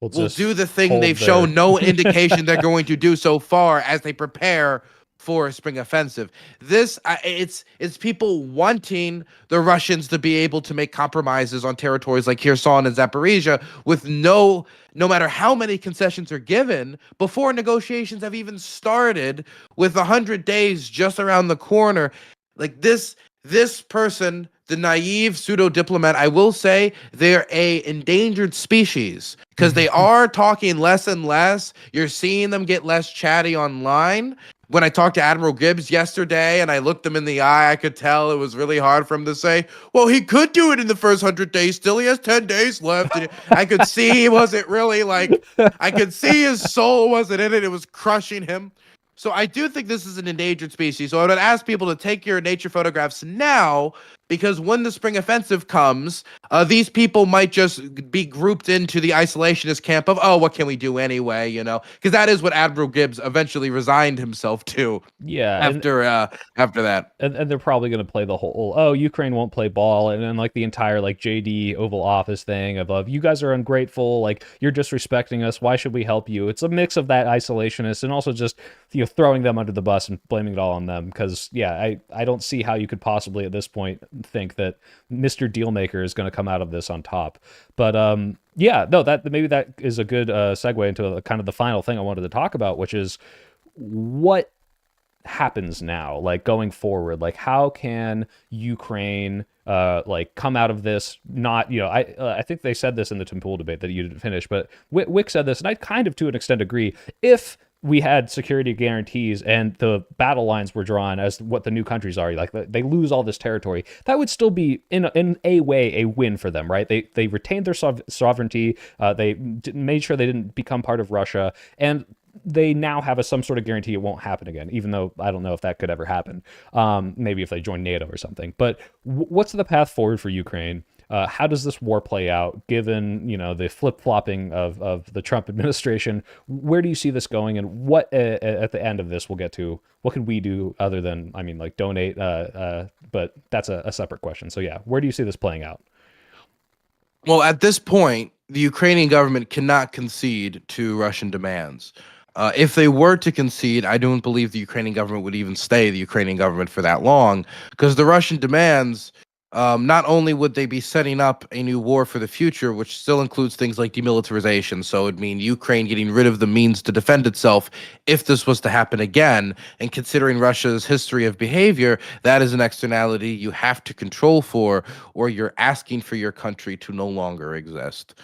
We'll will just do the thing hold they've their shown no indication they're going to do so far as they prepare for a spring offensive. It's people wanting the Russians to be able to make compromises on territories like Kherson and Zaporizhia with no matter how many concessions are given before negotiations have even started, with 100 days just around the corner. Like this person, the naive pseudo diplomat, I will say they're a endangered species, because they are talking less and less. You're seeing them get less chatty online. When I talked to Admiral Gibbs yesterday and I looked him in the eye, I could tell it was really hard for him to say, well, he could do it in the first 100 days. Still, he has 10 days left. And I could see he wasn't really like, I could see his soul wasn't in it. It was crushing him. So I do think this is an endangered species. So I would ask people to take your nature photographs now, because when the spring offensive comes, these people might just be grouped into the isolationist camp of, oh, what can we do anyway, Because that is what Admiral Gibbs eventually resigned himself to yeah, after that. and they're probably going to play the whole, oh, Ukraine won't play ball, and then like the entire like JD Oval Office thing of you guys are ungrateful, like you're disrespecting us, why should we help you? It's a mix of that isolationist and also just throwing them under the bus and blaming it all on them, because I don't see how you could possibly at this point think that Mr. Dealmaker is going to come out of this on top. But that maybe that is a good segue into kind of the final thing I wanted to talk about, which is what happens now, like going forward. Like, how can Ukraine like come out of this? Not, I think they said this in the Temple debate that you didn't finish, but Wick said this, and I kind of to an extent agree. If we had security guarantees and the battle lines were drawn as what the new countries are, like they lose all this territory, that would still be in a way a win for them, right? They retained their sovereignty, they made sure they didn't become part of Russia, and they now have some sort of guarantee it won't happen again, even though I don't know if that could ever happen. Maybe if they join NATO or something. But what's the path forward for Ukraine? How does this war play out, given the flip-flopping of the Trump administration? Where do you see this going, and what at the end of this we'll get to? What can we do other than, like donate? But that's a separate question. So yeah, where do you see this playing out? Well, at this point, the Ukrainian government cannot concede to Russian demands. If they were to concede, I don't believe the Ukrainian government would even stay the Ukrainian government for that long, because the Russian demands, not only would they be setting up a new war for the future, which still includes things like demilitarization, so it'd mean Ukraine getting rid of the means to defend itself if this was to happen again. And considering Russia's history of behavior, that is an externality you have to control for, or you're asking for your country to no longer exist.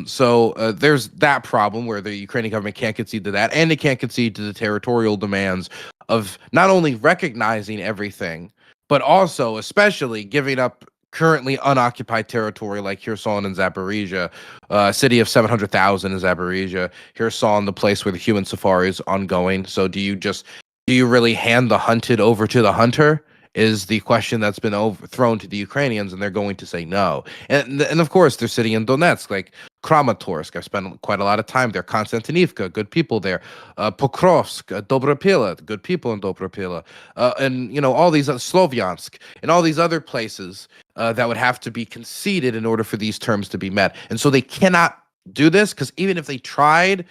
So there's that problem where the Ukrainian government can't concede to that, and they can't concede to the territorial demands of not only recognizing everything, but also, especially, giving up currently unoccupied territory like Kherson and Zaporizhia, a city of 700,000 in Zaporizhia. Kherson, the place where the human safari is ongoing. So do you really hand the hunted over to the hunter? Is the question that's been overthrown to the Ukrainians, and they're going to say no. And of course, they're sitting in Donetsk, like Kramatorsk. I've spent quite a lot of time there. Konstantinivka, good people there. Pokrovsk, Dobropila, good people in Dobropila. And, all these, Slovyansk, and all these other places that would have to be conceded in order for these terms to be met. And so they cannot do this, because even if they tried,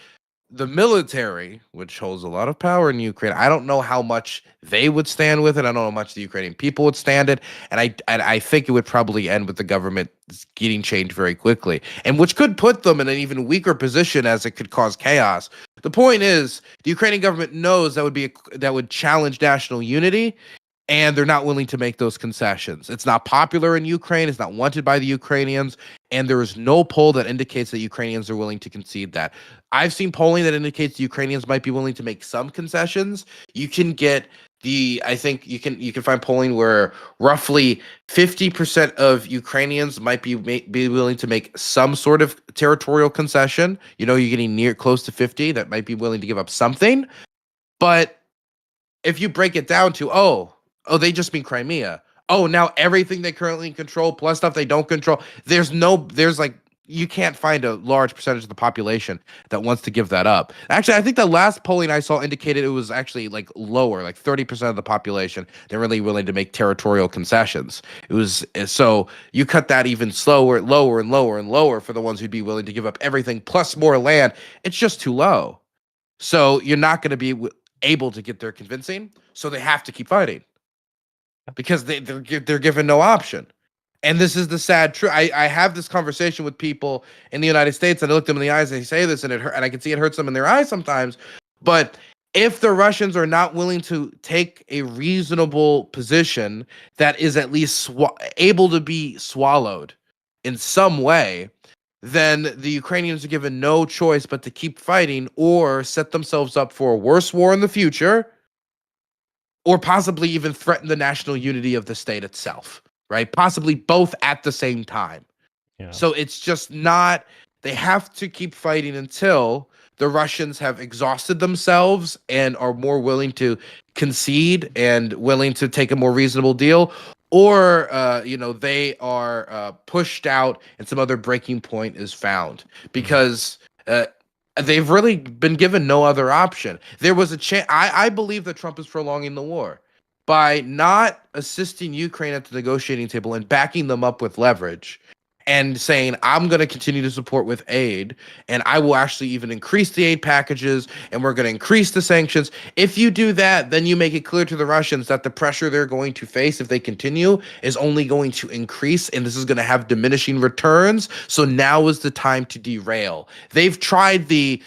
the military, which holds a lot of power in Ukraine, I don't know how much they would stand with it. I don't know how much the Ukrainian people would stand it, and I think it would probably end with the government getting changed very quickly, and which could put them in an even weaker position, as it could cause chaos. The point is, the Ukrainian government knows that would challenge national unity, and they're not willing to make those concessions. It's not popular in Ukraine. It's not wanted by the Ukrainians, and there is no poll that indicates that Ukrainians are willing to concede that. I've seen polling that indicates the Ukrainians might be willing to make some concessions. You can get I think you can find polling where roughly 50% of Ukrainians might be willing to make some sort of territorial concession. You're getting near close to 50 that might be willing to give up something, but if you break it down to, they just mean Crimea. Oh, now everything they currently control plus stuff they don't control. There's like, you can't find a large percentage of the population that wants to give that up. Actually, I think the last polling I saw indicated it was actually like lower, like 30% of the population. They're really willing to make territorial concessions. So you cut that even lower and lower and lower for the ones who'd be willing to give up everything plus more land. It's just too low. So you're not going to be able to get there convincing. So they have to keep fighting, because they're given no option. And this is the sad truth. I have this conversation with people in the United States, and I look them in the eyes and they say this, and I can see it hurts them in their eyes sometimes. But if the Russians are not willing to take a reasonable position that is at least able to be swallowed in some way, then the Ukrainians are given no choice but to keep fighting or set themselves up for a worse war in the future, or possibly even threaten the national unity of the state itself, right? Possibly both at the same time. Yeah. So it's just not, they have to keep fighting until the Russians have exhausted themselves and are more willing to concede and willing to take a more reasonable deal, or they are pushed out and some other breaking point is found, because they've really been given no other option. There was a chance. I believe that Trump is prolonging the war by not assisting Ukraine at the negotiating table and backing them up with leverage, and saying, I'm going to continue to support with aid, and I will actually even increase the aid packages, and we're going to increase the sanctions. If you do that, then you make it clear to the Russians that the pressure they're going to face if they continue is only going to increase, and this is going to have diminishing returns. So now is the time to derail. They've tried the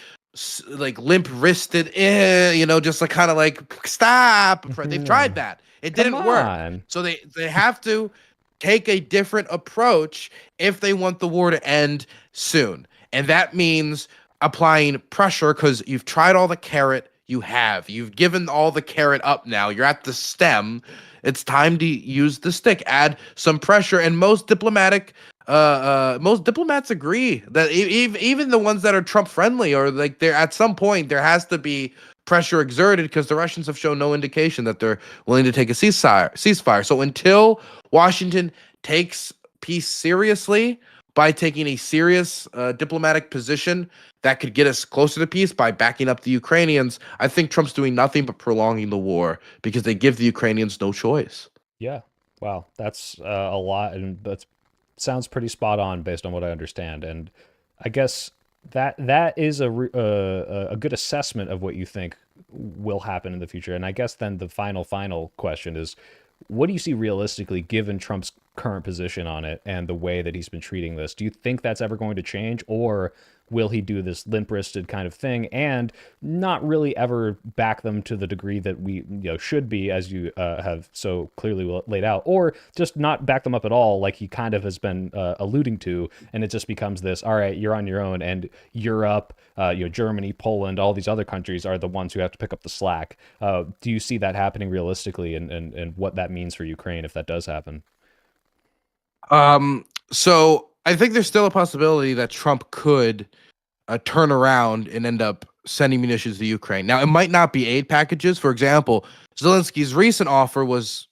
like limp-wristed, just like kind of like stop. They've tried that. It Come didn't work. on. So they have to take a different approach if they want the war to end soon. And that means applying pressure, because you've tried all the carrot you have. You've given all the carrot up now. You're at the stem. It's time to use the stick. Add some pressure. And most diplomats agree that even the ones that are Trump friendly, or like, they're at some point there has to be pressure exerted, because the Russians have shown no indication that they're willing to take a ceasefire. So until Washington takes peace seriously by taking a serious diplomatic position that could get us closer to peace by backing up the Ukrainians, I think Trump's doing nothing but prolonging the war, because they give the Ukrainians no choice. Yeah. Wow. That's a lot, and that's sounds pretty spot on based on what I understand. And I guess that is a good assessment of what you think will happen in the future. And I guess then the final question is, what do you see realistically given Trump's current position on it and the way that he's been treating this? Do you think that's ever going to change, or will he do this limp-wristed kind of thing and not really ever back them to the degree that we should be, as you have so clearly laid out, or just not back them up at all, like he kind of has been alluding to, and it just becomes this: all right, you're on your own, and Europe, Germany, Poland, all these other countries are the ones who have to pick up the slack. Do you see that happening realistically, and what that means for Ukraine if that does happen? So I think there's still a possibility that Trump could turn around and end up sending munitions to Ukraine. Now, it might not be aid packages. For example, Zelensky's recent offer was,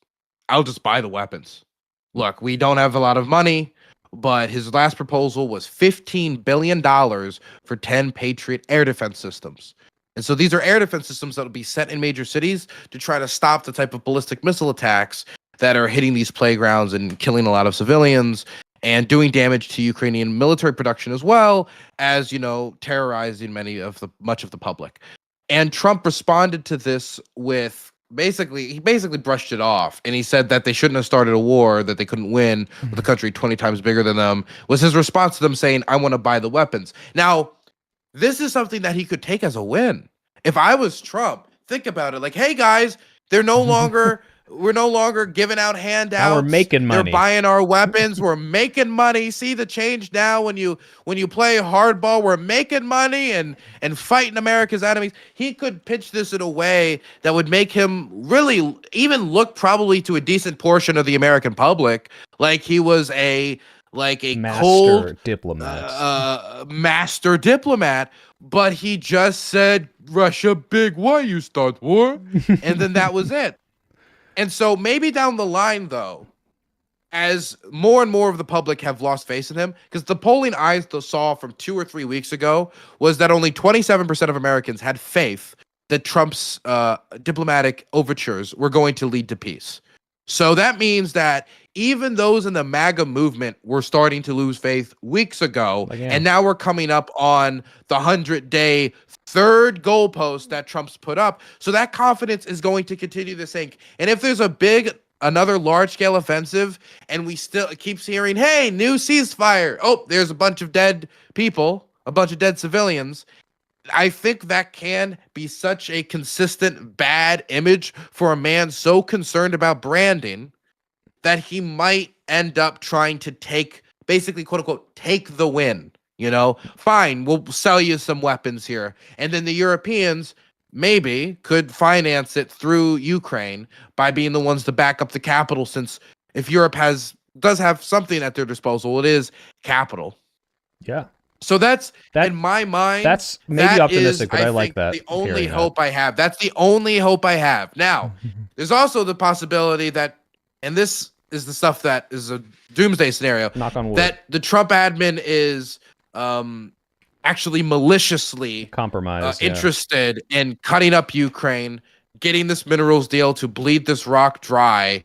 I'll just buy the weapons. Look, we don't have a lot of money, but his last proposal was $15 billion for 10 Patriot air defense systems. And so these are air defense systems that will be sent in major cities to try to stop the type of ballistic missile attacks that are hitting these playgrounds and killing a lot of civilians and doing damage to Ukrainian military production, as well as, terrorizing much of the public. And Trump responded to this with he basically brushed it off, and he said that they shouldn't have started a war that they couldn't win with a country 20 times bigger than them, was his response to them saying, I want to buy the weapons. Now, this is something that he could take as a win. If I was Trump, think about it. Like, hey guys, we're no longer giving out handouts. Now we're making money. They're buying our weapons. We're making money. See the change now when you play hardball. We're making money and fighting America's enemies. He could pitch this in a way that would make him really even look probably to a decent portion of the American public like he was a master cold diplomat. Master diplomat. But he just said, Russia big, why you start war? And then that was it. And so maybe down the line, though, as more and more of the public have lost faith in him, because the polling I saw from 2 or 3 weeks ago was that only 27% of Americans had faith that Trump's diplomatic overtures were going to lead to peace. So that means that even those in the MAGA movement were starting to lose faith weeks ago, and now we're coming up on the 100-day third goalpost that Trump's put up. So that confidence is going to continue to sink. And if there's another large-scale offensive, and we still keeps hearing, hey, new ceasefire. Oh, there's a bunch of dead people, a bunch of dead civilians. I think that can be such a consistent bad image for a man so concerned about branding that he might end up trying to basically, quote unquote, take the win. Fine, we'll sell you some weapons here. And then the Europeans maybe could finance it through Ukraine by being the ones to back up the capital, since if Europe does have something at their disposal, it is capital. Yeah. So that in my mind, that's maybe optimistic, but I like that. The only hope I have. That's the only hope I have. Now, there's also the possibility that, and this is the stuff that is a doomsday scenario, knock on wood, that the Trump admin is actually maliciously compromised, interested in cutting up Ukraine, getting this minerals deal to bleed this rock dry,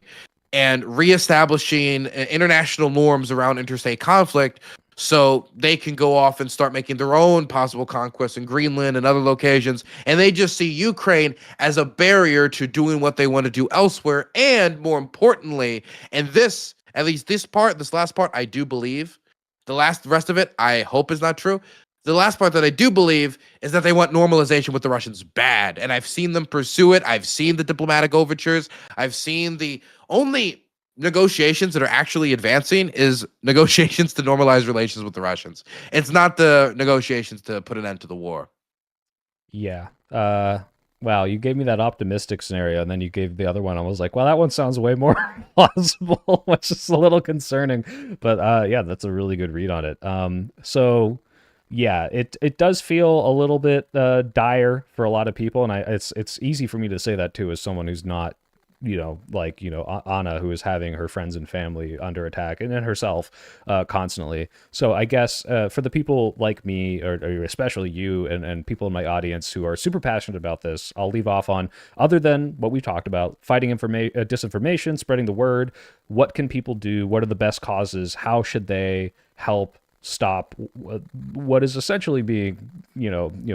and reestablishing international norms around interstate conflict, so they can go off and start making their own possible conquests in Greenland and other locations. And they just see Ukraine as a barrier to doing what they want to do elsewhere. And more importantly, and this last part, I do believe. The rest of it, I hope is not true. The last part that I do believe is that they want normalization with the Russians bad. And I've seen them pursue it. I've seen the diplomatic overtures. I've seen the only negotiations that are actually advancing is negotiations to normalize relations with the Russians. It's not the negotiations to put an end to the war. Yeah. Wow, you gave me that optimistic scenario, and then you gave the other one. I was like, well, that one sounds way more plausible, which is a little concerning. But yeah, that's a really good read on it. So yeah, it does feel a little bit dire for a lot of people, and it's easy for me to say that too, as someone who's not Anna, who is having her friends and family under attack, and then herself constantly. So I guess for the people like me, or especially you and people in my audience who are super passionate about this, I'll leave off on, other than what we talked about, fighting disinformation, spreading the word. What can people do? What are the best causes? How should they help stop what is essentially being,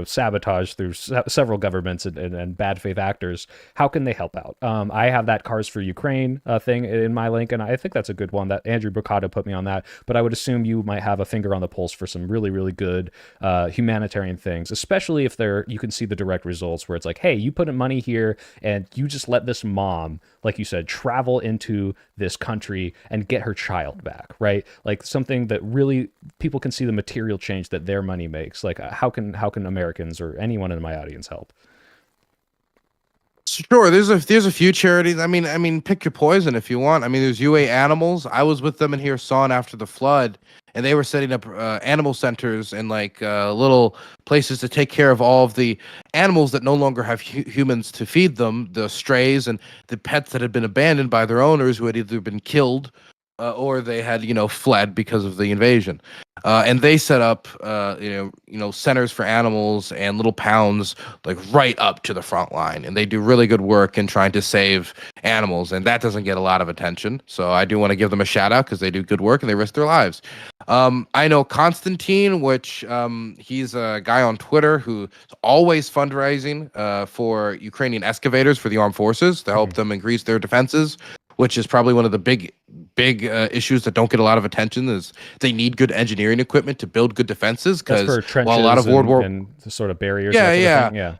sabotaged through several governments and bad faith actors? How can they help out? I have that Cars for Ukraine thing in my link, and I think that's a good one. That Andrew Brocato put me on that, but I would assume you might have a finger on the pulse for some really, really good humanitarian things, especially if you can see the direct results where it's like, hey, you put in money here and you just let this mom, like you said, travel into this country and get her child back, right? Like something that really people can see the material change that their money makes. Like how can Americans or anyone in my audience help? Sure, there's a few charities. I mean, pick your poison if you want. I mean, there's UA Animals. I was with them in Kherson after the flood, and they were setting up animal centers and like little places to take care of all of the animals that no longer have humans to feed them, the strays and the pets that had been abandoned by their owners who had either been killed or they had fled because of the invasion. And they set up centers for animals and little pounds like right up to the front line, and they do really good work in trying to save animals, and that doesn't get a lot of attention. So I do want to give them a shout out because they do good work and they risk their lives. I know Constantine, which he's a guy on Twitter who's always fundraising for Ukrainian excavators for the armed forces to help them increase their defenses, which is probably one of the big issues that don't get a lot of attention. Is they need good engineering equipment to build good defenses, because while a lot of and the sort of barriers, yeah,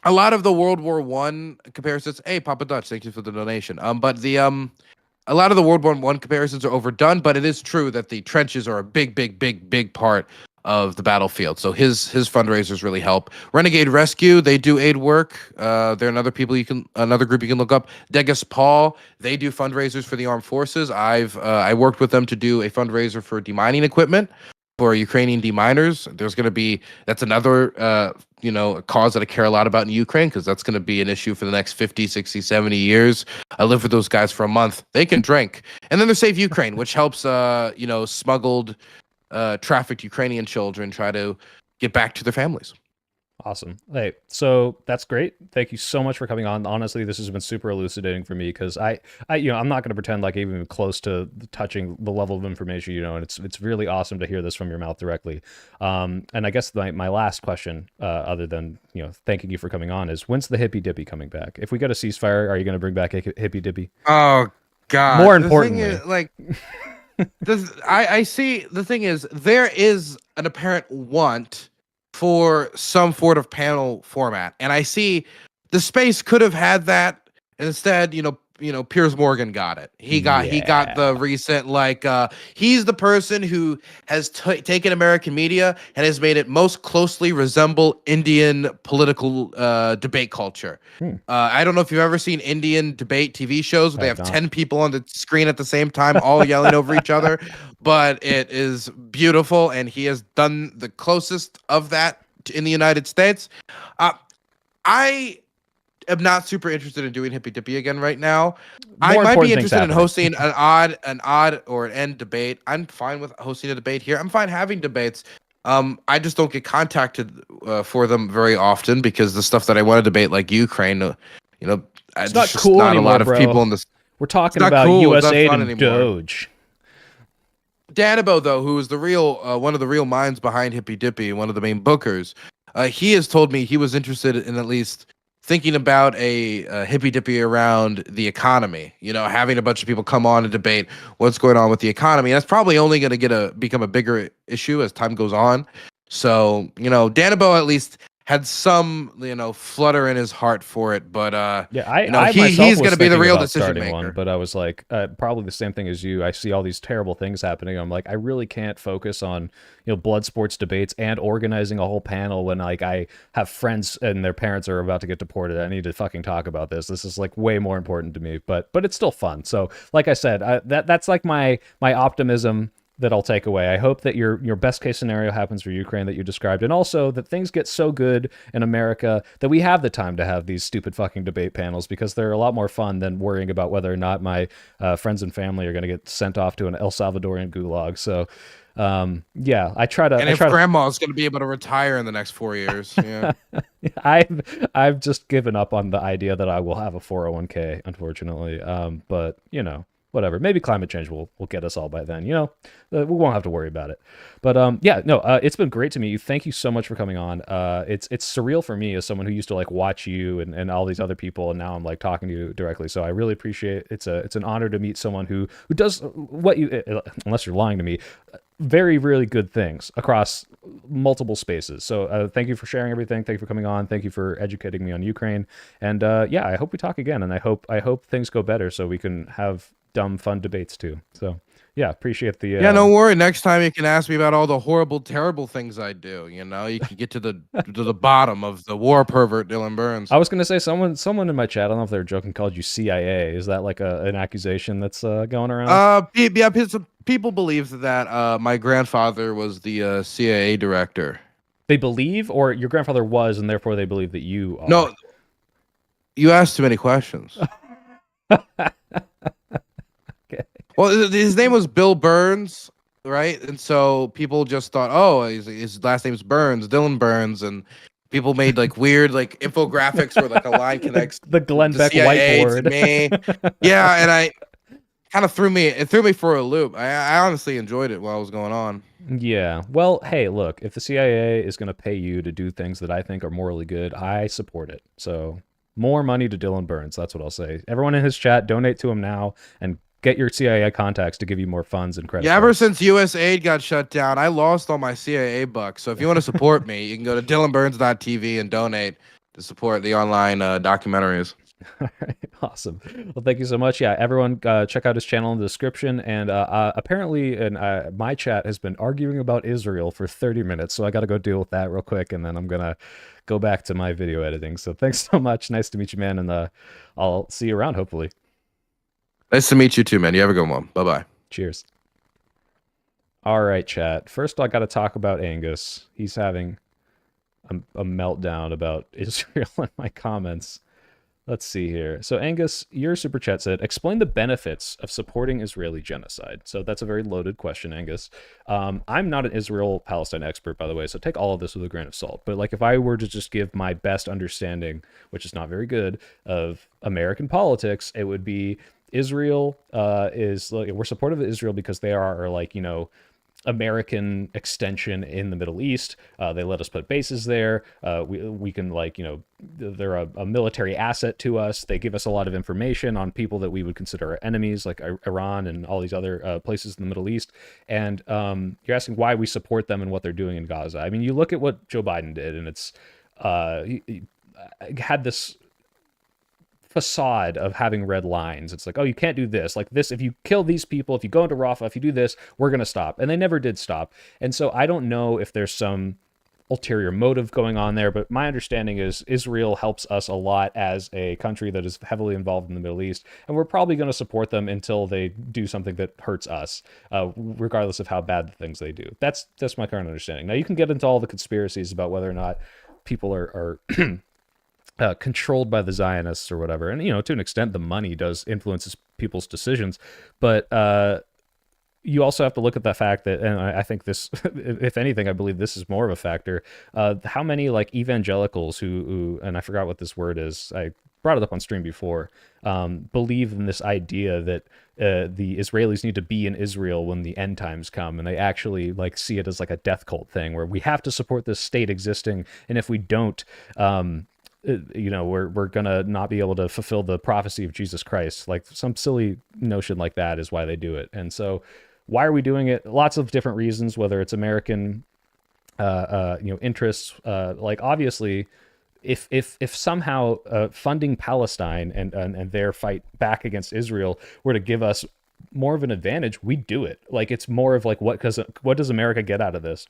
a lot of the World War One comparisons. Hey, Papa Dutch, thank you for the donation. But a lot of the World War One comparisons are overdone, but it is true that the trenches are a big part of the battlefield. So his fundraisers really help. Renegade Rescue, they do aid work. They're another group you can look up. Degas Paul, they do fundraisers for the armed forces. I worked with them to do a fundraiser for demining equipment for Ukrainian deminers. That's another a cause that I care a lot about in Ukraine, because that's going to be an issue for the next 50, 60, 70 years. I lived with those guys for a month. They can drink. And then there's Save Ukraine, which helps smuggled trafficked Ukrainian children try to get back to their families. Awesome. Hey, so that's great. Thank you so much for coming on. Honestly, this has been super elucidating for me, because I'm not going to pretend like I'm even close to touching the level of information, and it's really awesome to hear this from your mouth directly. And I guess my last question, other than, thanking you for coming on, is when's the hippy dippy coming back? If we get a ceasefire, are you going to bring back a hippy dippy? Oh God. More importantly, I see. The thing is, there is an apparent want for some sort of panel format, and I see the space could have had that. Instead, Piers Morgan got it. He got the recent, he's the person who has taken American media and has made it most closely resemble Indian political debate culture. I don't know if you've ever seen Indian debate TV shows where they have 10 people on the screen at the same time, all yelling over each other, but it is beautiful, and he has done the closest of that in the United States. I am not super interested in doing hippy dippy again right now. I might be interested in hosting an odd or an end debate. I'm fine with hosting a debate here. I'm fine having debates. I just don't get contacted for them very often, because the stuff that I want to debate, like Ukraine, it's not cool not anymore, a lot of bro. people in this. We're talking about US aid and Doge. Danibo, though, who is the real one of the real minds behind Hippy Dippy, one of the main bookers, he has told me he was interested in at least thinking about a hippy dippy around the economy. Having a bunch of people come on and debate what's going on with the economy. And that's probably only going to become a bigger issue as time goes on. So, Danibo at least had some, flutter in his heart for it, but he's going to be the real decision maker. One, but I was like, probably the same thing as you. I see all these terrible things happening. I'm like, I really can't focus on, blood sports debates and organizing a whole panel when I have friends and their parents are about to get deported. I need to fucking talk about this. This is like way more important to me, but it's still fun. So like I said, that's like my optimism that I'll take away. I hope that your best case scenario happens for Ukraine that you described, and also that things get so good in America that we have the time to have these stupid fucking debate panels, because they're a lot more fun than worrying about whether or not my friends and family are going to get sent off to an El Salvadorian gulag. So yeah, I try to. And if grandma's going to be able to retire in the next 4 years, yeah. I've just given up on the idea that I will have a 401k, unfortunately. But you know, whatever. Maybe climate change will get us all by then. You know, we won't have to worry about it. But yeah, no, it's been great to meet you. Thank you so much for coming on. It's surreal for me as someone who used to like watch you and all these other people, and now I'm like talking to you directly. So I really appreciate it. It's an honor to meet someone who does what you, unless you're lying to me, very, really good things across multiple spaces. So thank you for sharing everything. Thank you for coming on. Thank you for educating me on Ukraine. And yeah, I hope we talk again. And I hope things go better so we can have dumb, fun debates too. So yeah, appreciate the. Yeah, no worry. Next time you can ask me about all the horrible, terrible things I do. You know, you can get to the bottom of the war pervert Dylan Burns. I was gonna say someone in my chat, I don't know if they were joking, called you CIA. Is that like an accusation that's going around? Yeah, people believe that my grandfather was the CIA director. They believe, or your grandfather was, and therefore they believe that you are. No, you asked too many questions. Okay. Well, his name was Bill Burns, right? And so people just thought, oh, his last name's Burns, Dylan Burns, and people made like weird like infographics where like a line connects the Glenn Beck CIA whiteboard. to me. Yeah, and I kind of threw me for a loop. I honestly enjoyed it while it was going on. Yeah. Well, hey, look, if the CIA is going to pay you to do things that I think are morally good, I support it. So more money to Dylan Burns. That's what I'll say. Everyone in his chat, donate to him now and get your CIA contacts to give you more funds and credit. Yeah, ever since US Aid got shut down, I lost all my CIA bucks. So if you want to support me, you can go to dylanburns.tv and donate to support the online documentaries. All right, awesome. Well, thank you so much. Yeah, everyone, check out his channel in the description. And apparently, my chat has been arguing about Israel for 30 minutes, so I got to go deal with that real quick, and then I'm gonna go back to my video editing. So thanks so much. Nice to meet you, man, and I'll see you around, hopefully. Nice to meet you too, man. You have a good one. Bye-bye. Cheers. All right, chat. First, I got to talk about Angus. He's having a meltdown about Israel in my comments. Let's see here. So Angus, your super chat said, explain the benefits of supporting Israeli genocide. So that's a very loaded question, Angus. I'm not an Israel-Palestine expert, by the way, so take all of this with a grain of salt. But like if I were to just give my best understanding, which is not very good, of American politics, it would be Israel is like, we're supportive of Israel because they are like, you know, American extension in the Middle East. They let us put bases there. We can, like, you know, they're a military asset to us. They give us a lot of information on people that we would consider our enemies, like Iran and all these other places in the Middle East. And you're asking why we support them and what they're doing in Gaza. I mean, you look at what Joe Biden did, and it's he had this facade of having red lines. It's like, oh, you can't do this. Like this, if you kill these people, if you go into Rafah, if you do this, we're going to stop. And they never did stop. And so I don't know if there's some ulterior motive going on there, but my understanding is Israel helps us a lot as a country that is heavily involved in the Middle East, and we're probably going to support them until they do something that hurts us, regardless of how bad the things they do. That's my current understanding. Now, you can get into all the conspiracies about whether or not people are controlled by the Zionists or whatever. And, you know, to an extent, the money does influence people's decisions. But you also have to look at the fact that, and I think this, if anything, I believe this is more of a factor, how many like evangelicals who, and I forgot what this word is, I brought it up on stream before, believe in this idea that the Israelis need to be in Israel when the end times come, and they actually like see it as like a death cult thing where we have to support this state existing, and if we don't, you know, we're gonna not be able to fulfill the prophecy of Jesus Christ. Like some silly notion like that is why they do it. And so why are we doing it? Lots of different reasons, whether it's American you know, interests, like obviously if somehow funding Palestine and their fight back against Israel were to give us more of an advantage, we'd do it. Like it's more of like, what does America get out of this?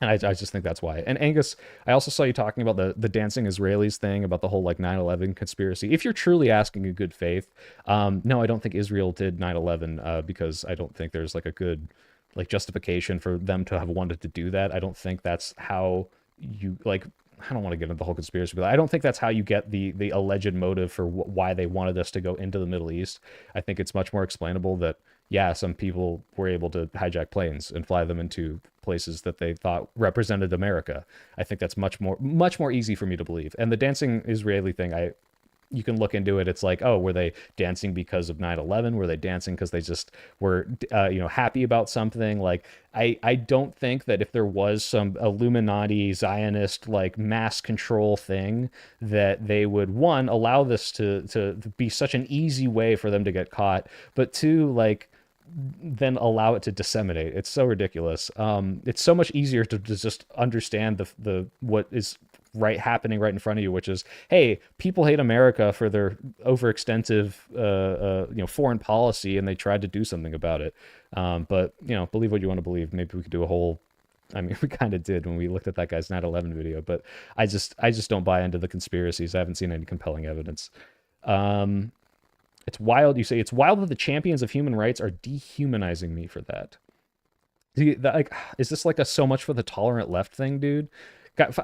And I just think that's why. And Angus, I also saw you talking about the dancing Israelis thing, about the whole like 9/11 conspiracy. If you're truly asking in good faith, no, I don't think Israel did 9/11 because I don't think there's like a good like justification for them to have wanted to do that. I don't think that's how you like. I don't want to get into the whole conspiracy, but I don't think that's how you get the alleged motive for why they wanted us to go into the Middle East. I think it's much more explainable that yeah, some people were able to hijack planes and fly them into places that they thought represented America. I think that's much more easy for me to believe. And the dancing Israeli thing, you can look into it. It's like, oh, were they dancing because of 9/11? Were they dancing because they just were, happy about something? Like, I don't think that if there was some Illuminati Zionist like mass control thing, that they would, one, allow this to be such an easy way for them to get caught, but two, like, then allow it to disseminate. It's so ridiculous. It's so much easier to just understand the what is happening right in front of you, which is, hey, people hate America for their overextensive foreign policy, and they tried to do something about it. But believe what you want to believe. Maybe we could do a whole. I mean, we kind of did when we looked at that guy's 9/11 video, but I just don't buy into the conspiracies. I haven't seen any compelling evidence. It's wild. You say it's wild that the champions of human rights are dehumanizing me for that. Like, is this like a so much for the tolerant left thing, dude?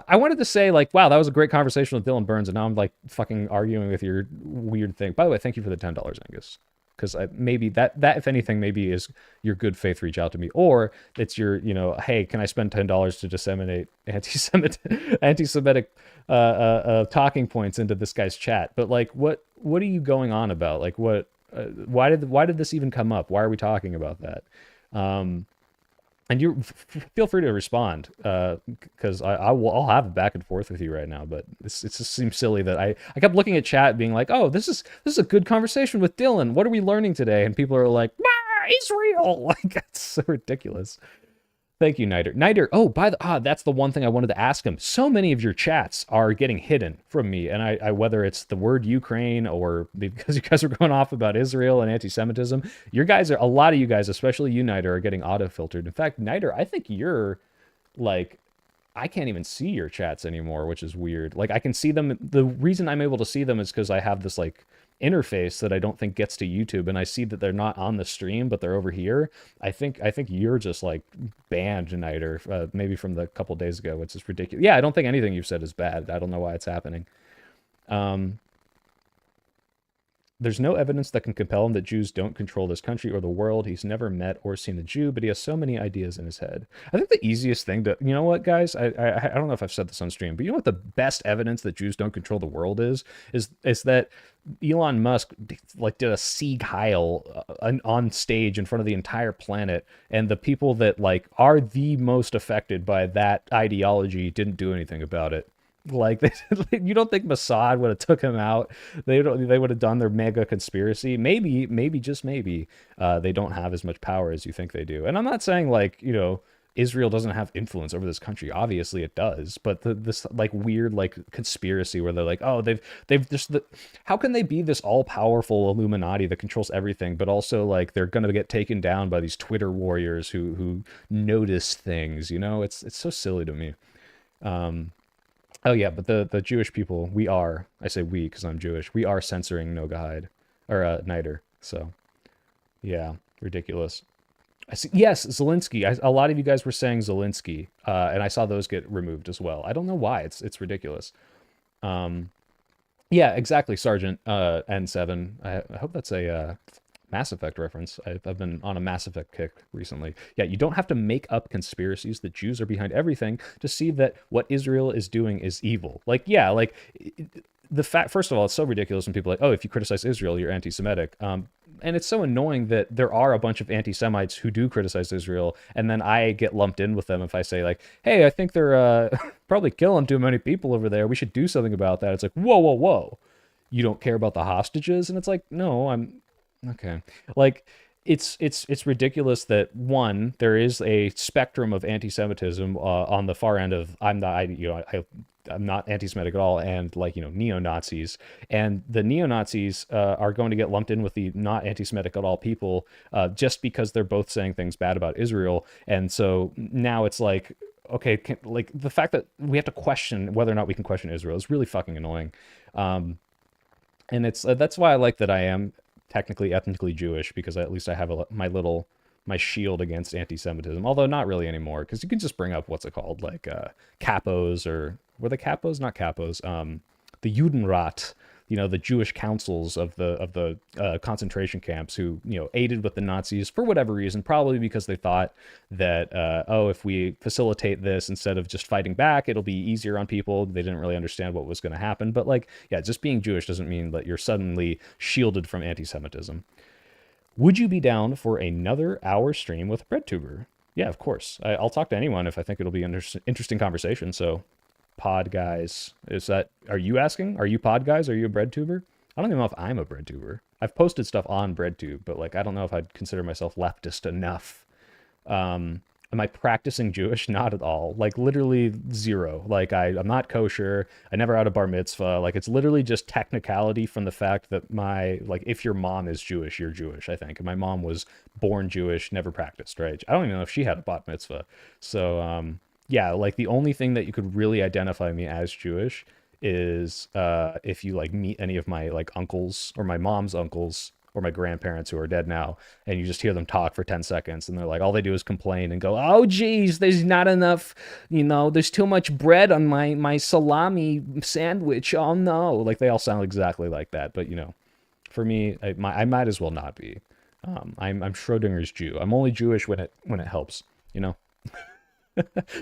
I wanted to say like, wow, that was a great conversation with Dylan Burns, and now I'm like fucking arguing with your weird thing. By the way, thank you for the $10, Angus, because maybe that if anything maybe is your good faith reach out to me, or it's your hey, can I spend $10 to disseminate anti-Semitic talking points into this guy's chat? But like, what are you going on about? Like, what? Why did this even come up? Why are we talking about that? And you feel free to respond, because I'll have a back and forth with you right now. But it just seems silly that I kept looking at chat, being like, oh, this is a good conversation with Dylan. What are we learning today? And people are like, Israel. Like, that's so ridiculous. Thank you, Niter. Niter, oh, that's the one thing I wanted to ask him. So many of your chats are getting hidden from me, and I whether it's the word Ukraine or because you guys are going off about Israel and anti-Semitism, a lot of you guys, especially you, Niter, are getting auto-filtered. In fact, Niter, I think you're like, I can't even see your chats anymore, which is weird. Like, I can see them. The reason I'm able to see them is because I have this like interface that I don't think gets to YouTube, and I see that they're not on the stream, but they're over here. I think you're just like banned tonight, or maybe from the couple days ago, which is ridiculous. Yeah, I don't think anything you've said is bad. I don't know why it's happening. There's no evidence that can compel him that Jews don't control this country or the world. He's never met or seen a Jew, but he has so many ideas in his head. I think the easiest thing to, you know what, guys? I don't know if I've said this on stream, but you know what the best evidence that Jews don't control the world is that Elon Musk like did a Sieg Heil on stage in front of the entire planet, and the people that like are the most affected by that ideology didn't do anything about it. Like, you don't think Mossad would have took him out? They would have done their mega conspiracy. Maybe just maybe they don't have as much power as you think they do. And I'm not saying like Israel doesn't have influence over this country. Obviously it does. But this like weird like conspiracy where they're like, oh, they've just how can they be this all powerful Illuminati that controls everything, but also like they're gonna get taken down by these Twitter warriors who notice things. It's so silly to me. Oh yeah, but the Jewish people, I say we because I'm Jewish, we are censoring Nogahide, or Niter. So, yeah, ridiculous. I see. Yes, Zelensky. A lot of you guys were saying Zelensky, and I saw those get removed as well. I don't know why. It's ridiculous. Yeah, exactly, Sergeant N7. I hope that's a Mass Effect reference. I've been on a Mass Effect kick recently. Yeah, you don't have to make up conspiracies that Jews are behind everything to see that what Israel is doing is evil. Like, yeah, like the fact, first of all, it's so ridiculous when people are like, oh, if you criticize Israel, you're anti-Semitic. And it's so annoying that there are a bunch of anti-Semites who do criticize Israel, and then I get lumped in with them if I say like, hey, I think they're probably killing too many people over there. We should do something about that. It's like, whoa, whoa, whoa. You don't care about the hostages? And it's like, no, okay. Like, it's ridiculous that one, there is a spectrum of anti-Semitism on the far end of I'm not anti-Semitic at all, and like neo-Nazis, and the neo-Nazis are going to get lumped in with the not anti-Semitic at all people just because they're both saying things bad about Israel, and so now it's like, okay, like the fact that we have to question whether or not we can question Israel is really fucking annoying, and it's that's why I like that I am technically ethnically Jewish, because at least I have my little my shield against anti-Semitism. Although not really anymore, because you can just bring up what's it called, like capos, or were they capos? Not capos. The Judenrat, the Jewish councils of the concentration camps, who aided with the Nazis for whatever reason, probably because they thought that if we facilitate this instead of just fighting back, it'll be easier on people. They didn't really understand what was going to happen. But like, yeah, just being Jewish doesn't mean that you're suddenly shielded from anti-Semitism. Would you be down for another hour stream with a breadtuber? Yeah, of course. I'll talk to anyone if I think it'll be an interesting conversation. So, pod guys, are you asking? Are you pod guys? Are you a breadtuber? I don't even know if I'm a breadtuber. I've posted stuff on breadtube, but like, I don't know if I'd consider myself leftist enough. Am I practicing Jewish? Not at all. Like literally zero. Like I'm not kosher. I never had a bar mitzvah. Like it's literally just technicality from the fact that if your mom is Jewish, you're Jewish, I think. And my mom was born Jewish, never practiced, right? I don't even know if she had a bat mitzvah. So, yeah, like the only thing that you could really identify me as Jewish is if you like meet any of my like uncles or my mom's uncles or my grandparents who are dead now, and you just hear them talk for 10 seconds, and they're like, all they do is complain and go, oh geez, there's not enough, there's too much bread on my salami sandwich, oh no. Like they all sound exactly like that. But for me, I might as well not be. I'm Schrodinger's Jew. I'm only Jewish when it helps,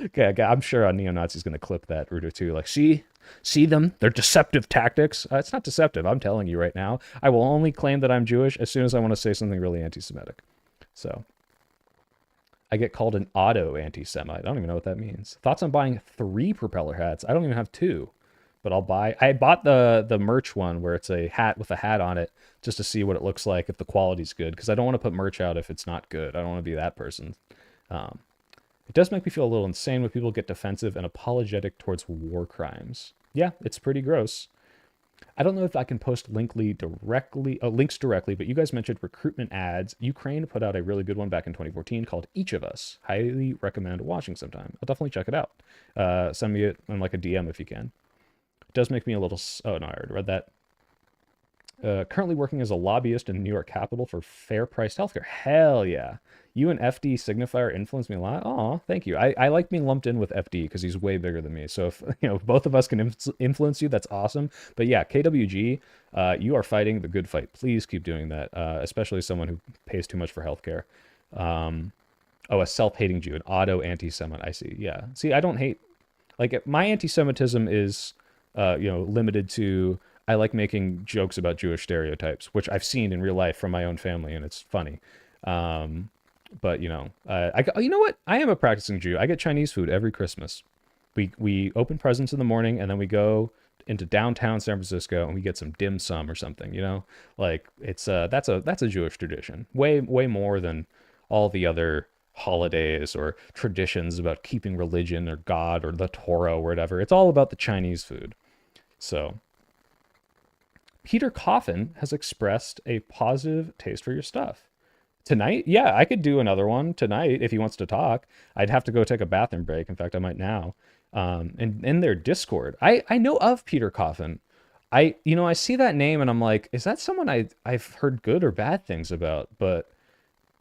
Okay, I'm sure a neo-Nazi's going to clip that root or two. Like, see them? They're deceptive tactics. It's not deceptive. I'm telling you right now. I will only claim that I'm Jewish as soon as I want to say something really anti-Semitic. So, I get called an auto anti-Semite. I don't even know what that means. Thoughts on buying 3 propeller hats? I don't even have 2, but I'll buy. I bought the merch one where it's a hat with a hat on it just to see what it looks like if the quality's good, because I don't want to put merch out if it's not good. I don't want to be that person. It does make me feel a little insane when people get defensive and apologetic towards war crimes. Yeah, it's pretty gross. I don't know if I can post links directly, but you guys mentioned recruitment ads. Ukraine put out a really good one back in 2014 called Each of Us. Highly recommend watching sometime. I'll definitely check it out. Send me it in like a DM if you can. It does make me a little... Oh, no, I already read that. Currently working as a lobbyist in the New York Capitol for fair-priced healthcare. Hell yeah. You and FD signifier influence me a lot. Aw, thank you. I like being lumped in with FD because he's way bigger than me. So if if both of us can influence you, that's awesome. But yeah, KWG, you are fighting the good fight. Please keep doing that, especially someone who pays too much for healthcare. A self-hating Jew, an auto anti-Semite. I see. Yeah. See, I don't hate. Like my anti-Semitism is, limited to. I like making jokes about Jewish stereotypes, which I've seen in real life from my own family, and it's funny. But you know what? I am a practicing Jew. I get Chinese food every Christmas. We open presents in the morning, and then we go into downtown San Francisco and we get some dim sum or something. Like it's that's a Jewish tradition. Way more than all the other holidays or traditions about keeping religion or God or the Torah or whatever. It's all about the Chinese food. So. Peter Coffin has expressed a positive taste for your stuff. Tonight? Yeah, I could do another one tonight if he wants to talk. I'd have to go take a bathroom break. In fact, I might now. And in their Discord, I know of Peter Coffin. I see that name and I'm like, is that someone I've heard good or bad things about? But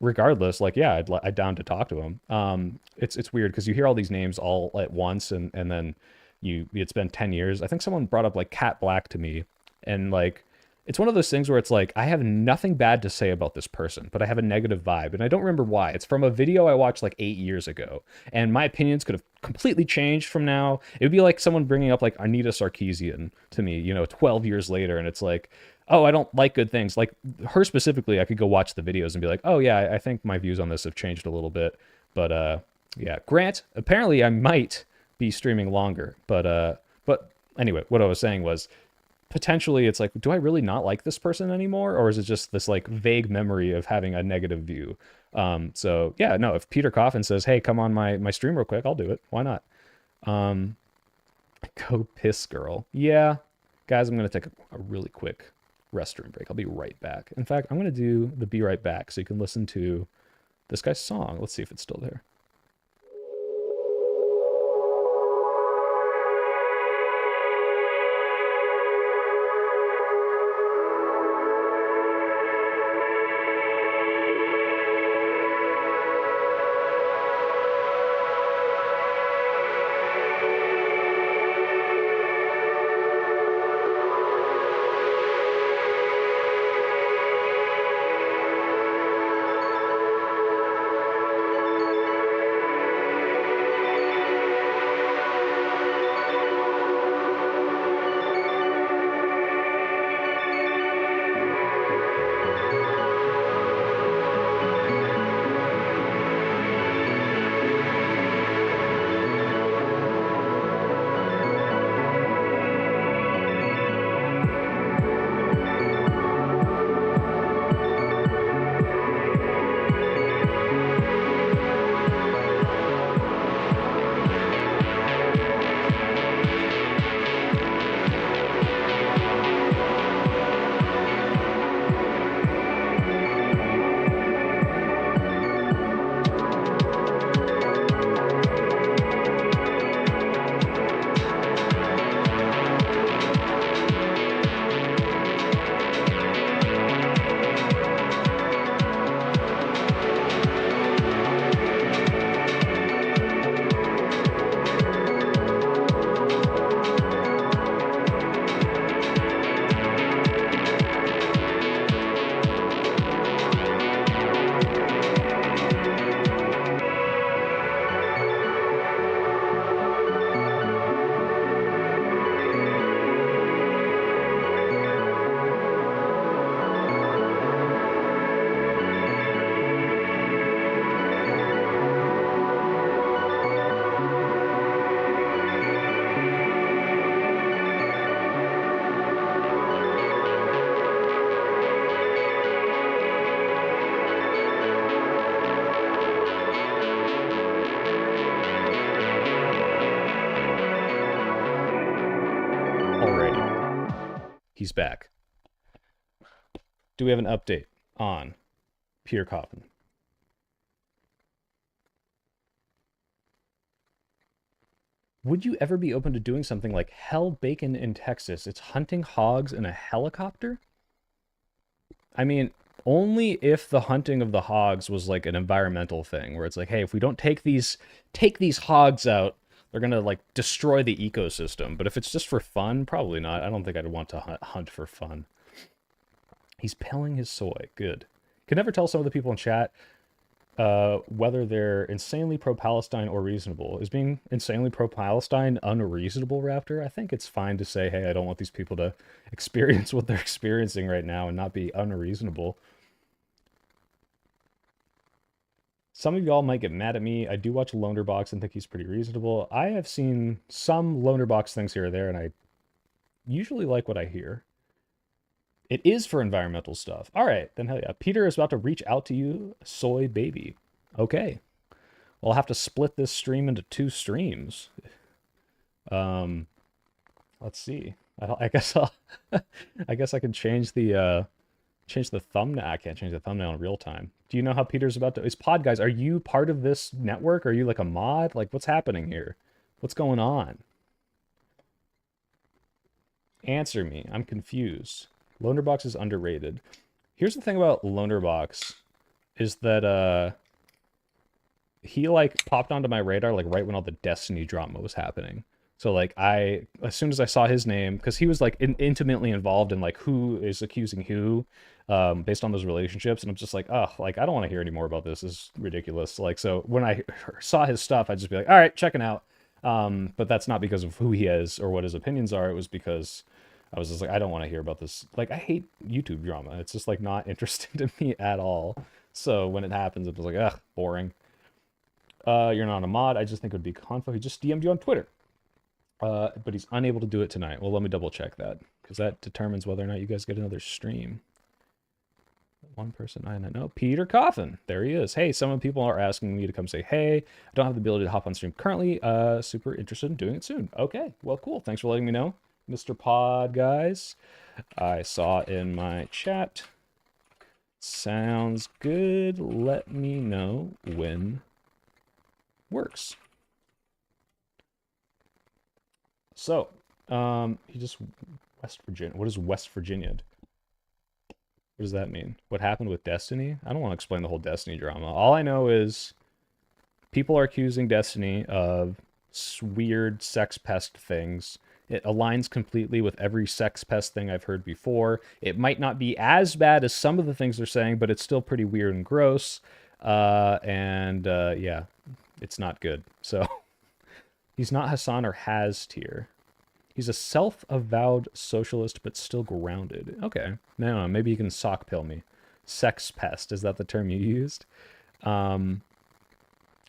regardless, like, yeah, I'd down to talk to him. It's weird because you hear all these names all at once and then it's been 10 years. I think someone brought up like Cat Black to me. And like, it's one of those things where it's like, I have nothing bad to say about this person, but I have a negative vibe. And I don't remember why. It's from a video I watched like 8 years ago. And my opinions could have completely changed from now. It would be like someone bringing up like Anita Sarkeesian to me, 12 years later. And it's like, oh, I don't like good things. Like her specifically, I could go watch the videos and be like, oh yeah, I think my views on this have changed a little bit. But yeah, Grant, apparently I might be streaming longer. But anyway, what I was saying was, potentially it's like, do I really not like this person anymore? Or is it just this like vague memory of having a negative view? So yeah, no, if Peter Coffin says, hey, come on my stream real quick, I'll do it. Why not? Go piss girl. Yeah, guys, I'm going to take a really quick restroom break. I'll be right back. In fact, I'm going to do the be right back so you can listen to this guy's song. Let's see if it's still there. He's back. Do we have an update on Peter Coffin? Would you ever be open to doing something like Hell Bacon in Texas? It's hunting hogs in a helicopter? I mean, only if the hunting of the hogs was like an environmental thing, where it's like, hey, if we don't take these hogs out, they're gonna like destroy the ecosystem. But if it's just for fun, probably not. I don't think I'd want to hunt for fun. He's pelling his soy. Good. Can never tell some of the people in chat whether they're insanely pro-Palestine or reasonable. Is being insanely pro-Palestine unreasonable, Raptor? I think it's fine to say, hey, I don't want these people to experience what they're experiencing right now and not be unreasonable. Some of y'all might get mad at me. I do watch Lonerbox and think he's pretty reasonable. I have seen some Lonerbox things here or there, and I usually like what I hear. It is for environmental stuff. All right, then hell yeah. Peter is about to reach out to you, soy baby. Okay. Well, I'll have to split this stream into 2 streams. Let's see. I guess I'll I guess I can change the thumbnail. I can't change the thumbnail in real time. Do you know how Peter's about to... Is Pod Guys, are you part of this network? Are you like a mod? Like, what's happening here? What's going on? Answer me. I'm confused. Lonerbox is underrated. Here's the thing about Lonerbox is that he like popped onto my radar like right when all the Destiny drama was happening. So like as soon as I saw his name, because he was like intimately involved in like who is accusing who, based on those relationships, and I'm just like, oh, like I don't want to hear any more about this. This is ridiculous. Like, so when I saw his stuff, I'd just be like, all right, checking out. But that's not because of who he is or what his opinions are. It was because I was just like, I don't want to hear about this. Like, I hate YouTube drama. It's just like not interesting to me at all. So when it happens, it was like, ugh, boring. You're not a mod. I just think it would be conflict. He just DM'd you on Twitter. But he's unable to do it tonight. Well, let me double check that, because that determines whether or not you guys get another stream. One person I know. Peter Coffin. There he is. Hey, some people are asking me to come say hey. I don't have the ability to hop on stream currently. Super interested in doing it soon. Okay, well, cool. Thanks for letting me know, Mr. Pod Guys. I saw in my chat. Sounds good. Let me know when works. So, he just West Virginia. What is West Virginia? What does that mean? What happened with Destiny? I don't want to explain the whole Destiny drama. All I know is people are accusing Destiny of weird sex pest things. It aligns completely with every sex pest thing I've heard before. It might not be as bad as some of the things they're saying, but it's still pretty weird and gross. Yeah, it's not good. So he's not Hassan or Has tier. He's a self-avowed socialist, but still grounded. Okay. No, maybe you can sock pill me. Sex pest. Is that the term you used? What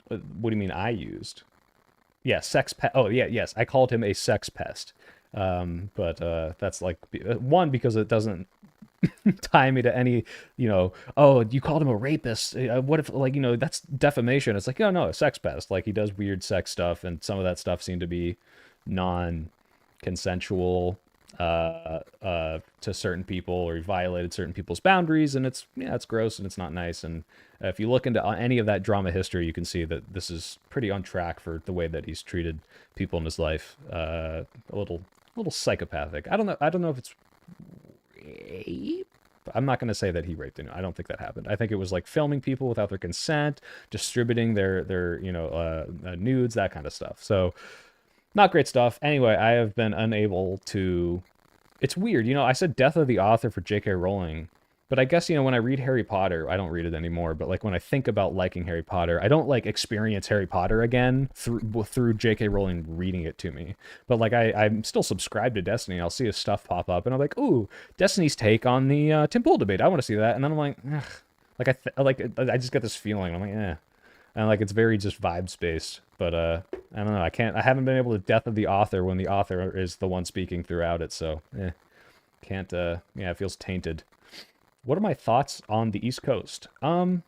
do you mean I used? Yeah, sex pest. Oh, yeah, yes. I called him a sex pest. But that's like, one, because it doesn't tie me to any, oh, you called him a rapist. What if, like, that's defamation. It's like, oh, no, a sex pest. Like, he does weird sex stuff, and some of that stuff seemed to be non-consensual to certain people, or he violated certain people's boundaries, and it's gross and it's not nice. And if you look into any of that drama history, you can see that this is pretty on track for the way that he's treated people in his life. A little psychopathic. I don't know if it's rape. I'm not going to say that he raped anyone. I don't think that happened. I think it was like filming people without their consent, distributing their nudes, that kind of stuff. So not great stuff. Anyway, I have been unable to... It's weird. I said death of the author for J.K. Rowling, but I guess, when I read Harry Potter, I don't read it anymore, but like when I think about liking Harry Potter, I don't like experience Harry Potter again through J.K. Rowling reading it to me. But like I'm still subscribed to Destiny. I'll see his stuff pop up, and I'm like, ooh, Destiny's take on the Tim Pool debate. I want to see that. And then I'm like, ugh. I just get this feeling. I'm like, eh. And like it's very just vibes based, but I don't know. I haven't been able to death of the author when the author is the one speaking throughout it. So can't. It feels tainted. What are my thoughts on the East Coast? I mean,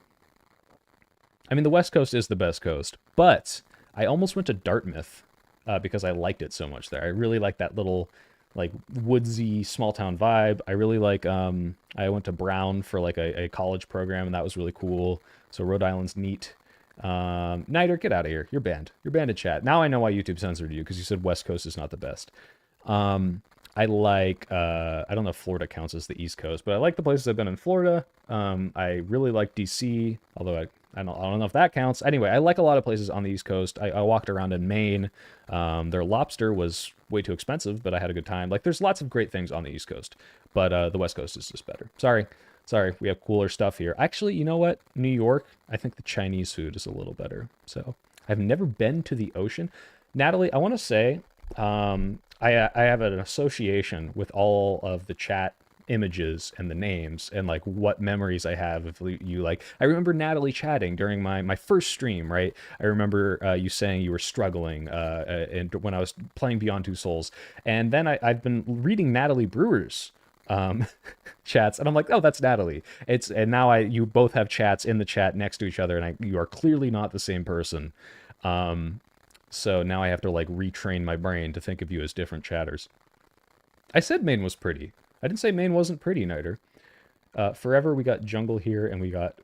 the West Coast is the best coast, but I almost went to Dartmouth because I liked it so much there. I really like that little like woodsy small town vibe. I really like I went to Brown for like a college program and that was really cool. So Rhode Island's neat. Niter, get out of here. You're banned. You're banned in chat. Now I know why YouTube censored you because you said West Coast is not the best. I like I don't know if Florida counts as the East Coast, but I like the places I've been in Florida. I really like DC, although I don't know if that counts. Anyway, I like a lot of places on the East Coast. I walked around in Maine. Their lobster was way too expensive, but I had a good time. Like there's lots of great things on the East Coast, but the West Coast is just better. Sorry, we have cooler stuff here. Actually, you know what? New York, I think the Chinese food is a little better. So I've never been to the ocean. Natalie, I want to say I have an association with all of the chat images and the names and like what memories I have of you. Like I remember Natalie chatting during my first stream, right? I remember you saying you were struggling and when I was playing Beyond Two Souls, and then I've been reading Natalie Brewer's chats and I'm like, oh, that's Natalie. And now you both have chats in the chat next to each other, and you are clearly not the same person. So now I have to like retrain my brain to think of you as different chatters. I said Maine was pretty. I didn't say Maine wasn't pretty, Niter. Forever, we got jungle here, and we got,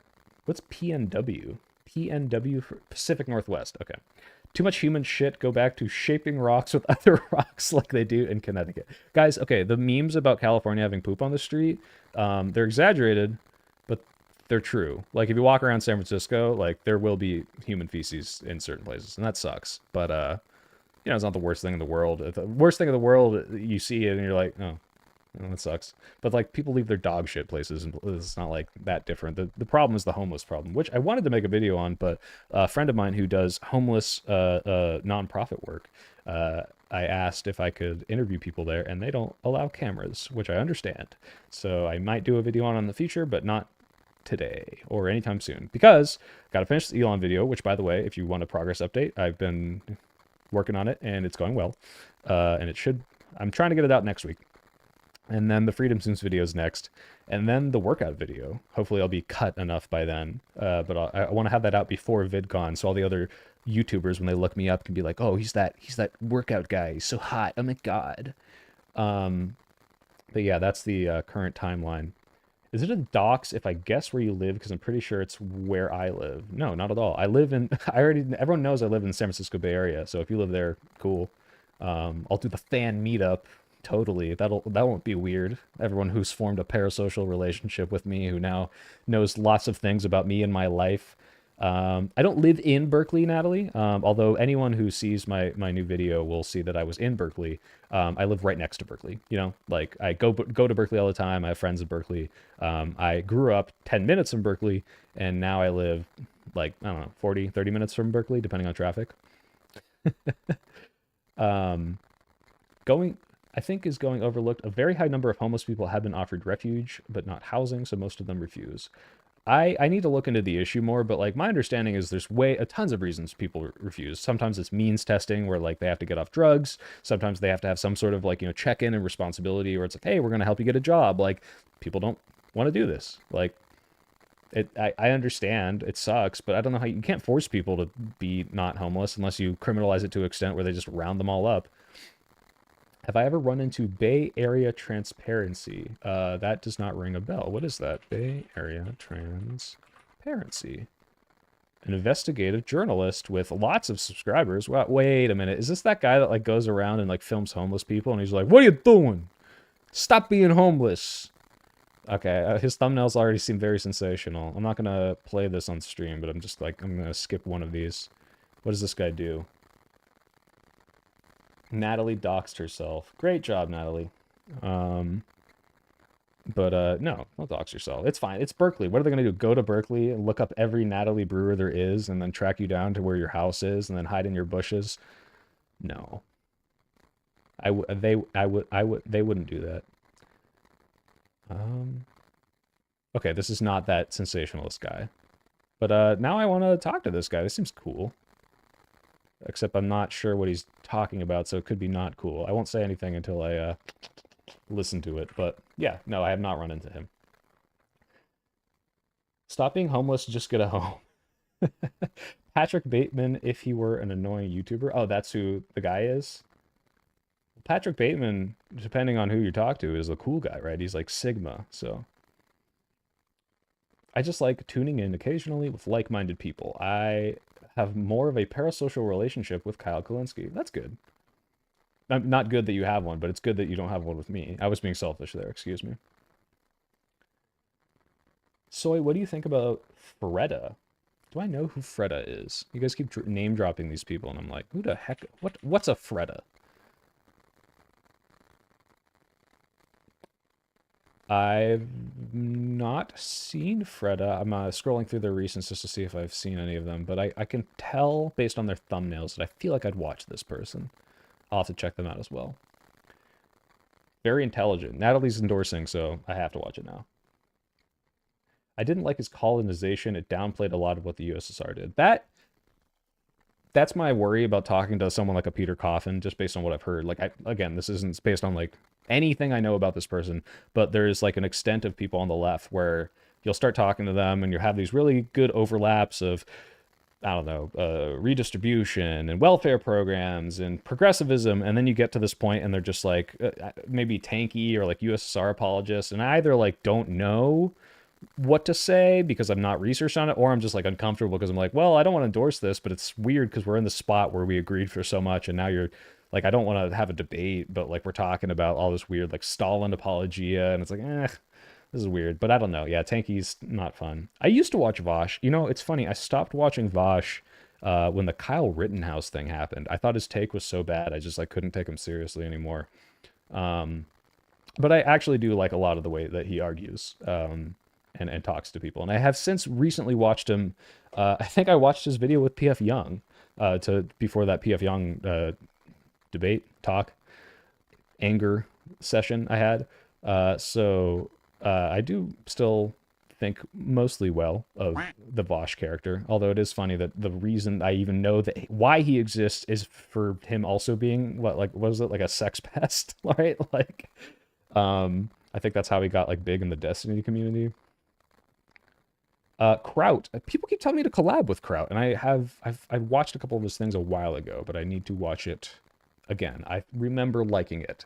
what's PNW? PNW for Pacific Northwest. Okay. Too much human shit. Go back to shaping rocks with other rocks like they do in Connecticut. Guys, okay, the memes about California having poop on the street, they're exaggerated, but they're true. Like if you walk around San Francisco, like there will be human feces in certain places, and that sucks. But it's not the worst thing in the world. The worst thing in the world, you see it and you're like, oh, that sucks. But like people leave their dog shit places, and it's not like that different. The problem is the homeless problem, which I wanted to make a video on, but a friend of mine who does homeless nonprofit work, I asked if I could interview people there, and they don't allow cameras, which I understand. So I might do a video on in the future, but not today or anytime soon, because got to finish the Elon video, which by the way, if you want a progress update, I've been working on it and it's going well. And I'm trying to get it out next week. And then the Freedom Zooms video is next. And then the workout video. Hopefully I'll be cut enough by then. But I want to have that out before VidCon, so all the other YouTubers, when they look me up, can be like, oh, he's that workout guy. He's so hot. Oh my God. But yeah, that's the current timeline. Is it a dox if I guess where you live? Because I'm pretty sure it's where I live. No, not at all. I live in, everyone knows I live in the San Francisco Bay Area. So if you live there, cool. I'll do the fan meetup. Totally. That won't be weird. Everyone who's formed a parasocial relationship with me, who now knows lots of things about me and my life. I don't live in Berkeley, Natalie. Although anyone who sees my new video will see that I was in Berkeley. I live right next to Berkeley. Like I go to Berkeley all the time. I have friends in Berkeley. I grew up 10 minutes from Berkeley, and now I live like, I don't know, 40, 30 minutes from Berkeley, depending on traffic. I think is going overlooked. A very high number of homeless people have been offered refuge, but not housing, so most of them refuse. I need to look into the issue more, but like my understanding is there's tons of reasons people refuse. Sometimes it's means testing, where like they have to get off drugs. Sometimes they have to have some sort of like, check-in and responsibility, or it's like, hey, we're gonna help you get a job. Like people don't want to do this. Like I understand it sucks, but I don't know how you can't force people to be not homeless unless you criminalize it to an extent where they just round them all up. Have I ever run into Bay Area transparency? That does not ring a bell. What is that? Bay Area transparency. An investigative journalist with lots of subscribers. Well, wait a minute. Is this that guy that like goes around and like films homeless people and he's like, what are you doing? Stop being homeless. Okay, his thumbnails already seem very sensational. I'm not going to play this on stream, but I'm going to skip one of these. What does this guy do? Natalie doxed herself. Great job, Natalie. No, don't dox yourself. It's fine. It's Berkeley. What are they going to do? Go to Berkeley and look up every Natalie brewer there is and then track you down to where your house is and then hide in your bushes? No. They wouldn't do that. Okay, this is not that sensationalist guy. But now I want to talk to this guy. This seems cool. Except I'm not sure what he's talking about, so it could be not cool. I won't say anything until I listen to it. But yeah, no, I have not run into him. Stop being homeless, just get a home. Patrick Bateman, if he were an annoying YouTuber. Oh, that's who the guy is? Patrick Bateman, depending on who you talk to, is the cool guy, right? He's like Sigma. So I just like tuning in occasionally with like-minded people. I have more of a parasocial relationship with Kyle Kalinske. That's good. Not good that you have one, but it's good that you don't have one with me. I was being selfish there, excuse me. Soy, what do you think about Freda? Do I know who Freda is? You guys keep name dropping these people, and I'm like, who the heck? What's a Freda? I've not seen Freda. I'm scrolling through their recents just to see if I've seen any of them, but I can tell based on their thumbnails that I feel like I'd watch this person. I'll have to check them out as well. Very intelligent. Natalie's endorsing, so I have to watch it now. I didn't like his colonization. It downplayed a lot of what the USSR did. That's my worry about talking to someone like a Peter Coffin, just based on what I've heard. Like, again, this isn't based on like anything I know about this person, but there's like an extent of people on the left where you'll start talking to them and you have these really good overlaps of, I don't know, redistribution and welfare programs and progressivism, and then you get to this point and they're just like maybe tanky or like USSR apologists, and I either like don't know what to say because I'm not researched on it, or I'm just like uncomfortable because I'm like, well, I don't want to endorse this, but it's weird because we're in the spot where we agreed for so much, and now you're like, I don't want to have a debate, but like we're talking about all this weird like Stalin apologia, and it's like, this is weird. But I don't know. Yeah, Tanky's not fun. I used to watch Vosh. You know, it's funny. I stopped watching Vosh when the Kyle Rittenhouse thing happened. I thought his take was so bad, I just like couldn't take him seriously anymore. But I actually do like a lot of the way that he argues. And talks to people. And I have since recently watched him. I think I watched his video with PF Young before that PF Young debate talk anger session I had. I do still think mostly well of the Vosh character, although it is funny that the reason I even know that why he exists is for him also being what was it, like a sex pest, right? Like, I think that's how he got like big in the Destiny community. Kraut. People keep telling me to collab with Kraut, and I've watched a couple of his things a while ago, but I need to watch it again. I remember liking it,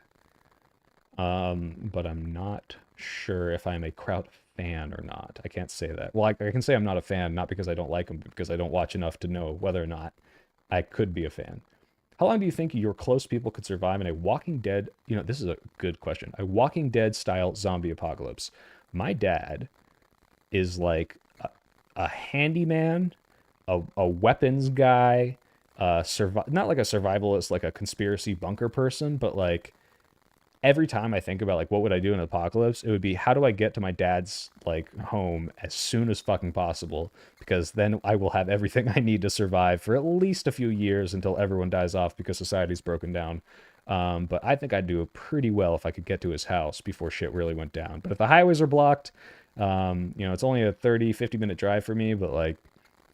but I'm not sure if I'm a Kraut fan or not. I can't say that. Well, I can say I'm not a fan, not because I don't like him, but because I don't watch enough to know whether or not I could be a fan. How long do you think your close people could survive in a Walking Dead? You know, this is a good question. A Walking Dead style zombie apocalypse. My dad is like a handyman, a weapons guy, not like a survivalist, like a conspiracy bunker person, but like every time I think about like what would I do in an apocalypse, it would be how do I get to my dad's like home as soon as fucking possible, because then I will have everything I need to survive for at least a few years until everyone dies off because society's broken down. But I think I'd do pretty well if I could get to his house before shit really went down. But if the highways are blocked, it's only a 50-minute drive for me, but like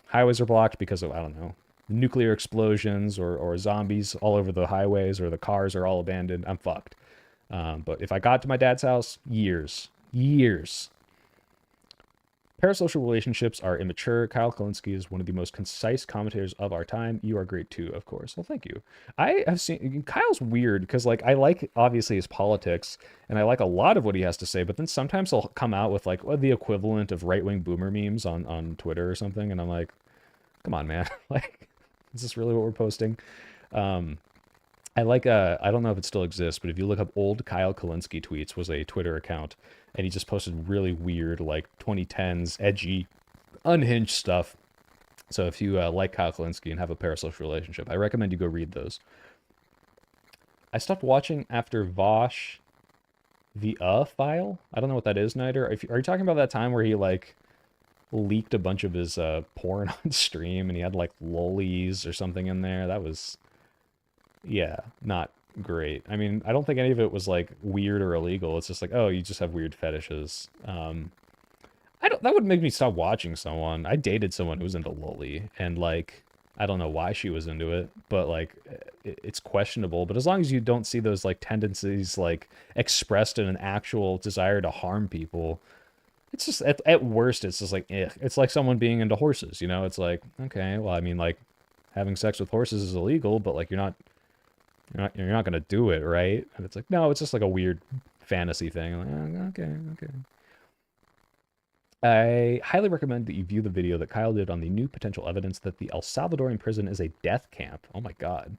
highways are blocked because of, I don't know, nuclear explosions or zombies all over the highways, or the cars are all abandoned. I'm fucked. But if I got to my dad's house, years. Parasocial relationships are immature. Kyle Kalinske is one of the most concise commentators of our time. You are great too, of course. Well, thank you. I have seen Kyle's weird because like I like obviously his politics and I like a lot of what he has to say, but then sometimes he'll come out with like the equivalent of right-wing boomer memes on Twitter or something, and I'm like, come on, man. Like, is this really what we're posting? I like I don't know if it still exists, but if you look up old Kyle Kalinske tweets, was a Twitter account, and he just posted really weird like 2010s edgy, unhinged stuff. So if you like Kyle Kalinske and have a parasocial relationship, I recommend you go read those. I stopped watching after Vosh, the file. I don't know what that is, Nider. Are you talking about that time where he like leaked a bunch of his porn on stream and he had like lollies or something in there? That was, yeah, not great. I mean, I don't think any of it was like weird or illegal. It's just like, oh, you just have weird fetishes. That would make me stop watching someone. I dated someone who was into lolly, and like I don't know why she was into it, but like it's questionable. But as long as you don't see those like tendencies like expressed in an actual desire to harm people, it's just at worst it's just like it's like someone being into horses, you know? It's like, okay, well, I mean, like having sex with horses is illegal, but like you're not You're not gonna do it, right? And it's like, no, it's just like a weird fantasy thing. I'm like, okay, okay. I highly recommend that you view the video that Kyle did on the new potential evidence that the El Salvadorian prison is a death camp. Oh my God.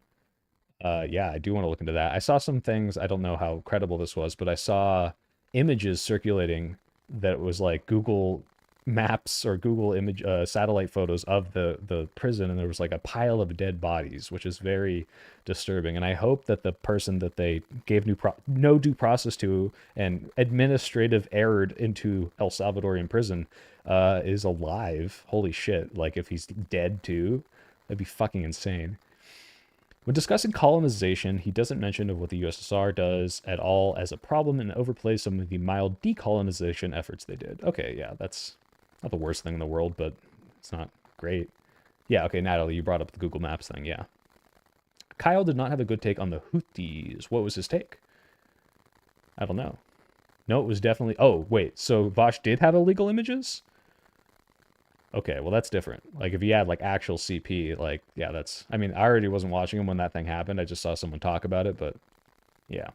Yeah, I do want to look into that. I saw some things. I don't know how credible this was, but I saw images circulating that was like Google Maps or Google image satellite photos of the prison, and there was like a pile of dead bodies, which is very disturbing. And I hope that the person that they gave no due process to and administrative errored into El Salvadorian prison is alive. Holy shit! Like if he's dead too, that'd be fucking insane. When discussing colonization, he doesn't mention of what the USSR does at all as a problem and overplays some of the mild decolonization efforts they did. Okay, yeah, that's not the worst thing in the world, but it's not great. Yeah, okay, Natalie, you brought up the Google Maps thing, yeah. Kyle did not have a good take on the Houthis. What was his take? I don't know. No, it was definitely... Oh, wait, so Vosh did have illegal images? Okay, well that's different. Like if he had like actual CP, like yeah, that's. I mean, I already wasn't watching him when that thing happened. I just saw someone talk about it, but yeah.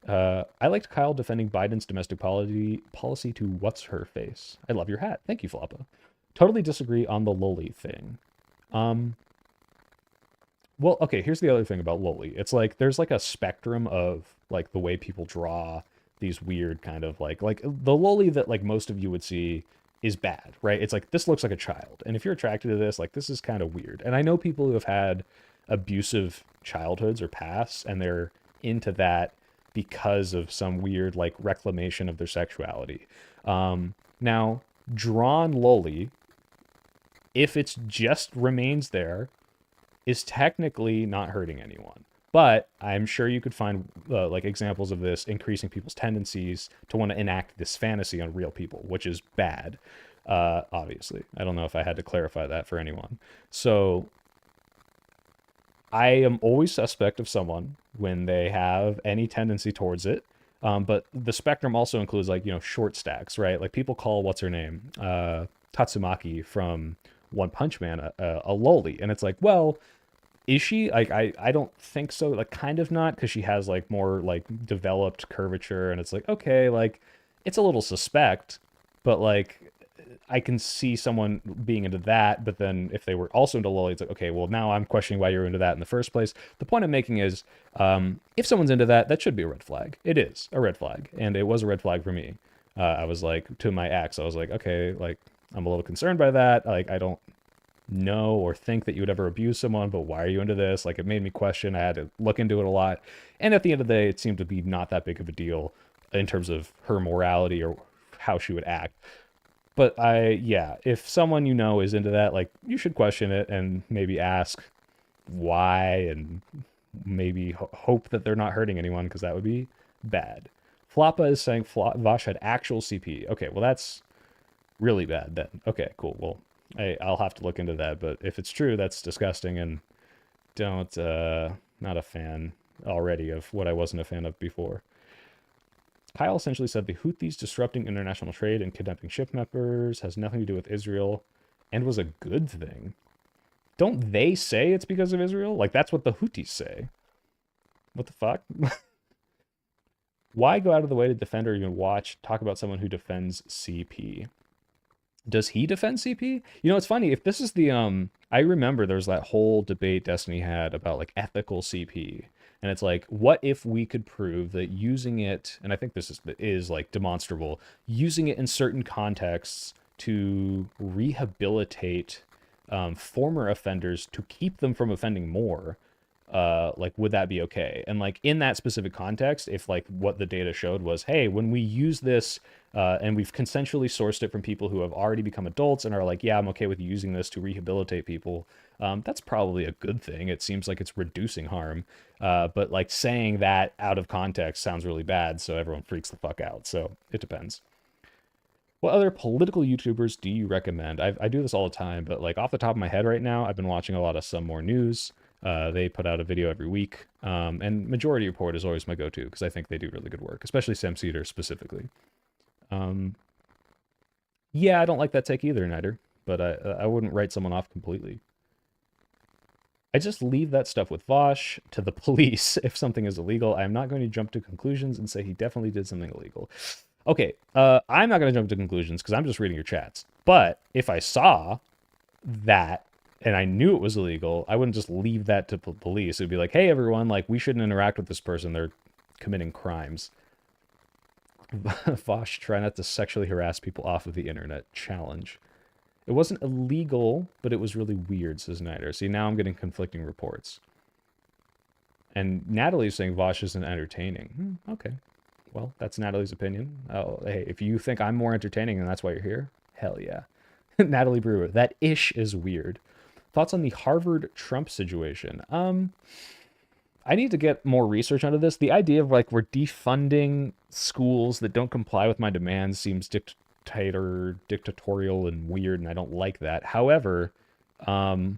I liked Kyle defending Biden's domestic policy to what's her face. I love your hat. Thank you, Floppa. Totally disagree on the loli thing. Um, well, okay, here's the other thing about loli. It's like there's like a spectrum of like the way people draw these weird kind of like the loli that like most of you would see is bad, right? It's like this looks like a child. And if you're attracted to this, like this is kind of weird. And I know people who have had abusive childhoods or pasts and they're into that because of some weird like reclamation of their sexuality. Now, drawn loli, if it's just remains there, is technically not hurting anyone. But I'm sure you could find like examples of this increasing people's tendencies to want to enact this fantasy on real people, which is bad. Obviously, I don't know if I had to clarify that for anyone. So I am always suspect of someone when they have any tendency towards it. But the spectrum also includes like, short stacks, right? Like people call what's her name? Tatsumaki from One Punch Man a loli. And it's like, well, is she? Like I don't think so. Like kind of not, because she has like more like developed curvature, and it's like, okay, like it's a little suspect, but like I can see someone being into that, but then if they were also into loli, it's like, okay, well, now I'm questioning why you're into that in the first place. The point I'm making is, if someone's into that, that should be a red flag. It is a red flag, and it was a red flag for me. I was like, to my ex, I was like, okay, like, I'm a little concerned by that. Like, I don't know or think that you would ever abuse someone, but why are you into this? Like, it made me question. I had to look into it a lot. And at the end of the day, it seemed to be not that big of a deal in terms of her morality or how she would act. But yeah, if someone is into that, like you should question it and maybe ask why and maybe hope that they're not hurting anyone, because that would be bad. Floppa is saying Vosh had actual CP. Okay, well that's really bad then. Okay, cool. Well, I'll have to look into that, but if it's true, that's disgusting, and don't not a fan already of what I wasn't a fan of before. Kyle essentially said the Houthis disrupting international trade and kidnapping ship members has nothing to do with Israel and was a good thing. Don't they say it's because of Israel? Like, that's what the Houthis say. What the fuck? Why go out of the way to defend or even talk about someone who defends CP? Does he defend CP? It's funny. If this is the I remember there's that whole debate Destiny had about like ethical CP, and it's like, what if we could prove that using it, and I think this is like demonstrable, using it in certain contexts to rehabilitate former offenders to keep them from offending more, like would that be okay? And like in that specific context, if like what the data showed was, hey, when we use this and we've consensually sourced it from people who have already become adults and are like, yeah, I'm okay with using this to rehabilitate people, that's probably a good thing. It seems like it's reducing harm. But like saying that out of context sounds really bad, so everyone freaks the fuck out. So it depends. What other political YouTubers do you recommend? I do this all the time, but like off the top of my head right now, I've been watching a lot of Some More News. They put out a video every week, and Majority Report is always my go-to because I think they do really good work, especially Sam Cedar specifically. Yeah, I don't like that take either, Nider, but I wouldn't write someone off completely. I just leave that stuff with Vosh to the police if something is illegal. I am not going to jump to conclusions and say he definitely did something illegal. Okay, I'm not going to jump to conclusions because I'm just reading your chats. But if I saw that and I knew it was illegal, I wouldn't just leave that to police. It'd be like, hey, everyone, like, we shouldn't interact with this person. They're committing crimes. Vosh, try not to sexually harass people off of the internet. Challenge. It wasn't illegal, but it was really weird, says Nider. See, now I'm getting conflicting reports. And Natalie's saying Vosh isn't entertaining. Okay. Well, that's Natalie's opinion. Oh, hey, if you think I'm more entertaining and that's why you're here, hell yeah. Natalie Brewer, that ish is weird. Thoughts on the Harvard Trump situation? I need to get more research onto this. The idea of like we're defunding schools that don't comply with my demands seems dictatorial and weird, and I don't like that. However, my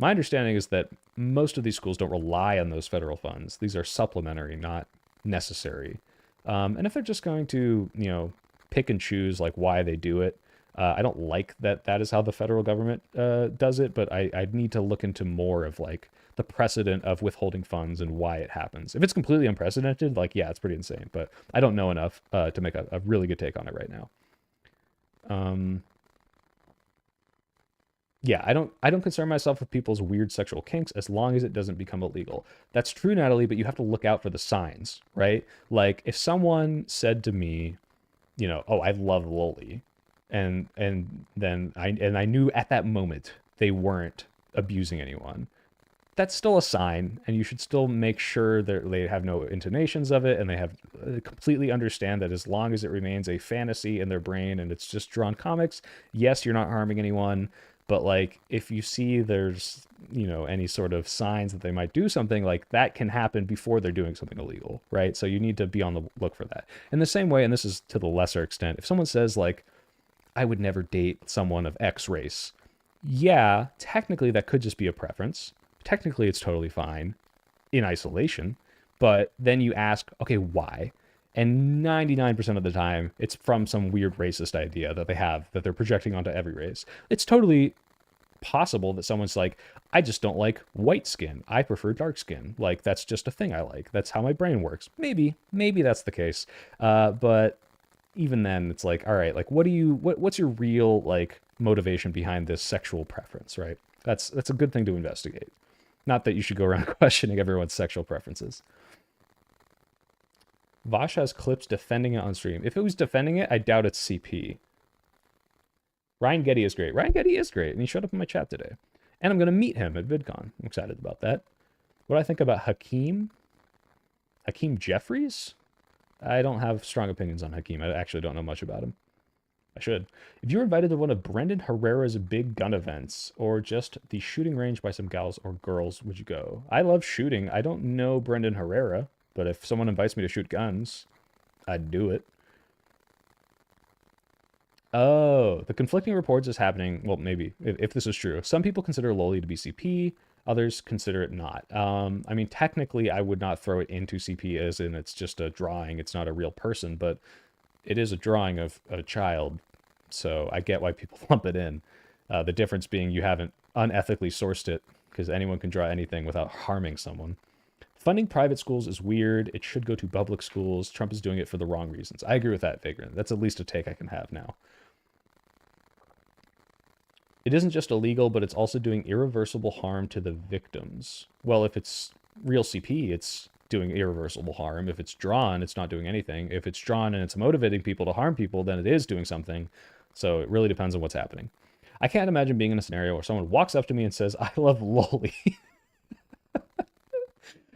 understanding is that most of these schools don't rely on those federal funds. These are supplementary, not necessary. And if they're just going to, pick and choose like why they do it, I don't like that that is how the federal government does it, but I need to look into more of like the precedent of withholding funds and why it happens. If it's completely unprecedented, like, yeah, it's pretty insane, but I don't know enough to make a really good take on it right now. Yeah, I don't concern myself with people's weird sexual kinks as long as it doesn't become illegal. That's true, Natalie, but you have to look out for the signs, right? Like if someone said to me, oh, I love Loli, and I knew at that moment they weren't abusing anyone. That's still a sign, and you should still make sure that they have no intonations of it, and they have completely understand that as long as it remains a fantasy in their brain and it's just drawn comics, yes, you're not harming anyone. But like, if you see there's any sort of signs that they might do something, like that can happen before they're doing something illegal, right? So you need to be on the look for that. In the same way, and this is to the lesser extent, if someone says like, I would never date someone of X race, yeah, technically that could just be a preference. Technically, it's totally fine in isolation. But then you ask, okay, why? And 99% of the time, it's from some weird racist idea that they have that they're projecting onto every race. It's totally possible that someone's like, I just don't like white skin. I prefer dark skin. Like, that's just a thing I like. That's how my brain works. Maybe that's the case. But even then, it's like, all right, like, what's your real, like, motivation behind this sexual preference, right? That's a good thing to investigate. Not that you should go around questioning everyone's sexual preferences. Vosh has clips defending it on stream. If it was defending it, I doubt it's CP. Ryan Getty is great. Ryan Getty is great, and he showed up in my chat today. And I'm going to meet him at VidCon. I'm excited about that. What do I think about Hakeem? Hakeem Jeffries? I don't have strong opinions on Hakeem. I actually don't know much about him. I should. If you were invited to one of Brendan Herrera's big gun events, or just the shooting range by some gals or girls, would you go? I love shooting. I don't know Brendan Herrera, but if someone invites me to shoot guns, I'd do it. Oh, the conflicting reports is happening. Well, maybe, if this is true. Some people consider Loli to be CP. Others consider it not. I mean, technically, I would not throw it into CP as in it's just a drawing. It's not a real person, but it is a drawing of a child. So I get why people lump it in. The difference being you haven't unethically sourced it, because anyone can draw anything without harming someone. Funding private schools is weird. It should go to public schools. Trump is doing it for the wrong reasons. I agree with that, Vagrant. That's at least a take I can have now. It isn't just illegal, but it's also doing irreversible harm to the victims. Well, if it's real CP, it's doing irreversible harm. If it's drawn, it's not doing anything. If it's drawn and it's motivating people to harm people, then it is doing something. So it really depends on what's happening. I can't imagine being in a scenario where someone walks up to me and says, I love Loli.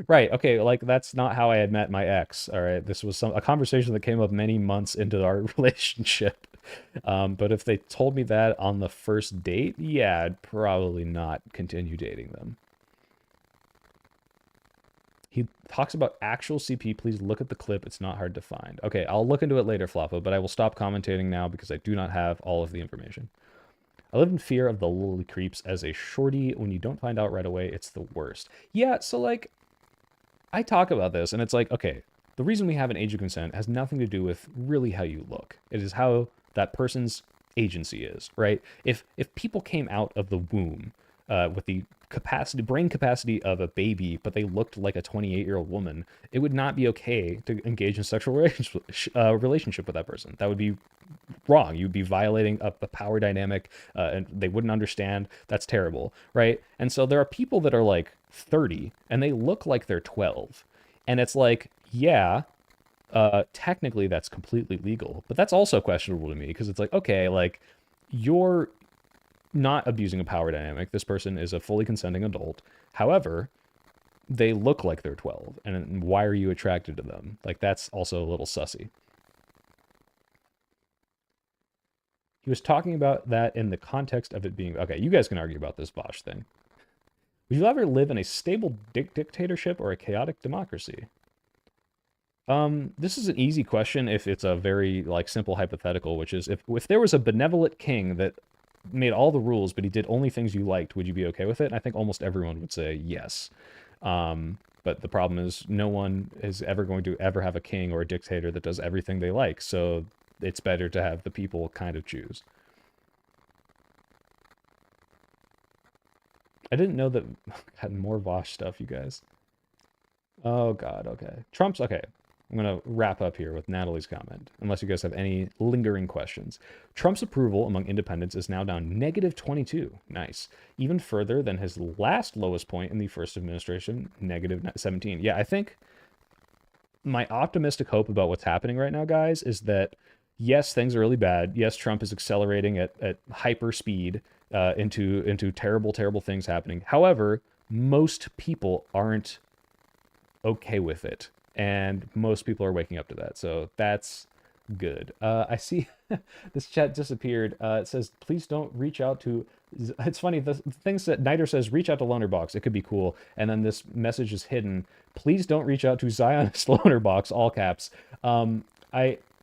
Right. Okay. Like that's not how I had met my ex. All right. This was a conversation that came up many months into our relationship. But if they told me that on the first date, yeah, I'd probably not continue dating them. He talks about actual CP. Please look at the clip. It's not hard to find. Okay. I'll look into it later, Floppo, but I will stop commentating now because I do not have all of the information. I live in fear of the Loli creeps as a shorty. When you don't find out right away, it's the worst. Yeah. So like, I talk about this and it's like, okay, the reason we have an age of consent has nothing to do with really how you look. It is how that person's agency is, right? If people came out of the womb with the brain capacity of a baby, but they looked like a 28-year-old woman, it would not be okay to engage in sexual relationship with that person. That would be wrong. You'd be violating a power dynamic, and they wouldn't understand. That's terrible, right? And so there are people that are like 30 and they look like they're 12, and it's like, yeah, technically that's completely legal, but that's also questionable to me because it's like, okay, like you're not abusing a power dynamic. This person is a fully consenting adult. However, they look like they're 12, and why are you attracted to them? Like that's also a little sussy. He was talking about that in the context of it being okay. You guys can argue about this Bosch thing. Would you rather live in a stable dictatorship or a chaotic democracy? This is an easy question if it's a very like simple hypothetical, which is if there was a benevolent king that made all the rules, but he did only things you liked, would you be okay with it? And I think almost everyone would say yes. But the problem is no one is ever going to ever have a king or a dictator that does everything they like. So it's better to have the people kind of choose. I didn't know that had more Vosh stuff, you guys. Oh God, okay. Trump's okay. I'm gonna wrap up here with Natalie's comment, unless you guys have any lingering questions. Trump's approval among independents is now down -22. Nice. Even further than his last lowest point in the first administration, -17. Yeah, I think my optimistic hope about what's happening right now, guys, is that yes, things are really bad. Yes, Trump is accelerating at hyper speed into terrible, terrible things happening. However, most people aren't okay with it, and most people are waking up to that. So that's good. I see this chat disappeared. It says, please don't reach out to. It's funny. The things that Niter says, reach out to Lonerbox. It could be cool. And then this message is hidden. Please don't reach out to Zionist Lonerbox, all caps.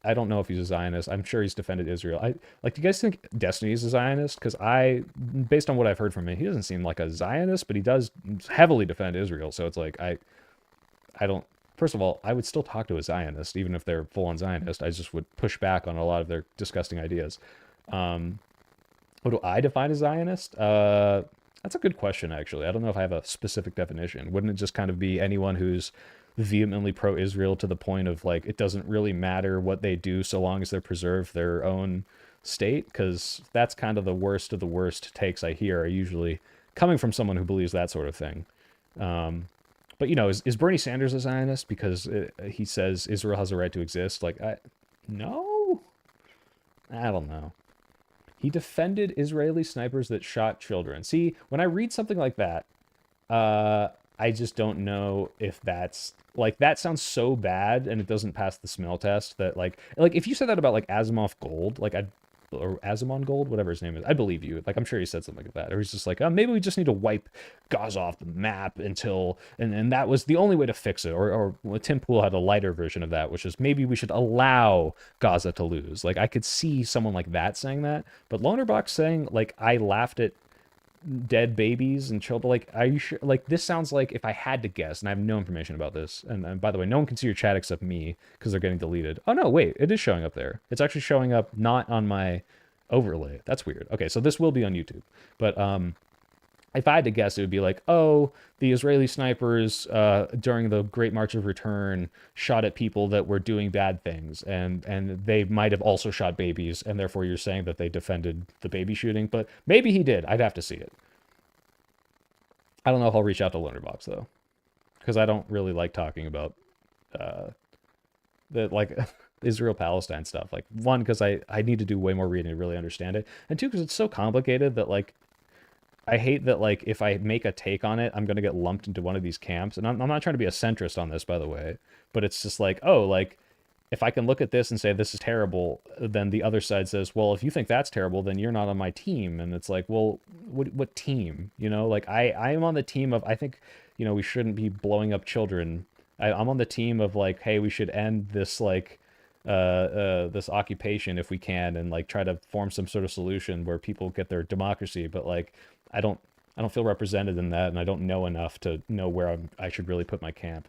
I don't know if he's a Zionist. I'm sure he's defended Israel. Do you guys think Destiny is a Zionist? Because based on what I've heard from him, he doesn't seem like a Zionist, but he does heavily defend Israel. So it's like, I don't, first of all, I would still talk to a Zionist, even if they're full-on Zionist. I just would push back on a lot of their disgusting ideas. What do I define as Zionist? That's a good question, actually. I don't know if I have a specific definition. Wouldn't it just kind of be anyone who's vehemently pro-Israel to the point of like it doesn't really matter what they do so long as they preserve their own state? Because that's kind of the worst of the worst takes I hear are usually coming from someone who believes that sort of thing. But you know, is Bernie Sanders a Zionist because he says Israel has a right to exist? Like, no, I don't know. He defended Israeli snipers that shot children. See, when I read something like that, I just don't know if that's like that sounds so bad and it doesn't pass the smell test that like if you said that about like Asimov Gold, or Asimon Gold, whatever his name is, I believe you. Like I'm sure he said something like that, or he's just like, oh, maybe we just need to wipe Gaza off the map until, and that was the only way to fix it. Or Tim Pool had a lighter version of that, which is maybe we should allow Gaza to lose. Like I could see someone like that saying that, but Lonerbox saying like I laughed at dead babies and children, like are you sure? Like this sounds like if I had to guess, and I have no information about this, and by the way, no one can see your chat except me because they're getting deleted. Oh no, wait, it is showing up there. It's actually showing up not on my overlay. That's weird. Okay, so this will be on YouTube, but if I had to guess, it would be like, oh, the Israeli snipers during the Great March of Return shot at people that were doing bad things, and they might have also shot babies, and therefore you're saying that they defended the baby shooting, but maybe he did. I'd have to see it. I don't know if I'll reach out to Lonerbox, though, because I don't really like talking about the like Israel-Palestine stuff. Like, one, because I need to do way more reading to really understand it, and two, because it's so complicated that, like, I hate that, like, if I make a take on it, I'm going to get lumped into one of these camps. And I'm not trying to be a centrist on this, by the way. But it's just like, oh, like, if I can look at this and say this is terrible, then the other side says, well, if you think that's terrible, then you're not on my team. And it's like, well, what team? You know, like, I am on the team of, I think, you know, we shouldn't be blowing up children. I'm on the team of, like, hey, we should end this, like, this occupation if we can, and like try to form some sort of solution where people get their democracy. But like I don't feel represented in that, and I don't know enough to know where I should really put my camp.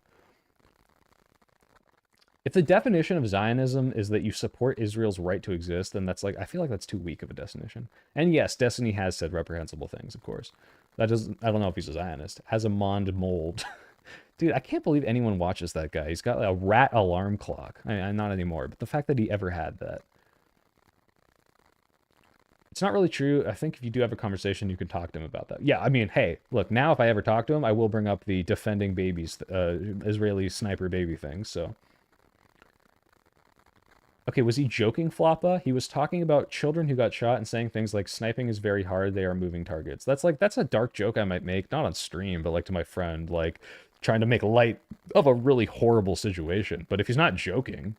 If the definition of Zionism is that you support Israel's right to exist, then that's like, I feel like that's too weak of a definition. And yes, Destiny has said reprehensible things, of course. That doesn't. I don't know if he's a Zionist. Has a Mond mold. Dude, I can't believe anyone watches that guy. He's got like a rat alarm clock. Not anymore, but the fact that he ever had that. It's not really true. I think if you do have a conversation, you can talk to him about that. Yeah, I mean, hey, look, now if I ever talk to him, I will bring up the defending babies, Israeli sniper baby thing, so. Okay, was he joking, Floppa? He was talking about children who got shot and saying things like, sniping is very hard, they are moving targets. That's a dark joke I might make, not on stream, but like to my friend, like trying to make light of a really horrible situation. But if he's not joking,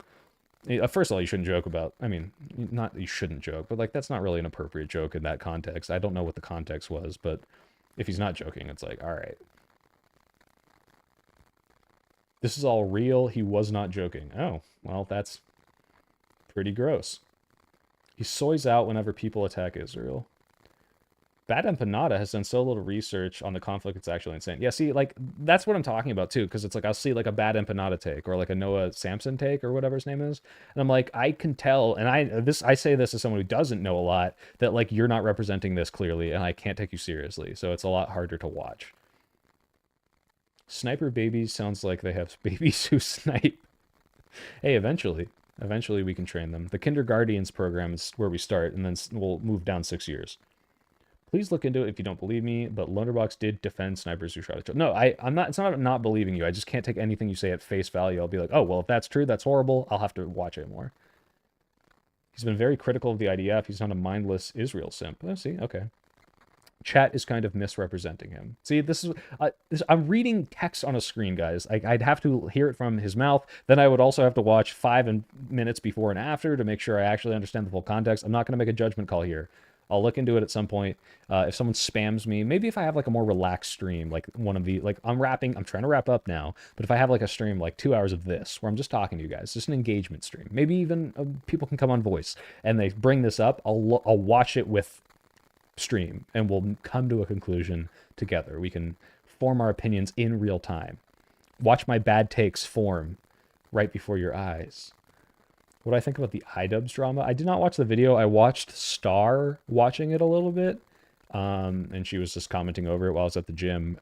first of all, you shouldn't joke about, I mean, not you shouldn't joke, but like that's not really an appropriate joke in that context. I don't know what the context was, but if he's not joking, it's like, all right. This is all real. He was not joking. Oh, well, that's pretty gross. He soys out whenever people attack Israel. Bad Empanada has done so little research on the conflict, it's actually insane. Yeah, see, like, that's what I'm talking about, too, because it's like, I'll see, like, a Bad Empanada take, or, like, a Noah Samson take, or whatever his name is, and I'm like, I can tell, and I say this as someone who doesn't know a lot, that, like, you're not representing this clearly, and I can't take you seriously, so it's a lot harder to watch. Sniper babies sounds like they have babies who snipe. Hey, eventually we can train them. The Kindergartens program is where we start, and then we'll move down 6 years. Please look into it if you don't believe me, but Lonerbox did defend snipers who shot at children. No, I'm not, it's not believing you. I just can't take anything you say at face value. I'll be like, oh, well, if that's true, that's horrible. I'll have to watch it more. He's been very critical of the IDF. He's not a mindless Israel simp. Oh, see, okay. Chat is kind of misrepresenting him. See, I'm reading text on a screen, guys. I'd have to hear it from his mouth. Then I would also have to watch 5 minutes before and after to make sure I actually understand the full context. I'm not going to make a judgment call here. I'll look into it at some point. If someone spams me, maybe if I have like a more relaxed stream, like one of the, like I'm trying to wrap up now, but if I have like a stream, like 2 hours of this, where I'm just talking to you guys, just an engagement stream, maybe even people can come on voice and they bring this up, I'll watch it with stream and we'll come to a conclusion together. We can form our opinions in real time. Watch my bad takes form right before your eyes. What do I think about the iDubbbz drama? I did not watch the video. I watched Star watching it a little bit, and she was just commenting over it while I was at the gym.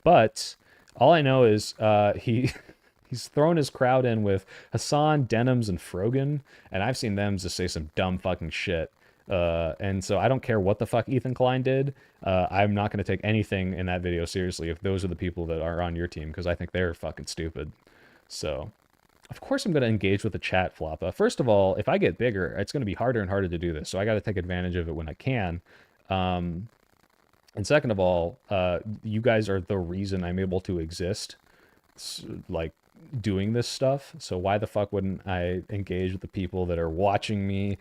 But all I know is he's thrown his crowd in with Hassan, Denims, and Frogan, and I've seen them just say some dumb fucking shit. And so I don't care what the fuck Ethan Klein did. I'm not going to take anything in that video seriously if those are the people that are on your team, because I think they're fucking stupid. So, of course I'm going to engage with the chat, Floppa. First of all, if I get bigger, it's going to be harder and harder to do this, so I got to take advantage of it when I can. And second of all, you guys are the reason I'm able to exist, like, doing this stuff. So why the fuck wouldn't I engage with the people that are watching me,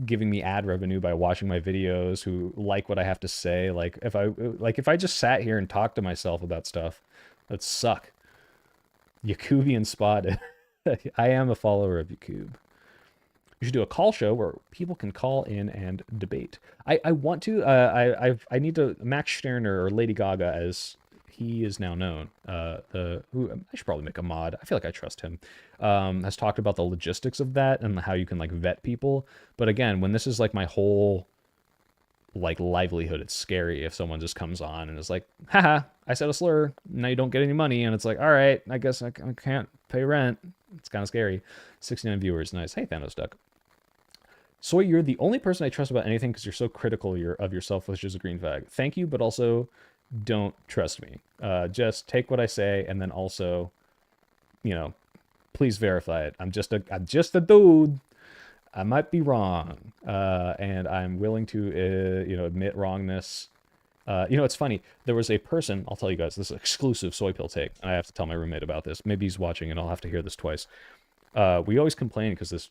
giving me ad revenue by watching my videos, who like what I have to say? Like, if I just sat here and talked to myself about stuff, that'd suck. Yakubian spotted. I am a follower of Yakub. You should do a call show where people can call in and debate. I want to. I need to. Max Stirner, or Lady Gaga, as he is now known. Who I should probably make a mod. I feel like I trust him. Has talked about the logistics of that and how you can like vet people. But again, when this is like my whole like livelihood, it's scary if someone just comes on and is like, haha, I said a slur, now you don't get any money, and it's like, all right, I guess I can't pay rent. It's kind of scary. 69 viewers, nice. Hey, Thanos Duck. Soy, you're the only person I trust about anything because you're so critical of yourself, which is a green flag. Thank you, but also don't trust me. Just take what I say, and then also, you know, please verify it. I'm just a dude. I might be wrong, and I'm willing to, admit wrongness. It's funny. There was a person, I'll tell you guys, this is exclusive soy pill take, and I have to tell my roommate about this. Maybe he's watching, and I'll have to hear this twice. We always complain because this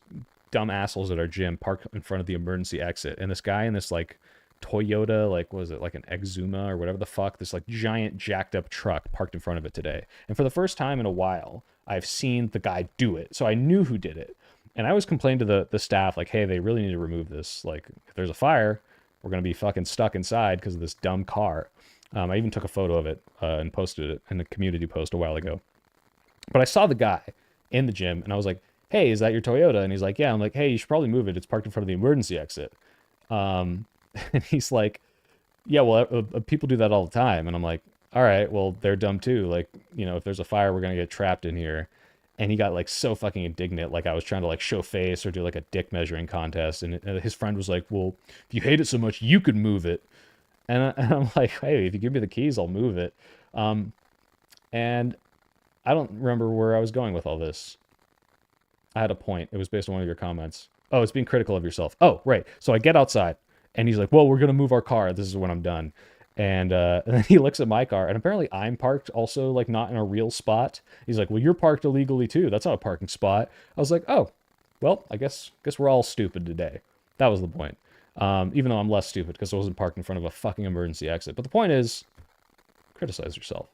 dumb assholes at our gym park in front of the emergency exit, and this guy in this, like, Toyota, like, what was it, like an Exuma or whatever the fuck, this, like, giant jacked up truck parked in front of it today. And for the first time in a while, I've seen the guy do it, so I knew who did it. And I always complained to the staff, like, hey, they really need to remove this. Like, if there's a fire, we're going to be fucking stuck inside because of this dumb car. I even took a photo of it and posted it in the community post a while ago. But I saw the guy in the gym, and I was like, hey, is that your Toyota? And he's like, yeah. I'm like, hey, you should probably move it. It's parked in front of the emergency exit. And he's like, Yeah, well, people do that all the time, and I'm like, all right, well, they're dumb too. Like, if there's a fire, we're gonna get trapped in here. And he got like so fucking indignant, like I was trying to like show face or do like a dick measuring contest, and his friend was like, "Well, if you hate it so much, you could move it." And I'm like, "Hey, if you give me the keys, I'll move it." And I don't remember where I was going with all this. I had a point. It was based on one of your comments. Oh, it's being critical of yourself. Oh, right. So I get outside, and he's like, "Well, we're gonna move our car. This is when I'm done." And then he looks at my car, and apparently I'm parked also like not in a real spot. He's like, "Well, you're parked illegally too. That's not a parking spot." I was like, "Oh, well, I guess we're all stupid today." That was the point. Even though I'm less stupid because I wasn't parked in front of a fucking emergency exit. But the point is, criticize yourself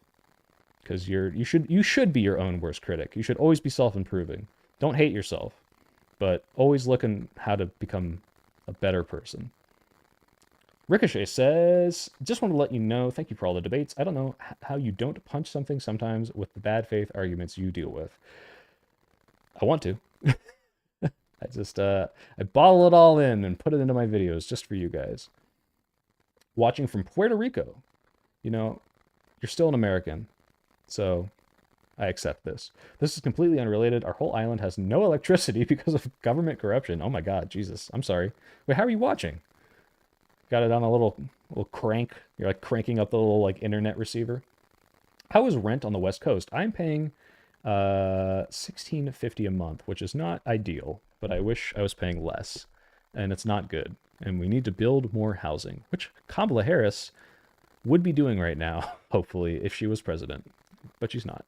because you should be your own worst critic. You should always be self-improving. Don't hate yourself, but always looking how to become a better person. Ricochet says, just want to let you know, thank you for all the debates. I don't know how you don't punch something sometimes with the bad faith arguments you deal with. I want to. I bottle it all in and put it into my videos just for you guys. Watching from Puerto Rico. You're still an American, so I accept this. This is completely unrelated. Our whole island has no electricity because of government corruption. Oh my god, Jesus. I'm sorry. Wait, how are you watching? Got it on a little crank. You're like cranking up the little like internet receiver. How is rent on the West Coast? I'm paying $16.50 a month, which is not ideal, but I wish I was paying less. And it's not good. And we need to build more housing, which Kamala Harris would be doing right now, hopefully, if she was president. But she's not.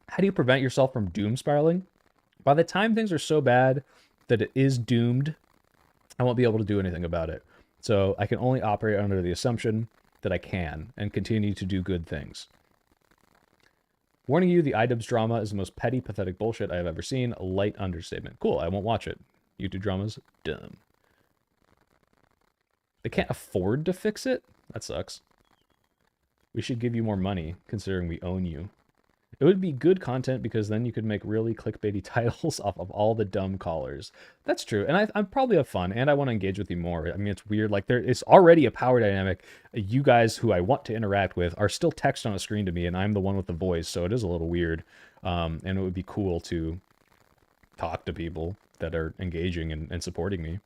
How do you prevent yourself from doom spiraling? By the time things are so bad that it is doomed, I won't be able to do anything about it. So I can only operate under the assumption that I can and continue to do good things. Warning you, the iDubbbz drama is the most petty, pathetic bullshit I have ever seen. A light understatement. Cool, I won't watch it. YouTube drama's dumb. They can't afford to fix it? That sucks. We should give you more money, considering we own you. It would be good content because then you could make really clickbaity titles off of all the dumb callers. That's true, and I probably have fun, and I want to engage with you more. I mean, it's weird. Like, it's already a power dynamic. You guys who I want to interact with are still text on a screen to me, and I'm the one with the voice, so it is a little weird. And it would be cool to talk to people that are engaging and supporting me.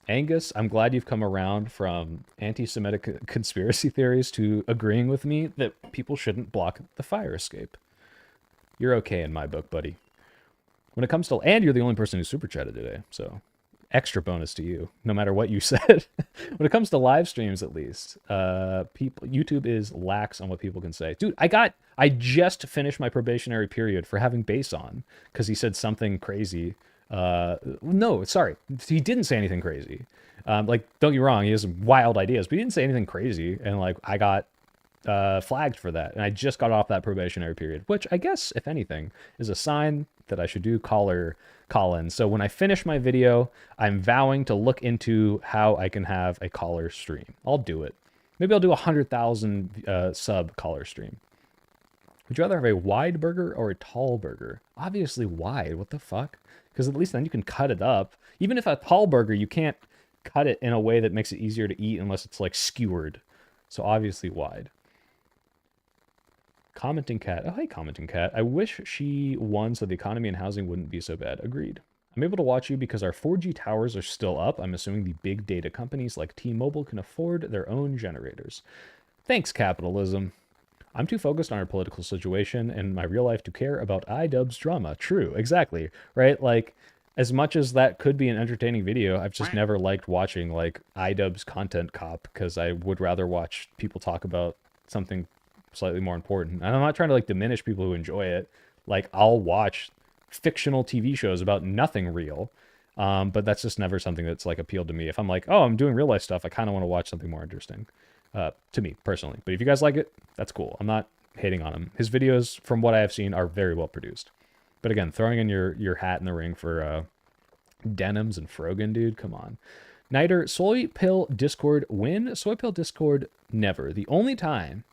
Angus, I'm glad you've come around from anti-Semitic conspiracy theories to agreeing with me that people shouldn't block the fire escape. You're okay in my book, buddy. When it comes to... And you're the only person who super chatted today, so extra bonus to you, no matter what you said. When it comes to live streams, at least, YouTube is lax on what people can say. Dude, I just finished my probationary period for having bass on because he said something crazy. No, sorry. He didn't say anything crazy. Like, don't get me wrong, he has wild ideas, but he didn't say anything crazy. And like, I got flagged for that. And I just got off that probationary period, which I guess, if anything, is a sign that I should do call-in. So when I finish my video, I'm vowing to look into how I can have a caller stream. I'll do it. Maybe I'll do 100,000 sub caller stream. Would you rather have a wide burger or a tall burger? Obviously wide. What the fuck? Because at least then you can cut it up. Even if a tall burger, you can't cut it in a way that makes it easier to eat unless it's like skewered. So obviously wide. Commenting cat. Oh, hey, commenting cat. I wish she won so the economy and housing wouldn't be so bad. Agreed. I'm able to watch you because our 4G towers are still up. I'm assuming the big data companies like T-Mobile can afford their own generators. Thanks, capitalism. I'm too focused on our political situation and my real life to care about iDubbbz drama. True, exactly, right? Like, as much as that could be an entertaining video, I've just never liked watching, like, iDubbbz content cop, because I would rather watch people talk about something slightly more important. And I'm not trying to, like, diminish people who enjoy it. Like, I'll watch fictional TV shows about nothing real, but that's just never something that's, like, appealed to me. If I'm like, oh, I'm doing real life stuff, I kind of want to watch something more interesting. To me, personally. But if you guys like it, that's cool. I'm not hating on him. His videos, from what I have seen, are very well produced. But again, throwing in your hat in the ring for Denims and Frogan, dude, come on. Niter, Soy Pill Discord win? Soy Pill Discord, never. The only time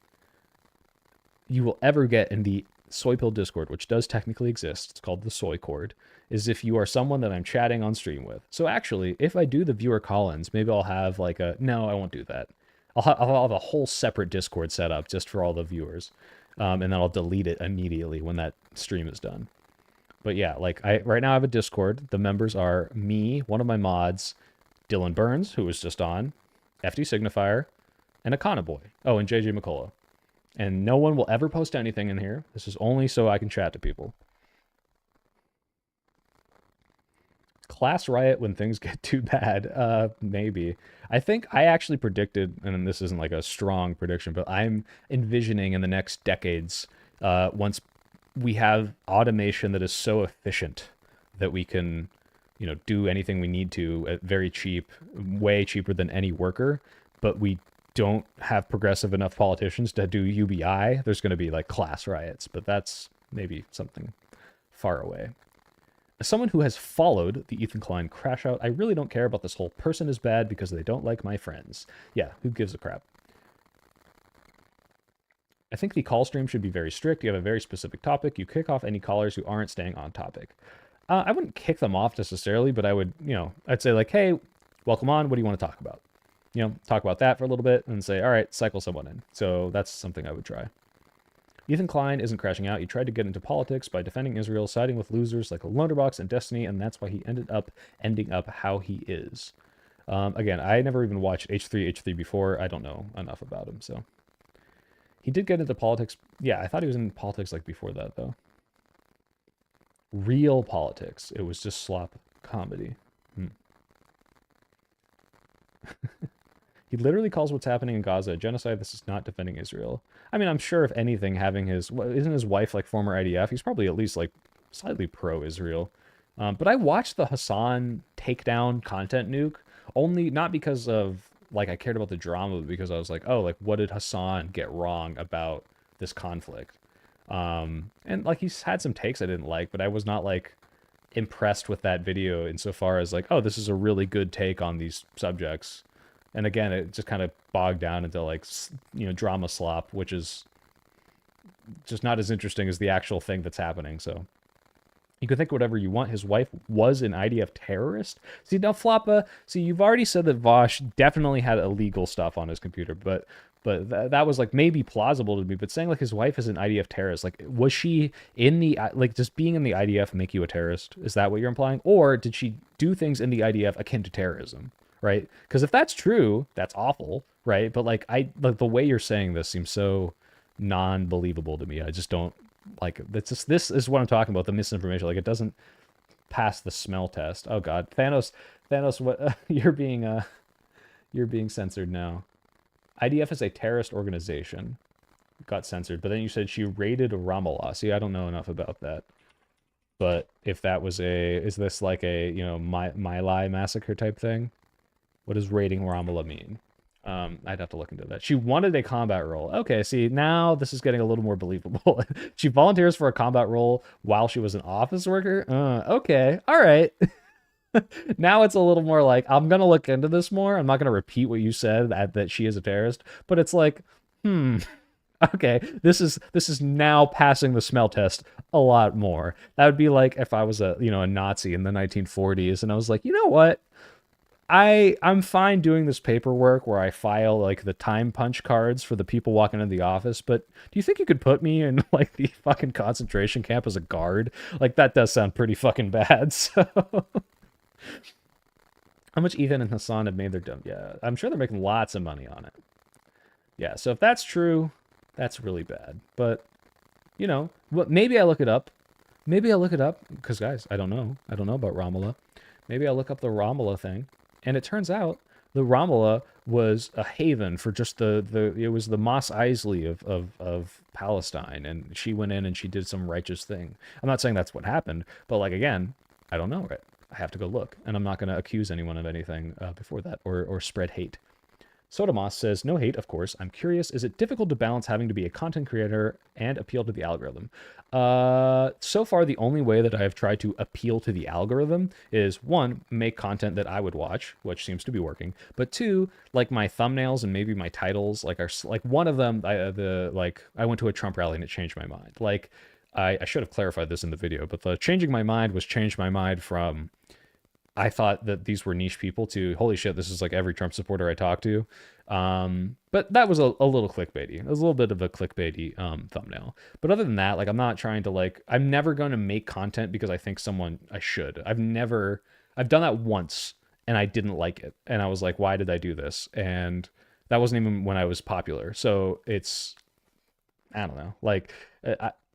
you will ever get in the Soy Pill Discord, which does technically exist, it's called the Soy Cord, is if you are someone that I'm chatting on stream with. So actually, if I do the viewer call-ins, maybe I'll have like a, no, I won't do that. I'll have a whole separate Discord set up just for all the viewers. And then I'll delete it immediately when that stream is done. But yeah, like right now I have a Discord. The members are me, one of my mods, Dylan Burns, who was just on, FD Signifier, and Akana Boy. Oh, and JJ McCullough. And no one will ever post anything in here. This is only so I can chat to people. Class riot when things get too bad. Maybe. I think I actually predicted, and this isn't like a strong prediction, but I'm envisioning in the next decades, once we have automation that is so efficient that we can, do anything we need to at very cheap, way cheaper than any worker, but we don't have progressive enough politicians to do UBI, there's going to be like class riots, but that's maybe something far away. As someone who has followed the Ethan Klein crash out, I really don't care about this whole person is bad because they don't like my friends. Yeah, who gives a crap? I think the call stream should be very strict. You have a very specific topic. You kick off any callers who aren't staying on topic. I wouldn't kick them off necessarily, but I would, I'd say like, hey, welcome on. What do you want to talk about? Talk about that for a little bit and say, all right, cycle someone in. So that's something I would try. Ethan Klein isn't crashing out. He tried to get into politics by defending Israel, siding with losers like Loaderbox and Destiny, and that's why he ended up how he is. Again, I never even watched H3 before. I don't know enough about him, so. He did get into politics. Yeah, I thought he was in politics like before that, though. Real politics. It was just slop comedy. He literally calls what's happening in Gaza a genocide. This is not defending Israel. I mean, I'm sure if anything, having isn't his wife like former IDF? He's probably at least like slightly pro-Israel. But I watched the Hassan takedown content nuke only not because of like I cared about the drama, but because I was like, oh, like what did Hassan get wrong about this conflict? And like he's had some takes I didn't like, but I was not like impressed with that video insofar as like, oh, this is a really good take on these subjects. And again, it just kind of bogged down into like, drama slop, which is just not as interesting as the actual thing that's happening. So you can think whatever you want. His wife was an IDF terrorist. See, now Floppa, you've already said that Vosh definitely had illegal stuff on his computer, but that was like maybe plausible to me. But saying like his wife is an IDF terrorist, like was she in the, like just being in the IDF make you a terrorist? Is that what you're implying? Or did she do things in the IDF akin to terrorism? Right? Because if that's true, that's awful, right? But like the way you're saying this seems so non-believable to me. I just don't like this is what I'm talking about, the misinformation. Like it doesn't pass the smell test. Oh god. Thanos, what you're being censored now. IDF is a terrorist organization. Got censored, but then you said she raided Ramallah. See, I don't know enough about that. But if that was is this like a, My Lai massacre type thing? What does raiding Ramallah mean? I'd have to look into that. She wanted a combat role. Okay, see, now this is getting a little more believable. She volunteers for a combat role while she was an office worker? Okay, all right. Now it's a little more like, I'm going to look into this more. I'm not going to repeat what you said, that she is a terrorist. But it's like, okay, this is now passing the smell test a lot more. That would be like if I was a Nazi in the 1940s and I was like, you know what? I'm fine doing this paperwork where I file like the time punch cards for the people walking into the office, but do you think you could put me in like the fucking concentration camp as a guard? Like that does sound pretty fucking bad. So how much Ethan and Hassan have made their dumb? Yeah, I'm sure they're making lots of money on it. Yeah, so if that's true, that's really bad. But maybe I look it up. Maybe I look it up because guys, I don't know about Ramallah. Maybe I'll look up the Ramallah thing. And it turns out the Ramallah was a haven for just it was the Mos Eisley of Palestine. And she went in and she did some righteous thing. I'm not saying that's what happened, but like, again, I don't know, right? I have to go look. And I'm not going to accuse anyone of anything before that or spread hate. Sodamoss says, no hate, of course. I'm curious, is it difficult to balance having to be a content creator and appeal to the algorithm? So far, the only way that I have tried to appeal to the algorithm is, one, make content that I would watch, which seems to be working. But two, like my thumbnails and maybe my titles, like are like one of them, I went to a Trump rally and it changed my mind. Like I should have clarified this in the video, but the changing my mind was change my mind from I thought that these were niche people to holy shit, this is like every Trump supporter I talk to. But that was a little clickbaity. It was a little bit of a clickbaity thumbnail. But other than that, like I'm not trying to like I'm never going to make content because I think someone I should. I've done that once and I didn't like it. And I was like, why did I do this? And that wasn't even when I was popular. So it's I don't know. Like,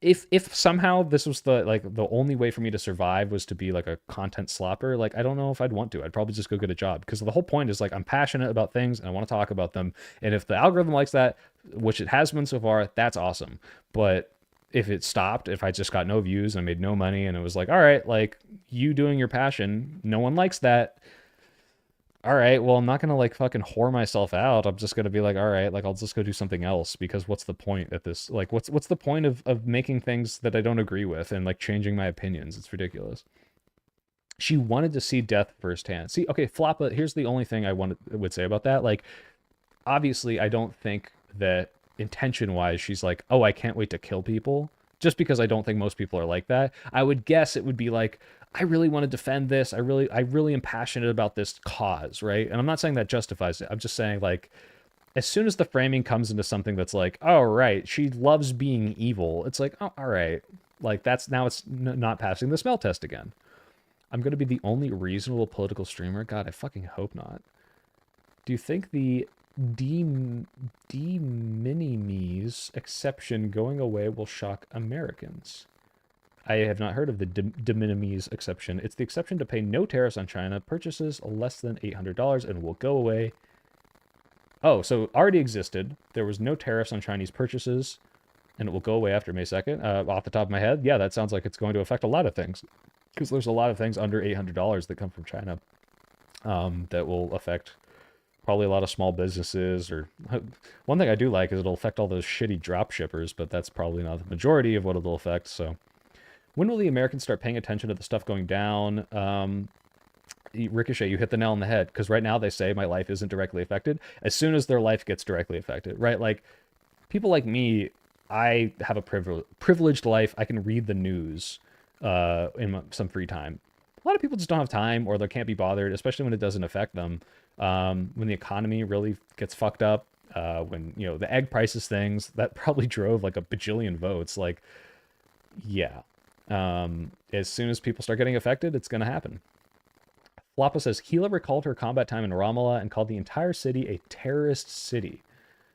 if somehow this was the only way for me to survive was to be like a content slopper, like I don't know if I'd want to. I'd probably just go get a job because the whole point is like I'm passionate about things and I want to talk about them. And if the algorithm likes that, which it has been so far, that's awesome. But if it stopped, if I just got no views and I made no money and it was like, all right, like you doing your passion, no one likes that, all right, well, I'm not gonna like fucking whore myself out. I'm just gonna be like, all right, like I'll just go do something else because what's the point at this? Like, what's the point of making things that I don't agree with and like changing my opinions? It's ridiculous. She wanted to see death firsthand. See, okay, Floppa. Here's the only thing I would say about that. Like, obviously, I don't think that intention wise, she's like, oh, I can't wait to kill people. Just because I don't think most people are like that. I would guess it would be like, I really want to defend this. I really am passionate about this cause, right? And I'm not saying that justifies it. I'm just saying like, as soon as the framing comes into something that's like, oh right, she loves being evil. It's like, oh, all right, like that's now it's not passing the smell test again. I'm gonna be the only reasonable political streamer. God, I fucking hope not. Do you think the de de minimis exception going away will shock Americans? I have not heard of the de minimis exception. It's the exception to pay no tariffs on China purchases less than $800 and will go away. Oh, so it already existed. There was no tariffs on Chinese purchases and it will go away after May 2nd. Off the top of my head, yeah, that sounds like it's going to affect a lot of things because there's a lot of things under $800 that come from China that will affect probably a lot of small businesses. Or one thing I do like is it'll affect all those shitty drop shippers, but that's probably not the majority of what it'll affect. So when will the Americans start paying attention to the stuff going down? Ricochet, you hit the nail on the head because right now they say my life isn't directly affected. As soon as their life gets directly affected, right? Like people like me, I have a privileged life. I can read the news in some free time. A lot of people just don't have time or they can't be bothered, especially when it doesn't affect them. When the economy really gets fucked up, when the egg prices things that probably drove like a bajillion votes. Like, yeah. As soon as people start getting affected, it's gonna happen. Floppa says Gila recalled her combat time in Ramallah and called the entire city a terrorist city.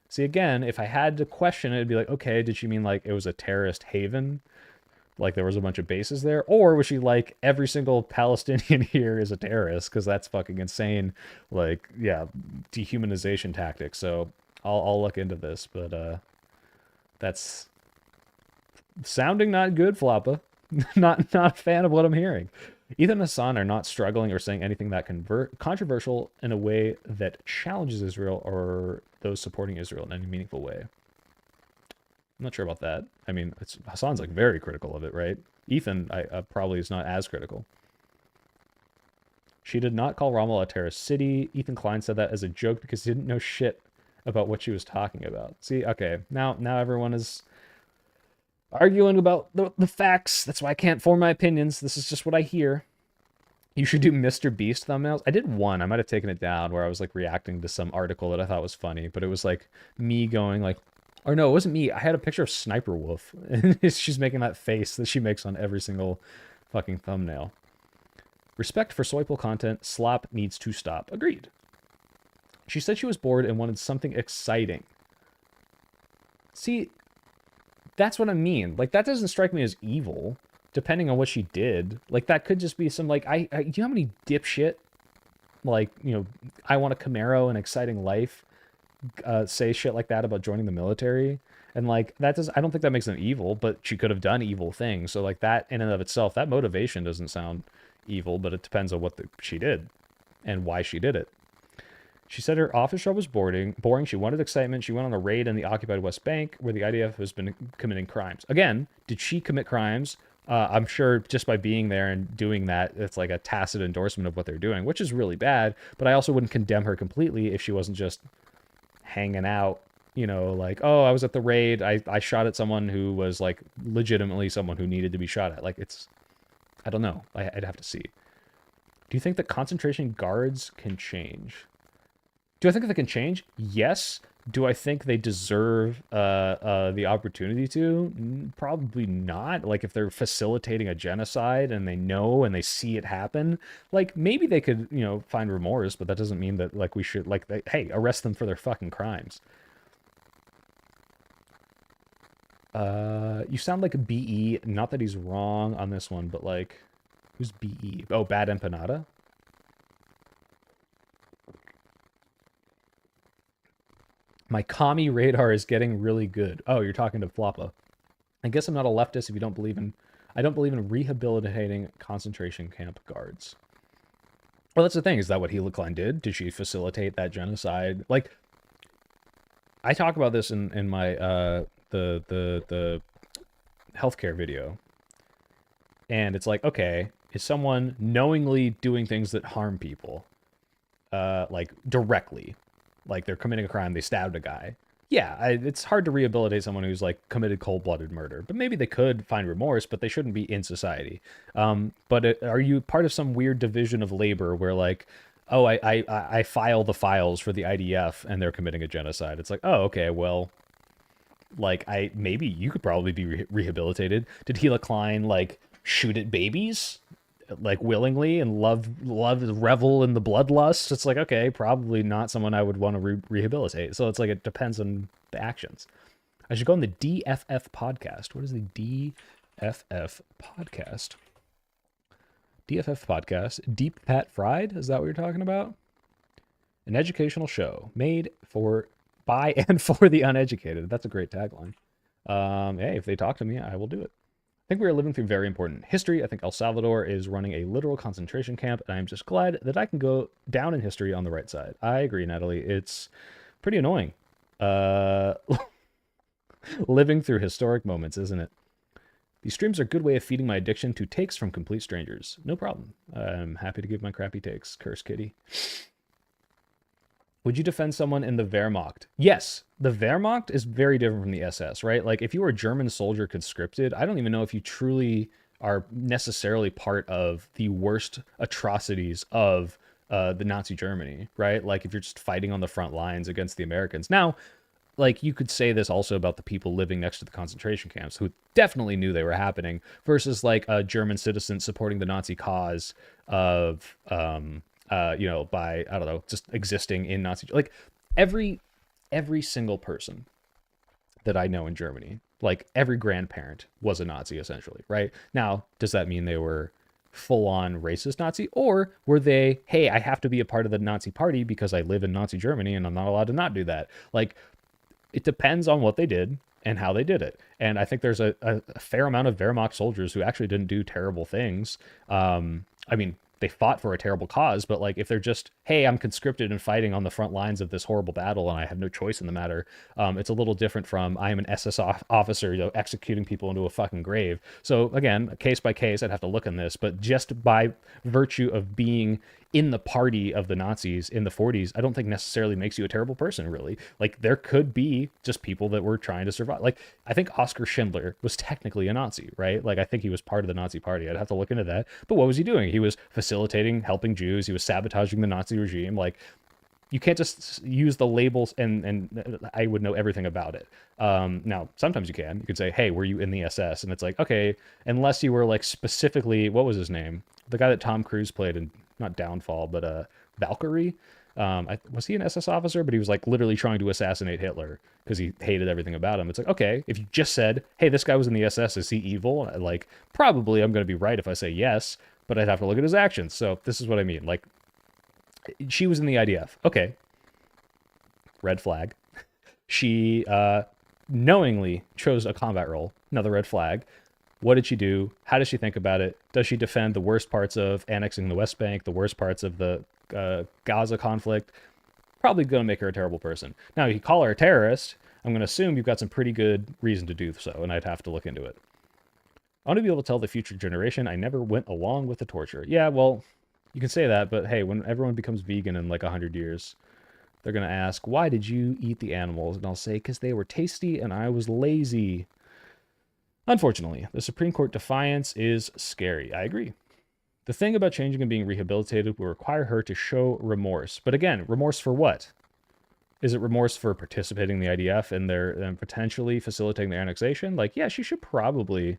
See, again, if I had to question it, it'd be like, okay, did she mean like it was a terrorist haven? Like there was a bunch of bases there? Or was she like, every single Palestinian here is a terrorist? Because that's fucking insane. Like, yeah, dehumanization tactics. So I'll look into this, but that's sounding not good, Floppa. not a fan of what I'm hearing. Ethan and Hassan are not struggling or saying anything that controversial in a way that challenges Israel or those supporting Israel in any meaningful way. I'm not sure about that. I mean, Hassan's like very critical of it, right? Ethan I probably is not as critical. She did not call Ramallah a terrorist city. Ethan Klein said that as a joke because he didn't know shit about what she was talking about. See, okay, now everyone is arguing about the facts. That's why I can't form my opinions. This is just what I hear. You should do Mr. Beast thumbnails. I did one. I might have taken it down where I was like reacting to some article that I thought was funny, but it was like me going like, or no, it wasn't me. I had a picture of Sniper Wolf, and she's making that face that she makes on every single fucking thumbnail. Respect for soyful content. Slop needs to stop. Agreed. She said she was bored and wanted something exciting. See, that's what I mean. Like, that doesn't strike me as evil, depending on what she did. Like, that could just be some, like, do you know how many dipshit, like, I want a Camaro and exciting life, say shit like that about joining the military? And, like, I don't think that makes them evil, but she could have done evil things. So, like, that in and of itself, that motivation doesn't sound evil, but it depends on what she did and why she did it. She said her office job was boring. She wanted excitement. She went on a raid in the occupied West Bank where the IDF has been committing crimes. Again, did she commit crimes? I'm sure just by being there and doing that, it's like a tacit endorsement of what they're doing, which is really bad. But I also wouldn't condemn her completely if she wasn't just hanging out, You know, like, oh, I was at the raid. I shot at someone who was like legitimately someone who needed to be shot at. Like, I don't know. I'd have to see. Do you think that concentration guards can change? Do I think they can change? Yes. Do I think they deserve the opportunity to? Probably not. Like if they're facilitating a genocide and they know and they see it happen, like maybe they could, find remorse, but that doesn't mean that like we should hey, arrest them for their fucking crimes. You sound like a BE. Not that he's wrong on this one, but like, who's BE? Oh, Bad Empanada. My commie radar is getting really good. Oh, you're talking to Floppa. I guess I'm not a leftist if you don't believe in. I don't believe in rehabilitating concentration camp guards. Well, that's the thing. Is that what Hila Klein did? Did she facilitate that genocide? Like, I talk about this in my the healthcare video, and it's like, okay, is someone knowingly doing things that harm people, like directly, like they're committing a crime, they stabbed a guy. Yeah, it's hard to rehabilitate someone who's like committed cold-blooded murder, but maybe they could find remorse, but they shouldn't be in society. But are you part of some weird division of labor where like, oh, I file the files for the IDF and they're committing a genocide? It's like, oh, okay, well, like maybe you could probably be rehabilitated. Did Hila Klein like shoot at babies? Like willingly and revel in the bloodlust? It's like, okay, probably not someone I would want to rehabilitate. So it's like it depends on the actions. I should go on the DFF podcast. What is the DFF podcast? DFF podcast. Deep Pat Fried? Is that what you're talking about? An educational show made by and for the uneducated. That's a great tagline. Hey, if they talk to me, I will do it. I think we are living through very important history. I think El Salvador is running a literal concentration camp, and I'm just glad that I can go down in history on the right side. I agree, Natalie. It's pretty annoying. Living through historic moments, isn't it? These streams are a good way of feeding my addiction to takes from complete strangers. No problem. I'm happy to give my crappy takes. Curse kitty. Would you defend someone in the Wehrmacht? Yes, the Wehrmacht is very different from the SS, right? Like if you were a German soldier conscripted, I don't even know if you truly are necessarily part of the worst atrocities of the Nazi Germany, right? Like if you're just fighting on the front lines against the Americans. Now, like you could say this also about the people living next to the concentration camps who definitely knew they were happening versus like a German citizen supporting the Nazi cause of by, I don't know, just existing in Nazi, like every single person that I know in Germany, like every grandparent was a Nazi essentially, right? Now, does that mean they were full on racist Nazi, or were they, hey, I have to be a part of the Nazi party because I live in Nazi Germany and I'm not allowed to not do that? Like, it depends on what they did and how they did it. And I think there's a fair amount of Wehrmacht soldiers who actually didn't do terrible things. I mean, they fought for a terrible cause, but like if they're just, hey, I'm conscripted and fighting on the front lines of this horrible battle and I have no choice in the matter, it's a little different from I am an SS officer, executing people into a fucking grave. So again, case by case, I'd have to look in this, but just by virtue of being in the party of the Nazis in the 40s, I don't think necessarily makes you a terrible person, really. Like there could be just people that were trying to survive. Like I think Oskar Schindler was technically a Nazi, right? Like I think he was part of the Nazi party. I'd have to look into that. But what was he doing? He was facilitating, helping Jews. He was sabotaging the Nazi regime. Like you can't just use the labels and I would know everything about it. Now, sometimes you can. You could say, hey, were you in the SS? And it's like, okay, unless you were like specifically, what was his name? The guy that Tom Cruise played in, not Downfall, but Valkyrie. Was he an SS officer? But he was like literally trying to assassinate Hitler because he hated everything about him. It's like, okay, if you just said, hey, this guy was in the SS, is he evil? Like, probably I'm going to be right if I say yes, but I'd have to look at his actions. So this is what I mean. Like, she was in the IDF. Okay. Red flag. She knowingly chose a combat role. Another red flag. What did she do? How does she think about it? Does she defend the worst parts of annexing the West Bank, the worst parts of the Gaza conflict? Probably going to make her a terrible person. Now, if you call her a terrorist, I'm going to assume you've got some pretty good reason to do so, and I'd have to look into it. I want to be able to tell the future generation I never went along with the torture. Yeah, well, you can say that, but hey, when everyone becomes vegan in like 100 years, They're going to ask, why did you eat the animals? And I'll say, because they were tasty and I was lazy. Unfortunately, the Supreme Court defiance is scary. I agree. The thing about changing and being rehabilitated will require her to show remorse. But again, remorse for what? Is it remorse for participating in the IDF and potentially facilitating their annexation? Like, yeah, she should probably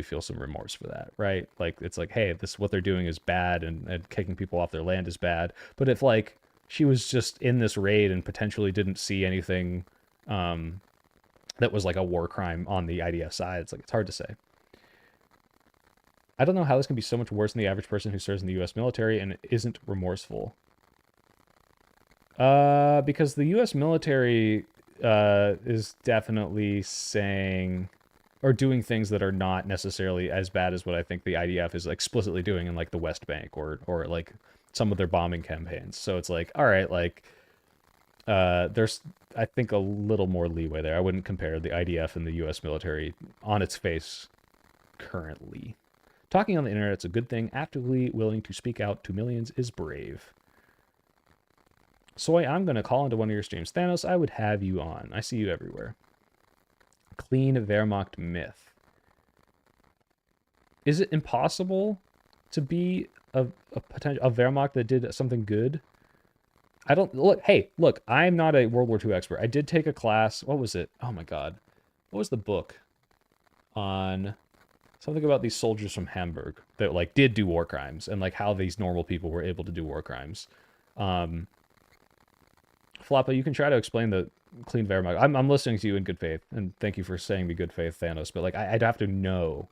feel some remorse for that, right? Like, it's like, hey, this what they're doing is bad, and kicking people off their land is bad. But if like she was just in this raid and potentially didn't see anything that was like a war crime on the IDF side, it's like, it's hard to say. I don't know how this can be so much worse than the average person who serves in the U.S. military and isn't remorseful. Because the U.S. military is definitely saying or doing things that are not necessarily as bad as what I think the IDF is explicitly doing in like the West Bank or like some of their bombing campaigns. So it's like, all right, like there's I think a little more leeway there. I wouldn't compare the IDF and the U.S. military on its face currently. Talking on the internet's a good thing. Actively willing to speak out to millions is brave. Soy, I'm going to call into one of your streams. Thanos, I would have you on. I see you everywhere. Clean Wehrmacht myth. Is it impossible to be a Wehrmacht that did something good? I don't look. Hey, look, I'm not a World War II expert. I did take a class. What was it? Oh my God. What was the book on something about these soldiers from Hamburg that like did do war crimes and like how these normal people were able to do war crimes? Floppa, you can try to explain the clean Wehrmacht. I'm listening to you in good faith, and thank you for saying me good faith, Thanos. But like, I'd have to know.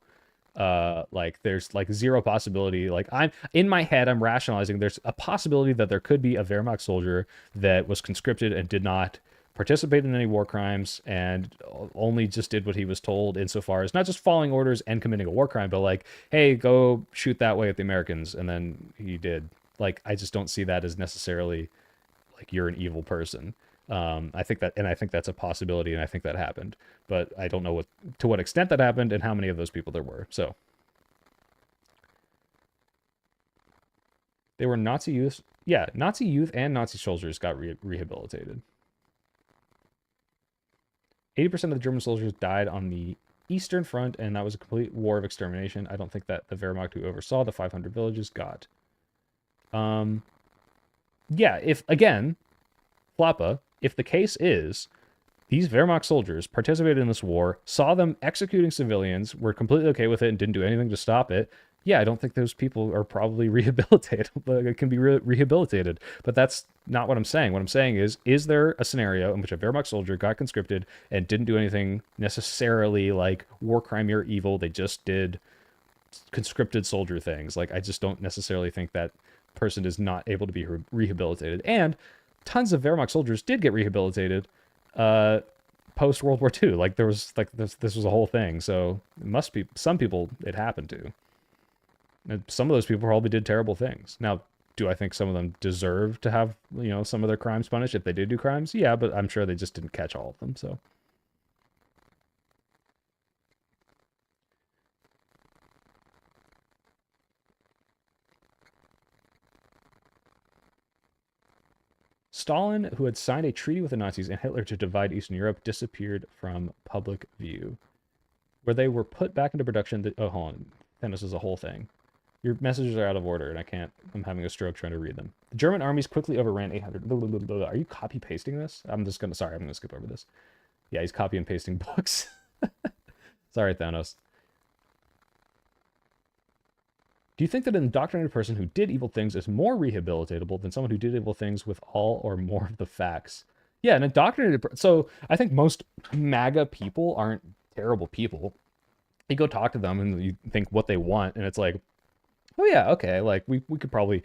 Like, there's like zero possibility. Like, I'm in my head, I'm rationalizing. There's a possibility that there could be a Wehrmacht soldier that was conscripted and did not participate in any war crimes and only just did what he was told, insofar as not just following orders and committing a war crime, but like, hey, go shoot that way at the Americans, and then he did. Like, I just don't see that as necessarily like you're an evil person. I think that's a possibility, and I think that happened, but I don't know to what extent that happened and how many of those people there were. So they were Nazi youth. Yeah, Nazi youth and Nazi soldiers got rehabilitated. 80% of the German soldiers died on the Eastern Front, and that was a complete war of extermination. I don't think that the Wehrmacht who oversaw the 500 villages got. Yeah, if, again, Floppa, if the case is these Wehrmacht soldiers participated in this war, saw them executing civilians, were completely okay with it and didn't do anything to stop it, yeah, I don't think those people are probably rehabilitated. Can be rehabilitated. But that's not what I'm saying. What I'm saying is there a scenario in which a Wehrmacht soldier got conscripted and didn't do anything necessarily like war crime or evil? They just did conscripted soldier things. Like, I just don't necessarily think that person is not able to be rehabilitated. And tons of Wehrmacht soldiers did get rehabilitated post World War II. Like, there was like this was a whole thing. So it must be some people it happened to. And some of those people probably did terrible things. Now, do I think some of them deserve to have, you know, some of their crimes punished if they did do crimes? Yeah, but I'm sure they just didn't catch all of them. So Stalin, who had signed a treaty with the Nazis and Hitler to divide Eastern Europe, disappeared from public view. Where they were put back into production. Oh, hold on. Then this is a whole thing. Your messages are out of order, and I'm having a stroke trying to read them. The German armies quickly overran 800. Are you copy pasting this? I'm going to skip over this. Yeah, he's copy and pasting books. Sorry, Thanos. Do you think that an indoctrinated person who did evil things is more rehabilitatable than someone who did evil things with all or more of the facts? Yeah, an indoctrinated so I think most MAGA people aren't terrible people. You go talk to them and you think what they want, and it's like, oh yeah, okay, like we could probably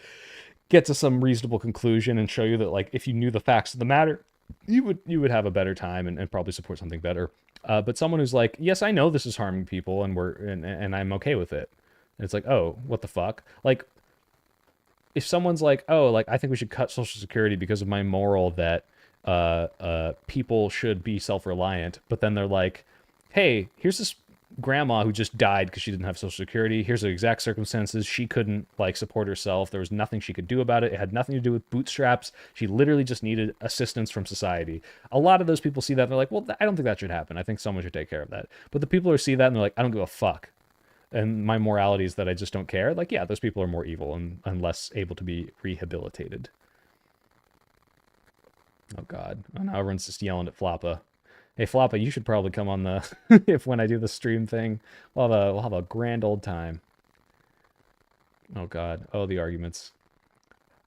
get to some reasonable conclusion and show you that, like, if you knew the facts of the matter, you would have a better time and probably support something better. But someone who's like, yes, I know this is harming people, and I'm okay with it. And it's like, oh, what the fuck? Like, if someone's like, oh, like, I think we should cut Social Security because of my moral that people should be self-reliant, but then they're like, hey, here's this grandma who just died because she didn't have social security. Here's the exact circumstances. She couldn't like support herself. There was nothing she could do about it. It had nothing to do with bootstraps. She literally just needed assistance from society. A lot of those people see that and they're like, well, I don't think that should happen. I think someone should take care of that. But the people who see that and they're like, I don't give a fuck. And my morality is that I just don't care. Like, yeah, those people are more evil and less able to be rehabilitated. Oh God. Oh, now everyone's just yelling at Floppa. Hey Floppa, you should probably come on the if when I do the stream thing. We'll have a grand old time. Oh God. Oh, the arguments.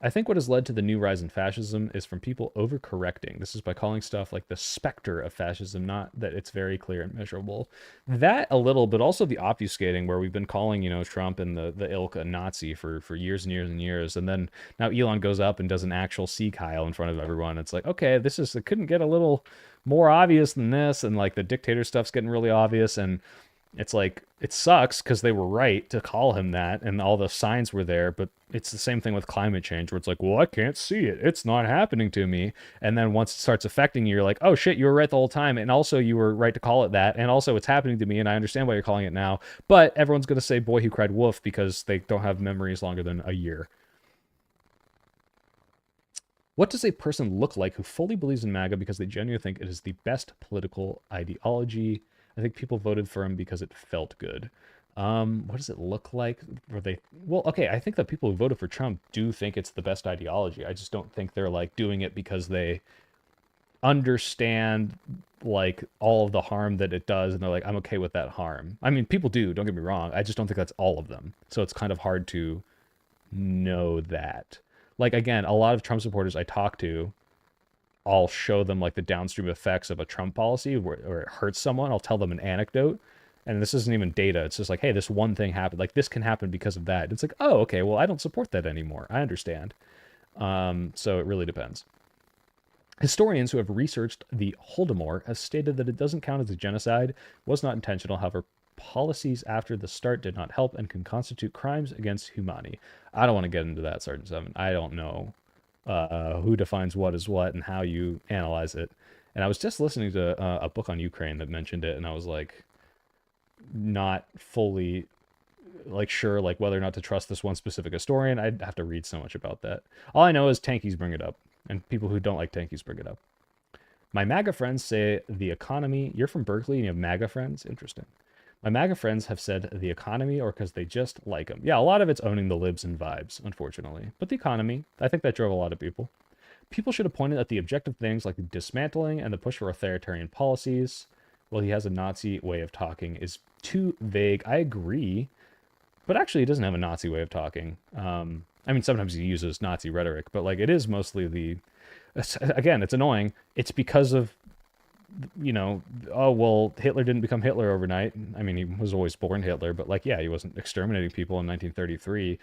I think what has led to the new rise in fascism is from people overcorrecting. This is by calling stuff like the specter of fascism, not that it's very clear and measurable. That a little, but also the obfuscating where we've been calling, Trump and the ilk a Nazi for years and years and years. And then now Elon goes up and does an actual sea Kyle in front of everyone. It's like, okay, it couldn't get a little more obvious than this. And like the dictator stuff's getting really obvious. And it's like, it sucks because they were right to call him that and all the signs were there, but it's the same thing with climate change where it's like, well, I can't see it. It's not happening to me. And then once it starts affecting you, you're like, oh shit, you were right the whole time. And also you were right to call it that. And also it's happening to me and I understand why you're calling it now. But everyone's going to say boy who cried wolf because they don't have memories longer than a year. What does a person look like who fully believes in MAGA because they genuinely think it is the best political ideology? I think people voted for him because it felt good. What does it look like? I think that people who voted for Trump do think it's the best ideology. I just don't think they're like doing it because they understand like all of the harm that it does and they're like, I'm okay with that harm. I mean, people do, don't get me wrong. I just don't think that's all of them. So it's kind of hard to know that. Like, again, a lot of Trump supporters I talk to, I'll show them like the downstream effects of a Trump policy where it hurts someone. I'll tell them an anecdote. And this isn't even data. It's just like, hey, this one thing happened. Like this can happen because of that. It's like, oh, okay, well, I don't support that anymore. I understand. So it really depends. Historians who have researched the Holodomor have stated that it doesn't count as a genocide, was not intentional. However, policies after the start did not help and can constitute crimes against humanity. I don't want to get into that, Sergeant 7. I don't know who defines what is what and how you analyze it. And I was just listening to a book on Ukraine that mentioned it, and I was like, not fully like sure like whether or not to trust this one specific historian. I'd have to read so much about that. All I know is tankies bring it up, and people who don't like tankies bring it up. My MAGA friends say the economy. You're from Berkeley and you have MAGA friends? Interesting. My MAGA friends have said the economy or because they just like them. Yeah, a lot of it's owning the libs and vibes, unfortunately. But the economy, I think that drove a lot of people. People should have pointed at the objective things like the dismantling and the push for authoritarian policies. Well, he has a Nazi way of talking is too vague. I agree. But actually, he doesn't have a Nazi way of talking. I mean, sometimes he uses Nazi rhetoric, but like it is mostly again, it's annoying. It's because of, oh, well, Hitler didn't become Hitler overnight. I mean, he was always born Hitler, but like, yeah, he wasn't exterminating people in 1933.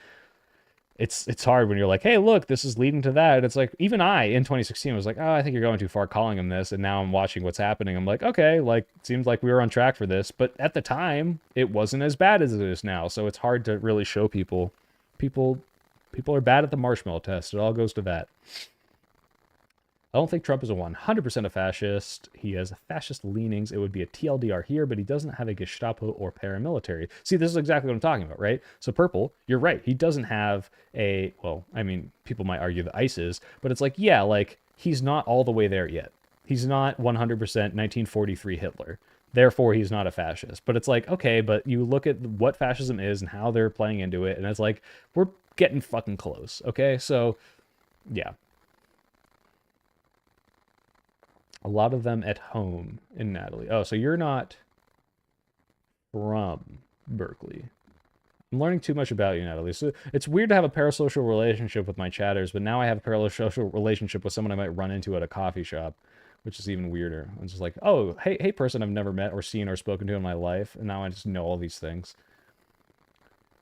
It's hard when you're like, hey, look, this is leading to that. It's like, even I, in 2016, was like, oh, I think you're going too far calling him this. And now I'm watching what's happening. I'm like, okay, like, seems like we were on track for this. But at the time, it wasn't as bad as it is now. So it's hard to really show people are bad at the marshmallow test. It all goes to that. I don't think Trump is a 100% a fascist. He has fascist leanings. It would be a TLDR here, but he doesn't have a Gestapo or paramilitary. See, this is exactly what I'm talking about, right? So Purple, you're right. He doesn't have well, I mean, people might argue that ICE is, but it's like, yeah, like, he's not all the way there yet. He's not 100% 1943 Hitler. Therefore, he's not a fascist. But it's like, okay, but you look at what fascism is and how they're playing into it, and it's like, we're getting fucking close, okay? So, yeah. A lot of them at home in Natalie. Oh, so you're not from Berkeley. I'm learning too much about you, Natalie. So it's weird to have a parasocial relationship with my chatters, but now I have a parasocial relationship with someone I might run into at a coffee shop, which is even weirder. I'm just like, oh, hey person I've never met or seen or spoken to in my life, and now I just know all these things.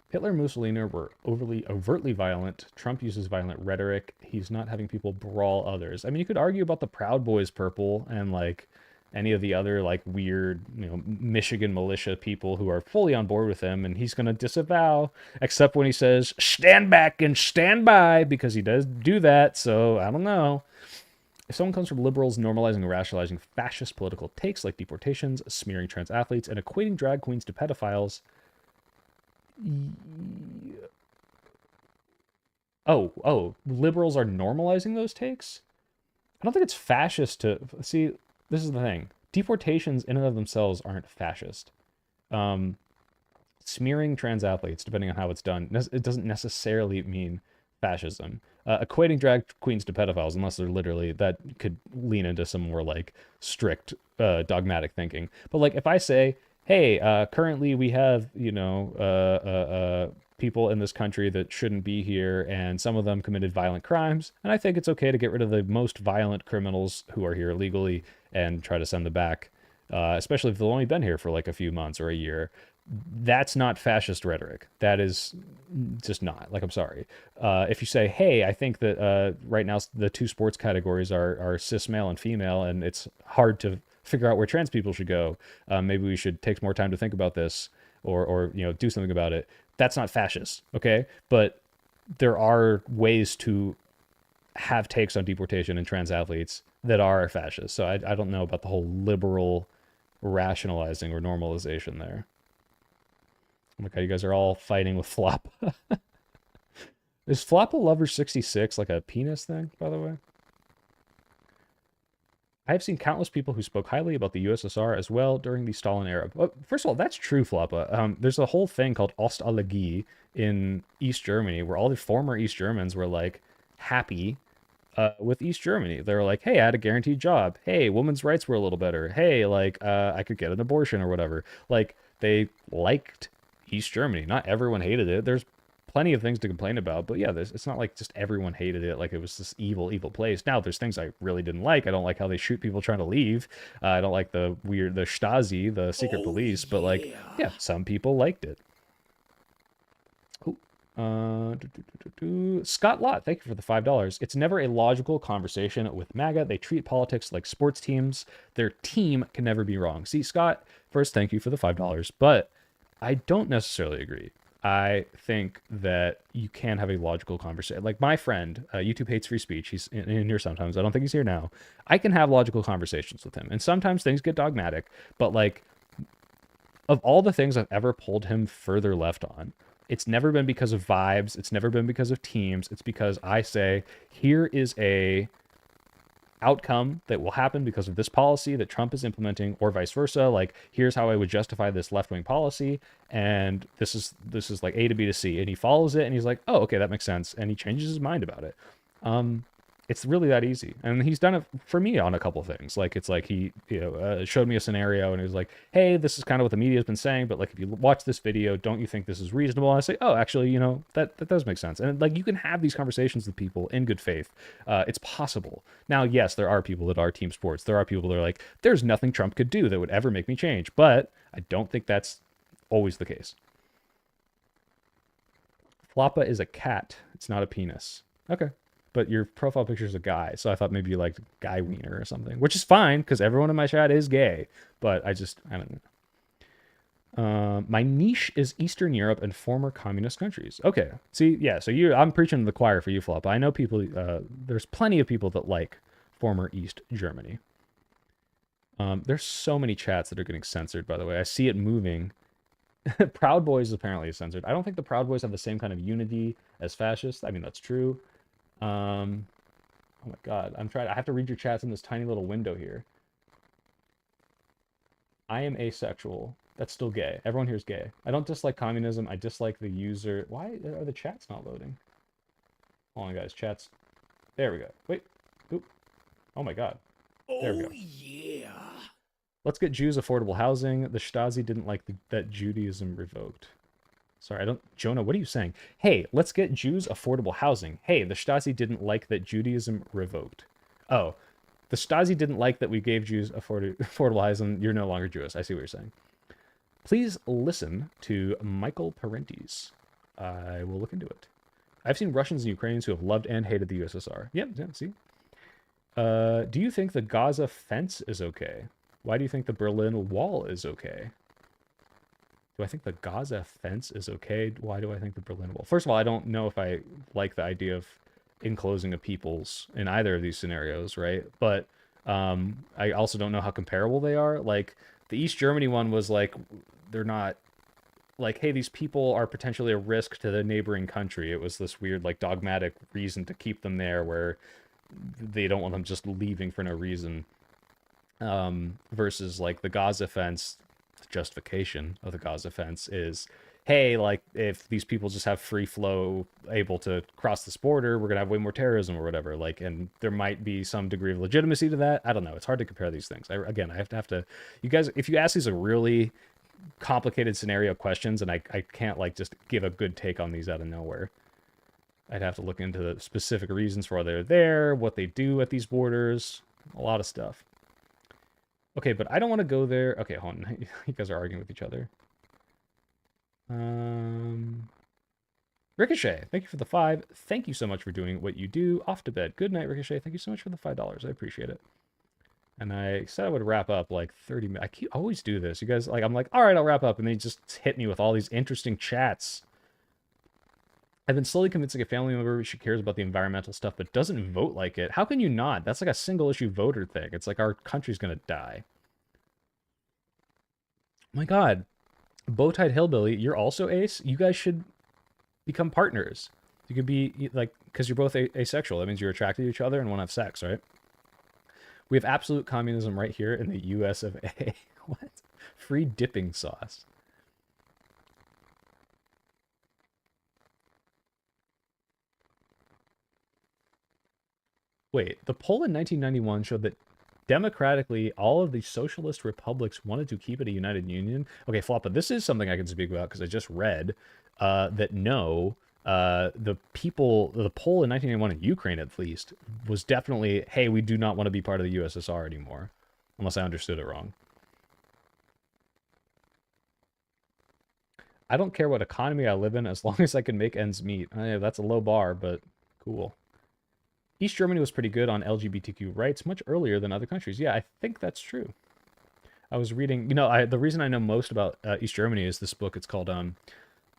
Hitler and Mussolini were overtly violent. Trump uses violent rhetoric. He's not having people brawl others. I mean, you could argue about the Proud Boys Purple and like any of the other like weird, Michigan militia people who are fully on board with him, and he's going to disavow, except when he says, stand back and stand by, because he does do that, so I don't know. If someone comes from liberals normalizing and rationalizing fascist political takes like deportations, smearing trans athletes, and equating drag queens to pedophiles, liberals are normalizing those takes? I don't think it's fascist to see. This is the thing: deportations in and of themselves aren't fascist. Um, Smearing trans athletes, depending on how it's done, it doesn't necessarily mean fascism. Equating drag queens to pedophiles, unless they're literally, that could lean into some more like strict dogmatic thinking. But like if I say, hey, currently we have, people in this country that shouldn't be here, and some of them committed violent crimes, and I think it's okay to get rid of the most violent criminals who are here illegally and try to send them back, especially if they've only been here for like a few months or a year. That's not fascist rhetoric. That is just not. Like, I'm sorry. If you say, hey, I think that right now the two sports categories are cis male and female, and it's hard to figure out where trans people should go. Maybe we should take more time to think about this, or do something about it. That's not fascist, okay? But there are ways to have takes on deportation and trans athletes that are fascist. So I don't know about the whole liberal rationalizing or normalization there. Oh my god, you guys are all fighting with Flop. Is Floppa Lover 66 like a penis thing, by the way? I have seen countless people who spoke highly about the USSR as well during the Stalin era. Well, first of all, that's true, Floppa. There's a whole thing called Ostalgie in East Germany where all the former East Germans were like happy with East Germany. They were like, hey, I had a guaranteed job. Hey, women's rights were a little better. Hey, like I could get an abortion or whatever. Like they liked East Germany. Not everyone hated it. There's plenty of things to complain about, but yeah, it's not like just everyone hated it like it was this evil place. Now there's things I really didn't like. I don't like how they shoot people trying to leave. I don't like the Stasi, the secret police, but like, yeah, some people liked it. Scott Lott, thank you for the $5. It's never a logical conversation with MAGA. They treat politics like sports teams. Their team can never be wrong. See, Scott, first, thank you for the $5, but I don't necessarily agree. I think that you can have a logical conversation. Like my friend, YouTube hates free speech. He's in here sometimes. I don't think he's here now. I can have logical conversations with him. And sometimes things get dogmatic, but like of all the things I've ever pulled him further left on, it's never been because of vibes. It's never been because of teams. It's because I say, here is a outcome that will happen because of this policy that Trump is implementing, or vice versa. Like, here's how I would justify this left-wing policy, and this is like A to B to C, and he follows it, and he's like, oh, okay, that makes sense, and he changes his mind about it. It's really that easy, and he's done it for me on a couple of things. Like, it's like he showed me a scenario, and he was like, hey, this is kind of what the media has been saying, but like if you watch this video, don't you think this is reasonable? And I say, oh, actually, that does make sense. And like you can have these conversations with people in good faith. It's possible. Now, yes, there are people that are team sports. There are people that are like, there's nothing Trump could do that would ever make me change, but I don't think that's always the case. Floppa is a cat. It's not a penis. Okay. But your profile picture is a guy, so I thought maybe you liked Guy Wiener or something, which is fine because everyone in my chat is gay. But I don't know. My niche is Eastern Europe and former communist countries. Okay, see, yeah, so I'm preaching to the choir for you, Flop. I know people. There's plenty of people that like former East Germany. There's so many chats that are getting censored. By the way, I see it moving. Proud Boys apparently is censored. I don't think the Proud Boys have the same kind of unity as fascists. I mean, that's true. Oh my god, I have to read your chats in this tiny little window here. I am asexual. That's still gay. Everyone here is gay. I don't dislike communism. I dislike the user. Why are the chats not loading? Hold on, guys. Chats. There we go. Wait. Oop. Oh my god. There we go. Yeah. Let's get Jews affordable housing. The Stasi didn't like that Judaism revoked. Sorry, Jonah, what are you saying? Hey, let's get Jews affordable housing. Hey, the Stasi didn't like that Judaism revoked. Oh, the Stasi didn't like that we gave Jews affordable housing. You're no longer Jewish. I see what you're saying. Please listen to Michael Parentes. I will look into it. I've seen Russians and Ukrainians who have loved and hated the USSR. Yep, see? Do you think the Gaza fence is okay? Why do you think the Berlin Wall is okay? Do I think the Gaza fence is okay? Why do I think the Berlin Wall? First of all, I don't know if I like the idea of enclosing of peoples in either of these scenarios, right? But I also don't know how comparable they are. Like the East Germany one was like they're not like, hey, these people are potentially a risk to the neighboring country. It was this weird like dogmatic reason to keep them there where they don't want them just leaving for no reason. Versus like the Gaza fence, the justification of the Gaza fence is, hey, like if these people just have free flow, able to cross this border, we're gonna have way more terrorism or whatever. Like, and there might be some degree of legitimacy to that. I don't know. It's hard to compare these things. Again, I have to. You guys, if you ask these a really complicated scenario questions, and I can't like just give a good take on these out of nowhere. I'd have to look into the specific reasons for why they're there, what they do at these borders, a lot of stuff. Okay, but I don't want to go there. Okay, hold on. You guys are arguing with each other. Ricochet, thank you for the 5. Thank you so much for doing what you do. Off to bed. Good night, Ricochet. Thank you so much for the $5. I appreciate it. And I said I would wrap up like 30 minutes. I always do this. You guys, like, I'm like, all right, I'll wrap up. And they just hit me with all these interesting chats. I've been slowly convincing a family member she cares about the environmental stuff, but doesn't vote like it. How can you not? That's like a single issue voter thing. It's like our country's going to die. Oh my God. Bowtied Hillbilly, you're also ace. You guys should become partners. You could be like, because you're both asexual. That means you're attracted to each other and want to have sex, right? We have absolute communism right here in the US of A. What? Free dipping sauce. Wait, the poll in 1991 showed that democratically all of the socialist republics wanted to keep it a united union. Okay, Floppa, this is something I can speak about because I just read that no, the poll in 1991 in Ukraine at least was definitely, hey, we do not want to be part of the USSR anymore, unless I understood it wrong. I don't care what economy I live in as long as I can make ends meet. That's a low bar, but cool. East Germany was pretty good on LGBTQ rights much earlier than other countries. Yeah, I think that's true. I was reading, the reason I know most about East Germany is this book. It's called Am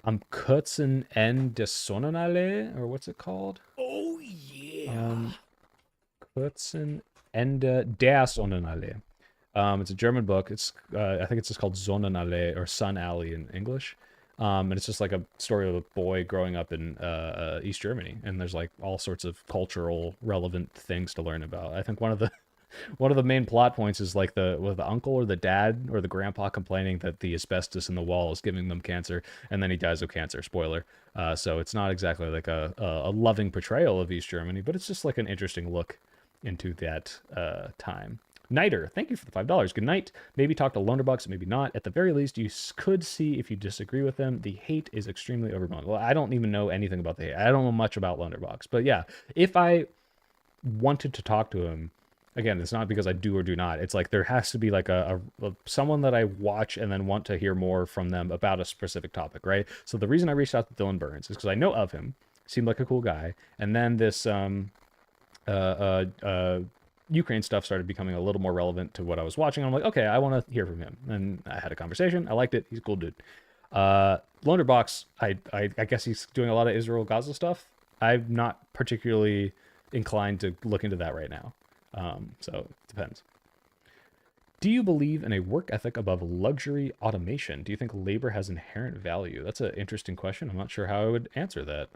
Kurzen Ende des Sonnenallee, or what's it called? Oh yeah. Kurzen Ende der Sonnenallee. It's a German book. It's I think it's just called Sonnenallee or Sun Alley in English. And it's just like a story of a boy growing up in East Germany, and there's like all sorts of cultural relevant things to learn about. I think one of the main plot points is like the uncle or the dad or the grandpa complaining that the asbestos in the wall is giving them cancer, and then he dies of cancer. Spoiler. So it's not exactly like a loving portrayal of East Germany, but it's just like an interesting look into that time. Niter, thank you for the $5. Good night. Maybe talk to Lunderbox, maybe not. At the very least, you could see if you disagree with them. The hate is extremely overblown. Well, I don't even know anything about the hate. I don't know much about Lunderbox. But yeah, if I wanted to talk to him, again, it's not because I do or do not. It's like there has to be like a someone that I watch and then want to hear more from them about a specific topic, right? So the reason I reached out to Dylan Burns is because I know of him, seemed like a cool guy, and then this Ukraine stuff started becoming a little more relevant to what I was watching. I'm like, okay, I want to hear from him. And I had a conversation. I liked it. He's a cool dude. Lunderbox, I guess he's doing a lot of Israel Gaza stuff. I'm not particularly inclined to look into that right now. So it depends. Do you believe in a work ethic above luxury automation? Do you think labor has inherent value? That's an interesting question. I'm not sure how I would answer that.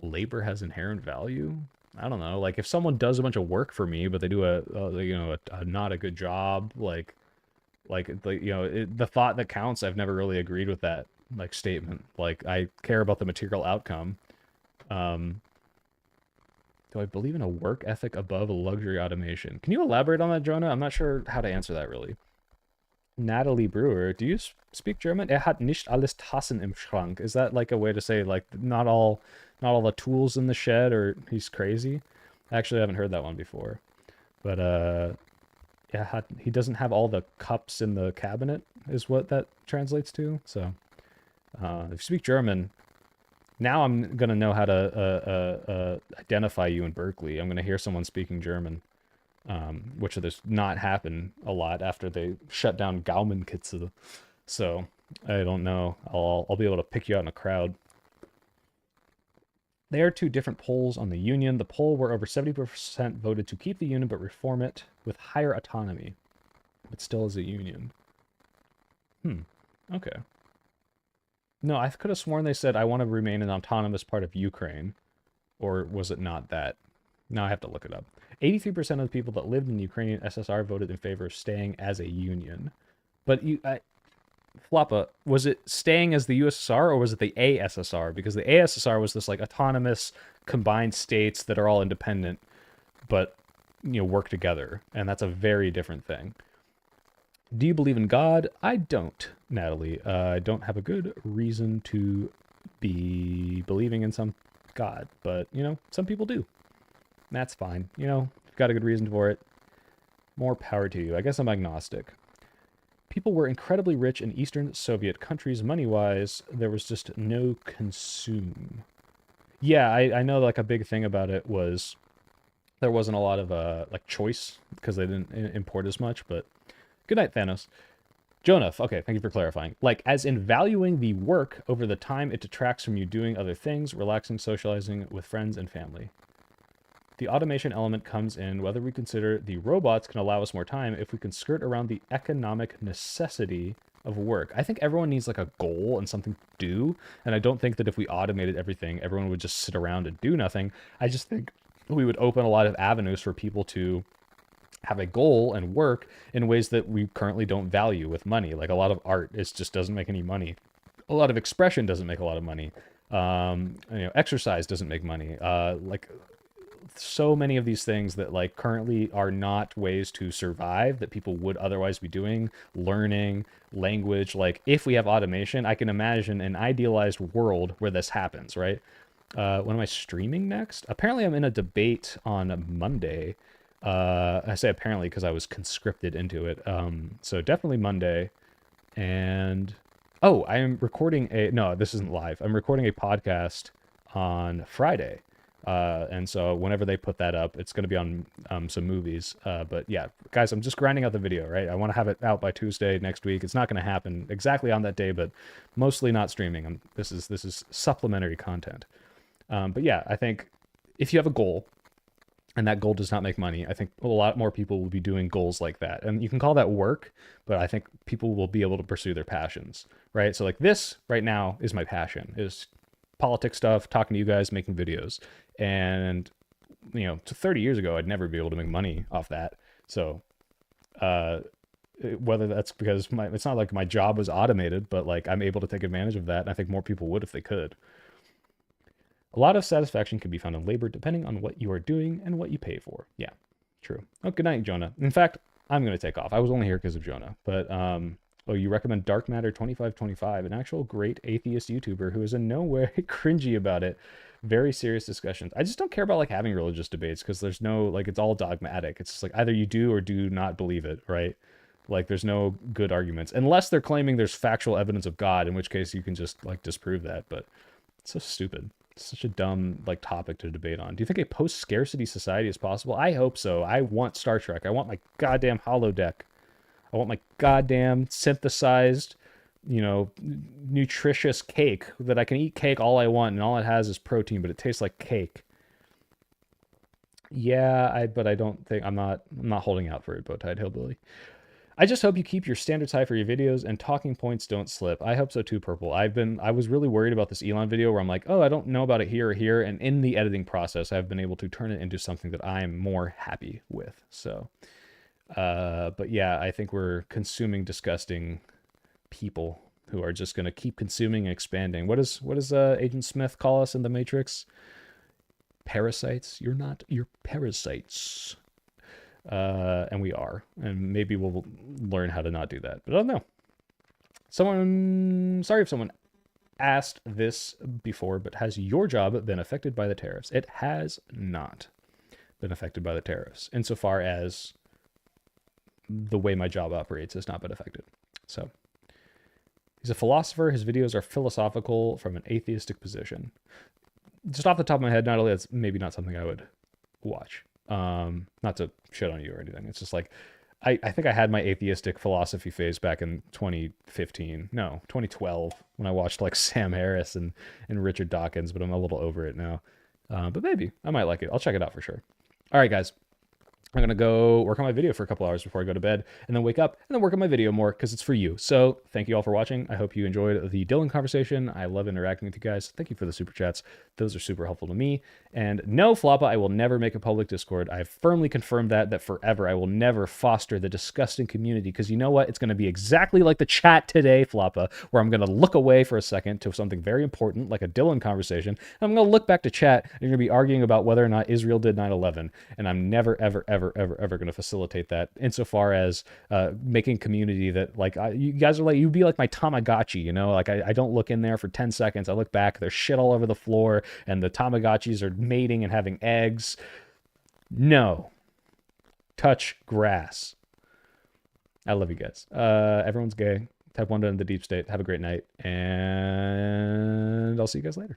Labor has inherent value? I don't know. Like if someone does a bunch of work for me, but they do a not a good job, the thought that counts. I've never really agreed with that like statement. Like I care about the material outcome. Do I believe in a work ethic above a luxury automation? Can you elaborate on that, Jonah? I'm not sure how to answer that really. Natalie Brewer, do you speak German? Hat nicht alles Tassen im Schrank. Is that like a way to say like not all the tools in the shed, or he's crazy? I actually haven't heard that one before. But yeah, he doesn't have all the cups in the cabinet is what that translates to. So if you speak German, now I'm gonna know how to identify you in Berkeley. I'm gonna hear someone speaking German, which does not happen a lot after they shut down Gaumenkitzel. So I don't know. I'll be able to pick you out in a crowd. There are two different polls on the union. The poll where over 70% voted to keep the union but reform it with higher autonomy, but still as a union. Okay. No, I could have sworn they said, I want to remain an autonomous part of Ukraine. Or was it not that? Now I have to look it up. 83% of the people that lived in the Ukrainian SSR voted in favor of staying as a union. But Floppa, was it staying as the USSR or was it the ASSR? Because the ASSR was this like autonomous combined states that are all independent, but work together, and that's a very different thing. Do you believe in God? I don't, Natalie. I don't have a good reason to be believing in some God, but some people do. That's fine. You've got a good reason for it. More power to you. I guess I'm agnostic. People were incredibly rich in Eastern Soviet countries money-wise. There was just no consume. Yeah, I know like a big thing about it was there wasn't a lot of like choice because they didn't import as much, but good night, Thanos. Jonah, okay, thank you for clarifying. Like, as in valuing the work over the time it detracts from you doing other things, relaxing, socializing with friends and family. The automation element comes in whether we consider the robots can allow us more time if we can skirt around the economic necessity of work. I think everyone needs like a goal and something to do, and I don't think that if we automated everything, everyone would just sit around and do nothing. I just think we would open a lot of avenues for people to have a goal and work in ways that we currently don't value with money. Like a lot of art just doesn't make any money. A lot of expression doesn't make a lot of money. Exercise doesn't make money. Like so many of these things that like currently are not ways to survive that people would otherwise be doing, learning, language. Like if we have automation, I can imagine an idealized world where this happens, right? When am I streaming next? Apparently I'm in a debate on Monday. I say apparently because I was conscripted into it. So definitely Monday. And oh, I am recording no, this isn't live. I'm recording a podcast on Friday. And so whenever they put that up, it's going to be on some movies. But yeah, guys, I'm just grinding out the video, right? I want to have it out by Tuesday next week. It's not going to happen exactly on that day, but mostly not streaming. This is supplementary content. But yeah, I think if you have a goal, and that goal does not make money, I think a lot more people will be doing goals like that. And you can call that work, but I think people will be able to pursue their passions, right? So like this right now is my passion, is politics stuff, talking to you guys, making videos. And, 30 years ago, I'd never be able to make money off that. So whether that's because it's not like my job was automated, but like I'm able to take advantage of that. And I think more people would if they could. A lot of satisfaction can be found in labor depending on what you are doing and what you pay for. Yeah, true. Oh, good night, Jonah. In fact, I'm going to take off. I was only here because of Jonah. But, you recommend Dark Matter 2525, an actual great atheist YouTuber who is in no way cringy about it. Very serious discussions. I just don't care about like having religious debates because there's no, like, it's all dogmatic. It's just like either you do or do not believe it, right? Like there's no good arguments unless they're claiming there's factual evidence of God, in which case you can just like disprove that. But it's so stupid. It's such a dumb like topic to debate on. Do you think a post-scarcity society is possible? I hope so. I want Star Trek. I want my goddamn holodeck. I want my goddamn synthesized, nutritious cake that I can eat cake all I want and all it has is protein, but it tastes like cake. Yeah, but I don't think I'm not holding out for it, Bowtied Hillbilly. I just hope you keep your standards high for your videos and talking points don't slip. I hope so too, Purple. I was really worried about this Elon video where I'm like, oh, I don't know about it here or here. And in the editing process, I've been able to turn it into something that I'm more happy with. So, but yeah, I think we're consuming disgusting people who are just going to keep consuming and expanding. What does Agent Smith call us in the Matrix? Parasites? You're parasites. And we are, and maybe we'll learn how to not do that, but I don't know. Sorry if someone asked this before, but has your job been affected by the tariffs? It has not been affected by the tariffs, insofar as the way my job operates has not been affected. So he's a philosopher. His videos are philosophical from an atheistic position. Just off the top of my head, not only that's maybe not something I would watch. Not to shit on you or anything. It's just like, I think I had my atheistic philosophy phase back in 2012 when I watched like Sam Harris and Richard Dawkins, but I'm a little over it now. But maybe I might like it. I'll check it out for sure. All right, guys. I'm going to go work on my video for a couple hours before I go to bed, and then wake up and then work on my video more because it's for you. So thank you all for watching. I hope you enjoyed the Dylan conversation. I love interacting with you guys. Thank you for the super chats. Those are super helpful to me. And no, Floppa, I will never make a public Discord. I've firmly confirmed that forever I will never foster the disgusting community, because you know what? It's going to be exactly like the chat today, Floppa, where I'm going to look away for a second to something very important like a Dylan conversation, and I'm going to look back to chat, and you're going to be arguing about whether or not Israel did 9/11, and I'm never, ever, ever, ever going to facilitate that insofar as making community that, like, you guys are like, you'd be like my Tamagotchi, you know? Like, I don't look in there for 10 seconds. I look back, there's shit all over the floor, and the Tamagotchis are mating and having eggs. No. Touch grass. I love you guys. Everyone's gay. Type 1 to the deep state. Have a great night, and I'll see you guys later.